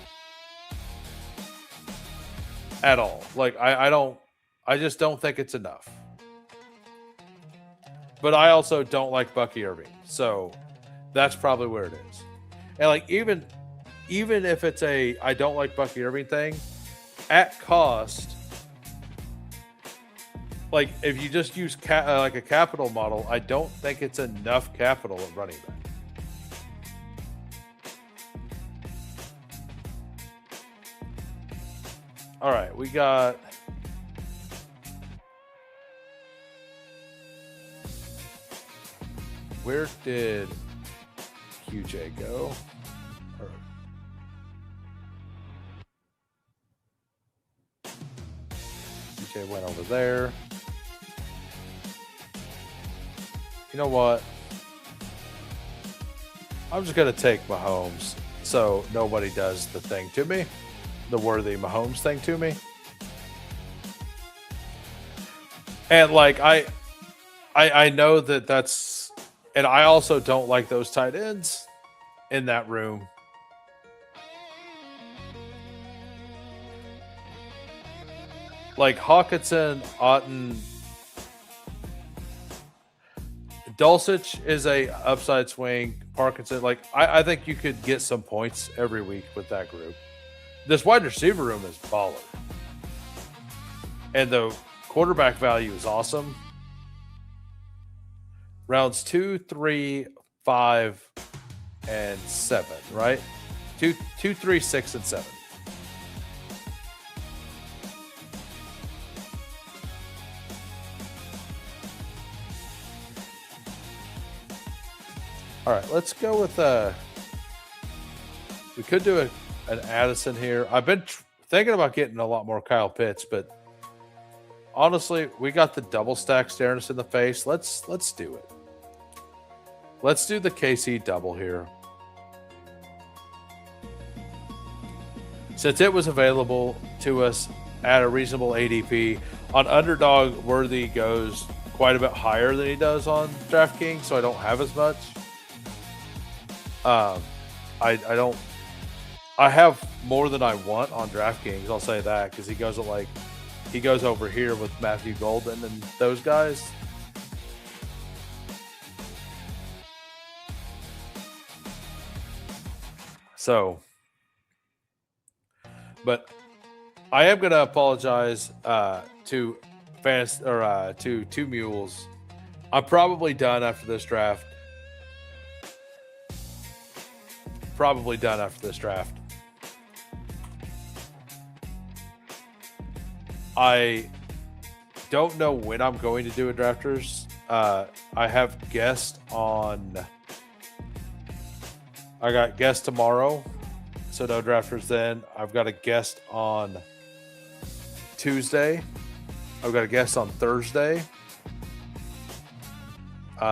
Speaker 1: at all. Like I just don't think it's enough. But I also don't like Bucky Irving. So that's probably where it is. And like even if it's a I don't like Bucky Irving thing, at cost, like if you just use like a capital model, I don't think it's enough capital at running back. All right, we got where did QJ go? QJ went over there. You know what? I'm just gonna take Mahomes so nobody does the thing to me. The worthy Mahomes thing to me. And like I know that that's, and I also don't like those tight ends in that room. Like Hawkinson, Otten, Dulcich is a upside swing. Parkinson, like I think you could get some points every week with that group. This wide receiver room is baller. And the quarterback value is awesome. Rounds 2, 3, 5, and 7, right? 2, 3, 6, and 7. All right, let's go with we could do an Addison here. I've been thinking about getting a lot more Kyle Pitts, but honestly, we got the double stack staring us in the face. Let's do it. Let's do the KC double here. Since it was available to us at a reasonable ADP, on Underdog, Worthy goes quite a bit higher than he does on DraftKings, so I don't have as much. I have more than I want on DraftKings. I'll say that because he goes over here with Matthew Golden and those guys. So, but I am going to apologize to fans or to Two Mules. I'm probably done after this draft. Probably done after this draft. I don't know when I'm going to do a drafters. I have guessed on I got guest tomorrow, so no drafters then. I've got a guest on Tuesday. I've got a guest on Thursday.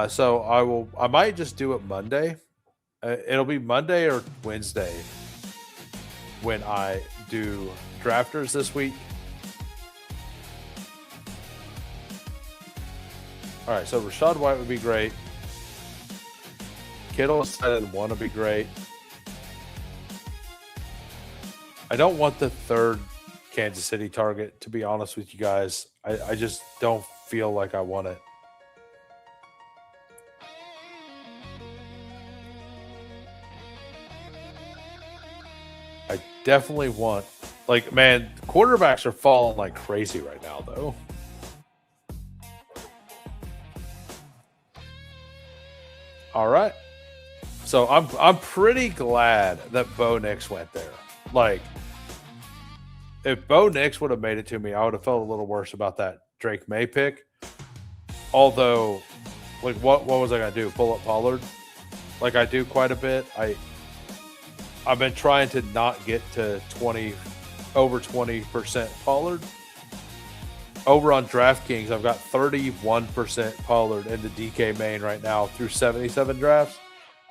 Speaker 1: So I might just do it Monday. It'll be Monday or Wednesday when I do drafters this week. All right, so Rashad White would be great. Kittle and 1 would be great. I don't want the third Kansas City target, to be honest with you guys. I just don't feel like I want it. I definitely want, like, man, quarterbacks are falling like crazy right now, though. All right. So I'm pretty glad that Bo Nix went there. Like, if Bo Nix would have made it to me, I would have felt a little worse about that Drake May pick. Although, like, what was I gonna do? Pull up Pollard? Like I do quite a bit. I've been trying to not get to over 20% Pollard. Over on DraftKings, I've got 31% Pollard in the DK main right now through 77 drafts.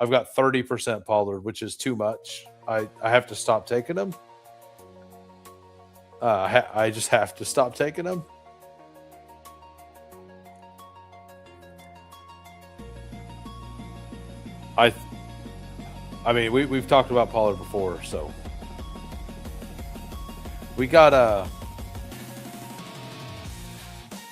Speaker 1: I've got 30% Pollard, which is too much. I have to stop taking them. I just have to stop taking them. I mean, we've talked about Pollard before, so we got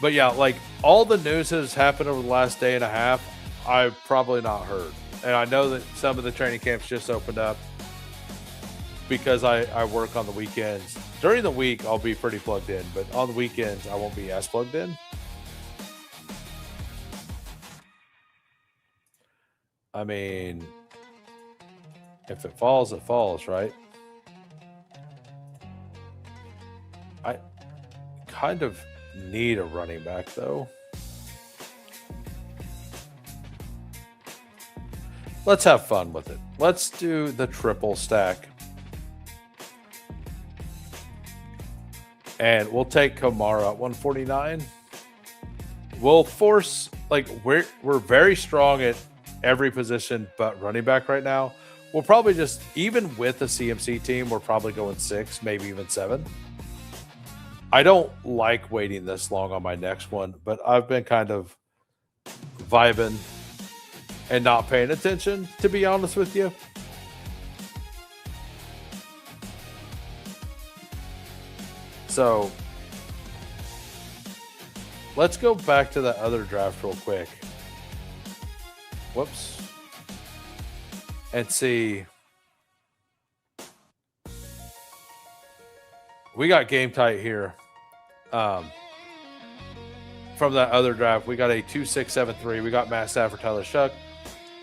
Speaker 1: but yeah, like all the news that has happened over the last day and a half, I've probably not heard. And I know that some of the training camps just opened up because I work on the weekends. During the week, I'll be pretty plugged in, but on the weekends, I won't be as plugged in. I mean, if it falls, it falls, right? I kind of need a running back, though. Let's have fun with it. Let's do the triple stack. And we'll take Kamara at 149. We'll force, like, we're very strong at every position but running back right now. We'll probably just, even with the CMC team, we're probably going 6, maybe even 7. I don't like waiting this long on my next one, but I've been kind of vibing and not paying attention, to be honest with you. So let's go back to the other draft real quick. Whoops. And see. We got game tight here. From that other draft, we got a 2-6-7-3. We got Matt Stafford, Tyler Shuck.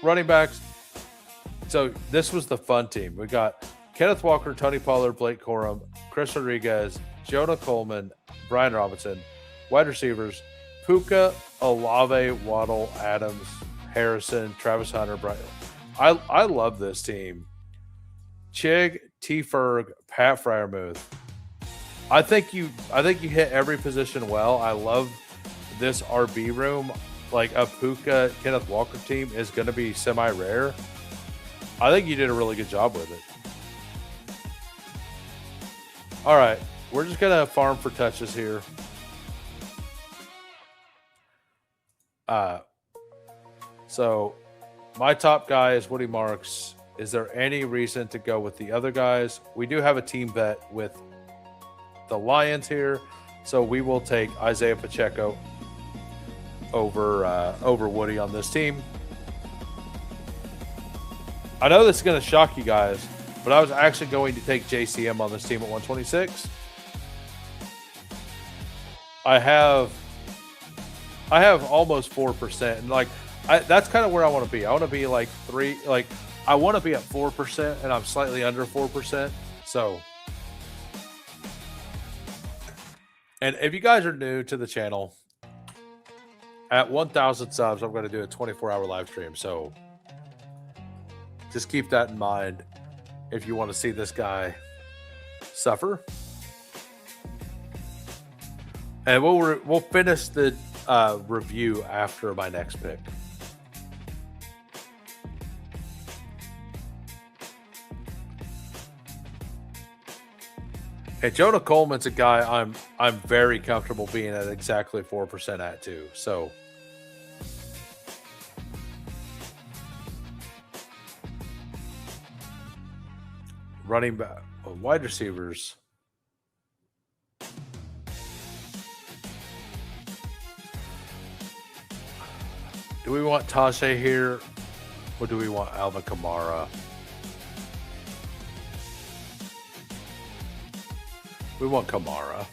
Speaker 1: Running backs. So this was the fun team. We got Kenneth Walker, Tony Pollard, Blake Corum, Chris Rodriguez, Jonah Coleman, Brian Robinson. Wide receivers, Puka, Olave, Waddle, Adams, Harrison, Travis Hunter, Brian. I love this team. Chig, T. Ferg, Pat Fryermuth. I think you hit every position well. I love this RB room. Like a Puka Kenneth Walker team is going to be semi-rare. I think you did a really good job with it. All right, we're just going to farm for touches here. So my top guy is Woody Marks. Is there any reason to go with the other guys? We do have a team bet with the Lions here, so we will take Isaiah Pacheco over Woody on this team. I know this is going to shock you guys, but I was actually going to take JCM on this team at 126. I have almost 4%, and like that's kind of where I want to be. I want to be like I want to be at 4%, and I'm slightly under 4%. So, and if you guys are new to the channel, at 1,000 subs, I'm going to do a 24-hour live stream. So Just keep that in mind if you want to see this guy suffer. And we'll finish the review after my next pick. Hey, Jonah Coleman's a guy I'm very comfortable being at exactly 4% at too. So running back, wide receivers. Do we want Tajay here, or do we want Alvin Kamara? We want Kamara.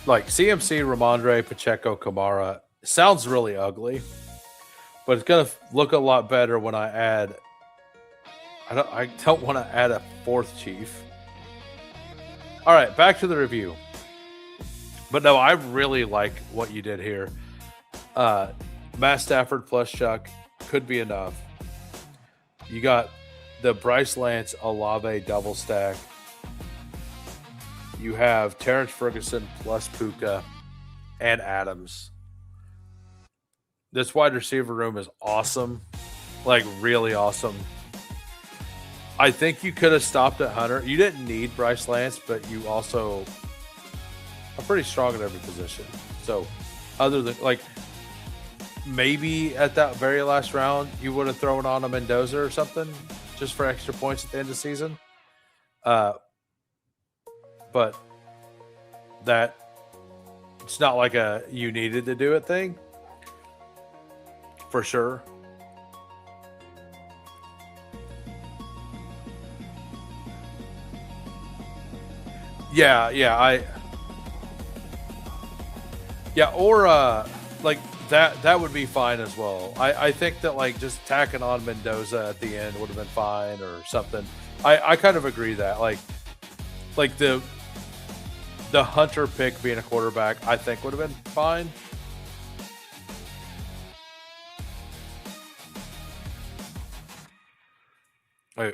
Speaker 1: Like CMC, Ramondre, Pacheco, Kamara. Sounds really ugly, but it's gonna look a lot better when I add. I don't want to add a fourth chief. All right, back to the review. But no, I really like what you did here. Matt Stafford plus Chuck could be enough. You got the Bryce Lance Olave double stack. You have Terrence Ferguson plus Puka and Adams. This wide receiver room is awesome. Like, really awesome. I think you could have stopped at Hunter. You didn't need Bryce Lance, but you also are pretty strong at every position. So, other than, like, maybe at that very last round, you would have thrown on a Mendoza or something just for extra points at the end of the season. But that it's not like a you needed to do it thing for sure. Yeah, or like that would be fine as well. I think that, like, just tacking on Mendoza at the end would have been fine or something. I kind of agree that like the Hunter pick being a quarterback, I think would have been fine.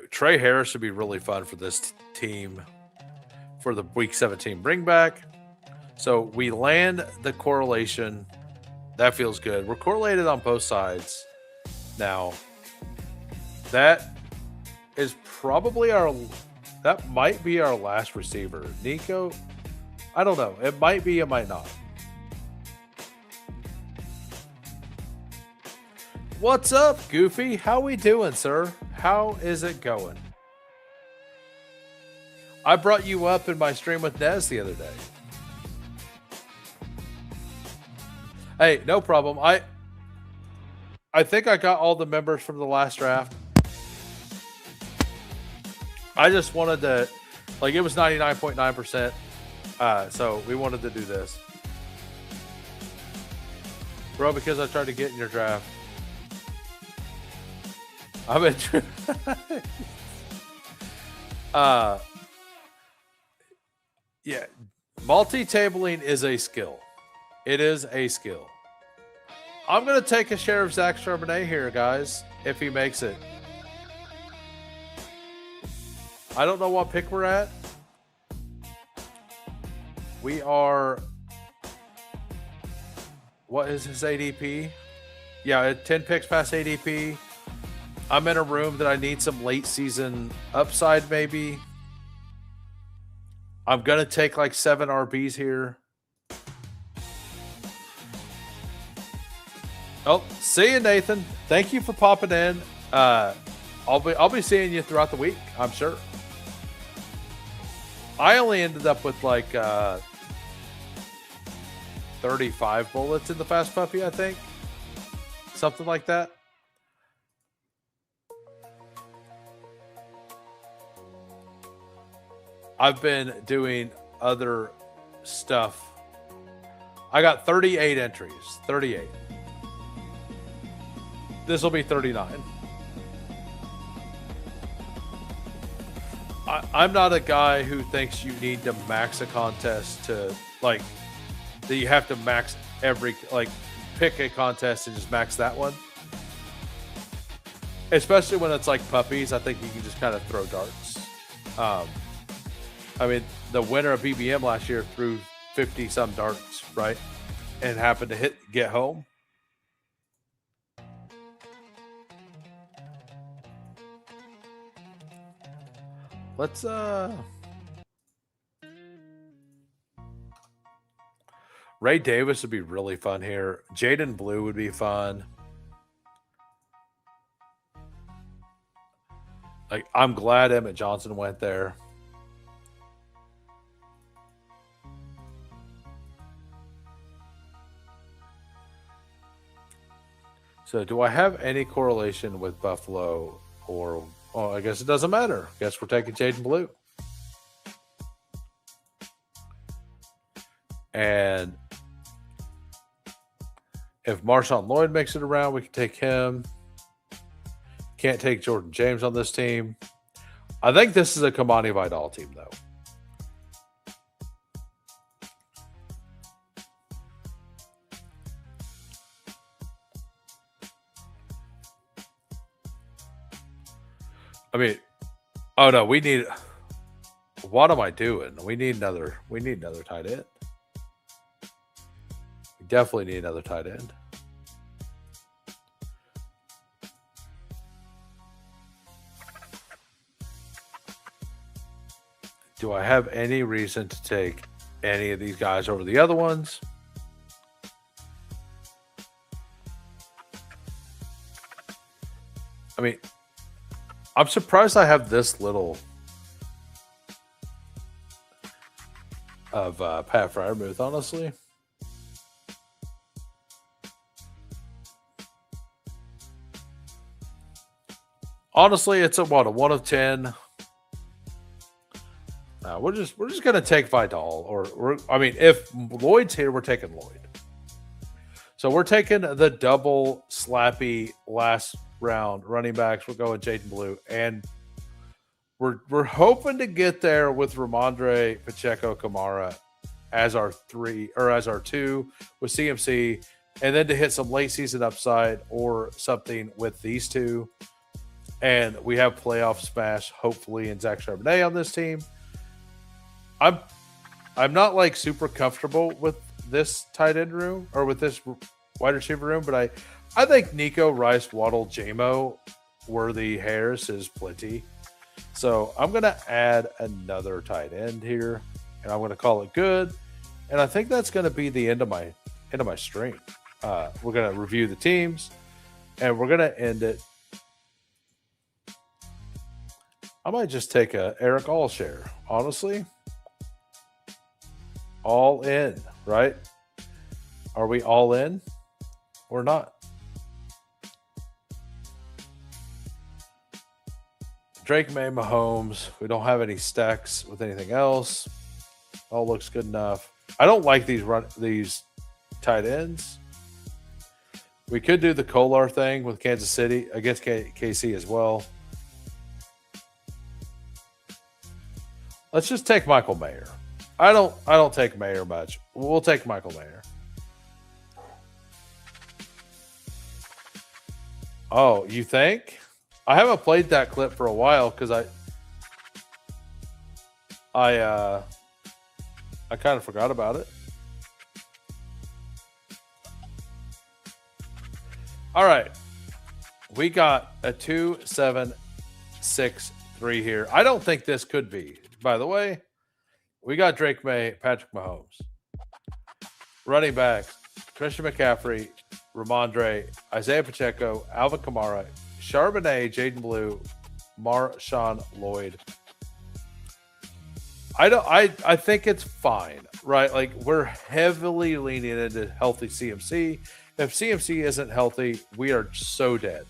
Speaker 1: Trey Harris would be really fun for this team for the Week 17 bring back. So we land the correlation. That feels good. We're correlated on both sides. Now, that is probably that might be our last receiver. Nico, I don't know. It might be, it might not. What's up, Goofy? How we doing, sir? How is it going? I brought you up in my stream with Nez the other day. Hey, no problem. I think I got all the members from the last draft. I just wanted to, like, it was 99.9%. So we wanted to do this. Bro, because I tried to get in your draft. I'm in. Yeah, multi-tabling is a skill. It is a skill. I'm going to take a share of Zach Charbonnet here, guys, if he makes it. I don't know what pick we're at. We are... What is his ADP? Yeah, 10 picks past ADP. I'm in a room that I need some late season upside, maybe. I'm going to take like 7 RBs here. Oh, see you, Nathan. Thank you for popping in. I'll be seeing you throughout the week, I'm sure. I only ended up with like 35 bullets in the Fast Puppy, I think. Something like that. I've been doing other stuff. I got 38 entries. 38. This will be 39. I'm not a guy who thinks you need to max a contest to, like, that you have to max every, like, pick a contest and just max that one. especially when it's like puppies. I think you can just kind of throw darts. Um, I mean, the winner of BBM last year threw 50 some darts, right? And happened to get home. Let's Ray Davis would be really fun here. Jaden Blue would be fun. Like, I'm glad Emmett Johnson went there. So, do I have any correlation with Buffalo or? Oh, I guess it doesn't matter. Guess we're taking Jaden Blue. And if Marshawn Lloyd makes it around, we can take him. Can't take Jordan James on this team. I think this is a Kamani Vidal team, though. I mean, oh no, we need. What am I doing? We need another tight end. We definitely need another tight end. Do I have any reason to take any of these guys over the other ones? I mean, I'm surprised I have this little of Pat Fryermuth, honestly. Honestly, it's a 1 of 10. We're just gonna take Vidal, if Lloyd's here, we're taking Lloyd. So we're taking the double slappy last round running backs. We're going Jaden Blue, and we're hoping to get there with Ramondre Pacheco Kamara as our 3 or as our 2 with CMC, and then to hit some late season upside or something with these 2. And we have playoff smash, hopefully, in Zach Charbonnet on this team. I'm not like super comfortable with this tight end room or with this wide receiver room, but I think Nico, Rice, Waddle, JMO, Worthy, Harris is plenty. So I'm gonna add another tight end here, and I'm gonna call it good. And I think that's gonna be the end of my stream. We're gonna review the teams, and we're gonna end it. I might just take a Eric Allshare, honestly. All in, right? Are we all in or not? Drake May, Mahomes. We don't have any stacks with anything else. All looks good enough. I don't like these tight ends. We could do the Kolar thing with Kansas City against KC as well. Let's just take Michael Mayer. I don't take Mayer much. We'll take Michael Mayer. Oh, you think? I haven't played that clip for a while because I kind of forgot about it. All right. We got a 2, 7, 6, 3 here. I don't think this could be, by the way. We got Drake May, Patrick Mahomes. Running backs, Christian McCaffrey, Ramondre, Isaiah Pacheco, Alvin Kamara, Charbonnet, Jaden Blue, Marshawn Lloyd. I think it's fine, right? Like, we're heavily leaning into healthy CMC. If CMC isn't healthy, we are so dead.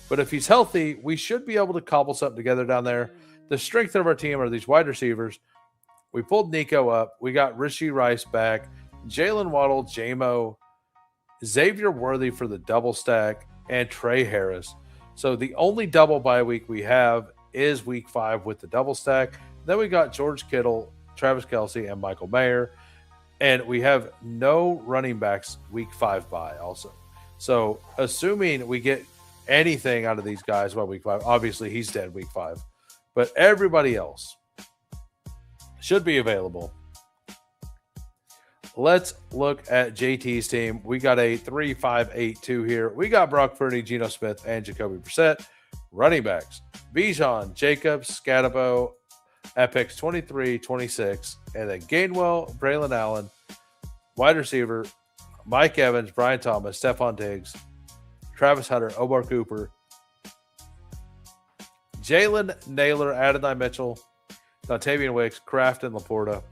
Speaker 1: But if he's healthy, we should be able to cobble something together down there. The strength of our team are these wide receivers. We pulled Nico up. We got Rishi Rice back. Jalen Waddle, JMO, Xavier Worthy for the double stack, and Trey Harris. So the only double bye week we have is week 5 with the double stack. Then we got George Kittle, Travis Kelce, and Michael Mayer. And we have no running backs week 5 bye also. So assuming we get anything out of these guys by week 5. Obviously, he's dead week 5. But everybody else should be available. Let's look at JT's team. We got a 3-5-8-2 here. We got Brock Purdy, Geno Smith, and Jacoby Brissett. Running backs, Bijan, Jacobs, Scatabo at picks 23, 26. And then Gainwell, Braylon Allen. Wide receiver, Mike Evans, Brian Thomas, Stephon Diggs, Travis Hunter, Omar Cooper, Jalen Naylor, Adonai Mitchell, Dontavian Wicks, Kraft, and Laporta.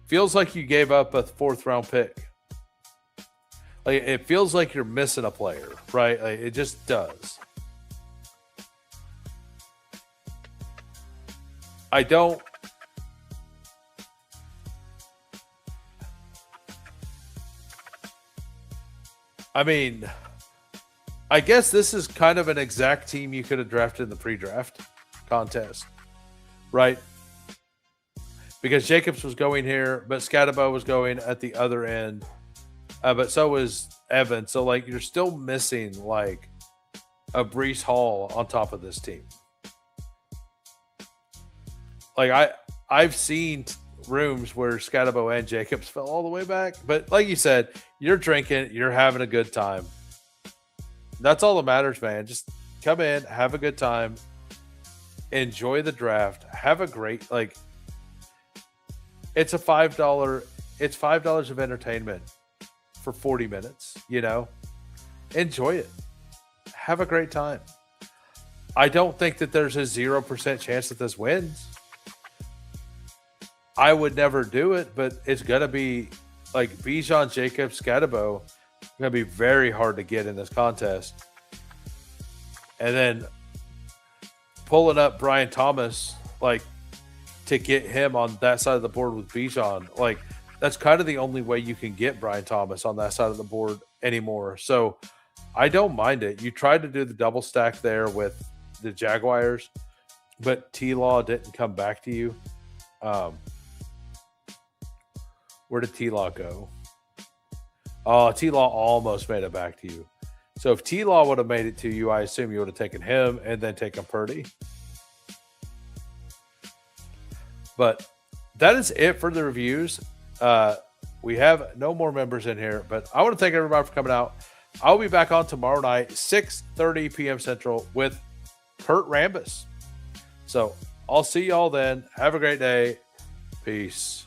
Speaker 1: Feels like you gave up a 4th-round pick. Like, it feels like you're missing a player, right? Like, it just does. I mean, I guess this is kind of an exact team you could have drafted in the pre-draft contest, right? Because Jacobs was going here, but Scatabo was going at the other end. But so was Evans. So, like, you're still missing, like, a Breece Hall on top of this team. Like, I've seen rooms where Scatabo and Jacobs fell all the way back. But like you said, you're drinking, you're having a good time. That's all that matters, man. Just come in, have a good time, enjoy the draft, have a great, like, it's a $5, it's $5 of entertainment for 40 minutes, you know? Enjoy it. Have a great time. I don't think that there's a 0% chance that this wins. I would never do it, but it's going to be like Bijan, Jacobs, Scatabo, going to be very hard to get in this contest. And then pulling up Brian Thomas, like, to get him on that side of the board with Bijan, like, that's kind of the only way you can get Brian Thomas on that side of the board anymore. So I don't mind it. You tried to do the double stack there with the Jaguars, but T-Law didn't come back to you. Where did T-Law go? Oh, T-Law almost made it back to you. So if T-Law would have made it to you, I assume you would have taken him and then taken Purdy. But that is it for the reviews. We have no more members in here, but I want to thank everybody for coming out. I'll be back on tomorrow night, 6:30 p.m. Central with Kurt Rambis. So I'll see y'all then. Have a great day. Peace.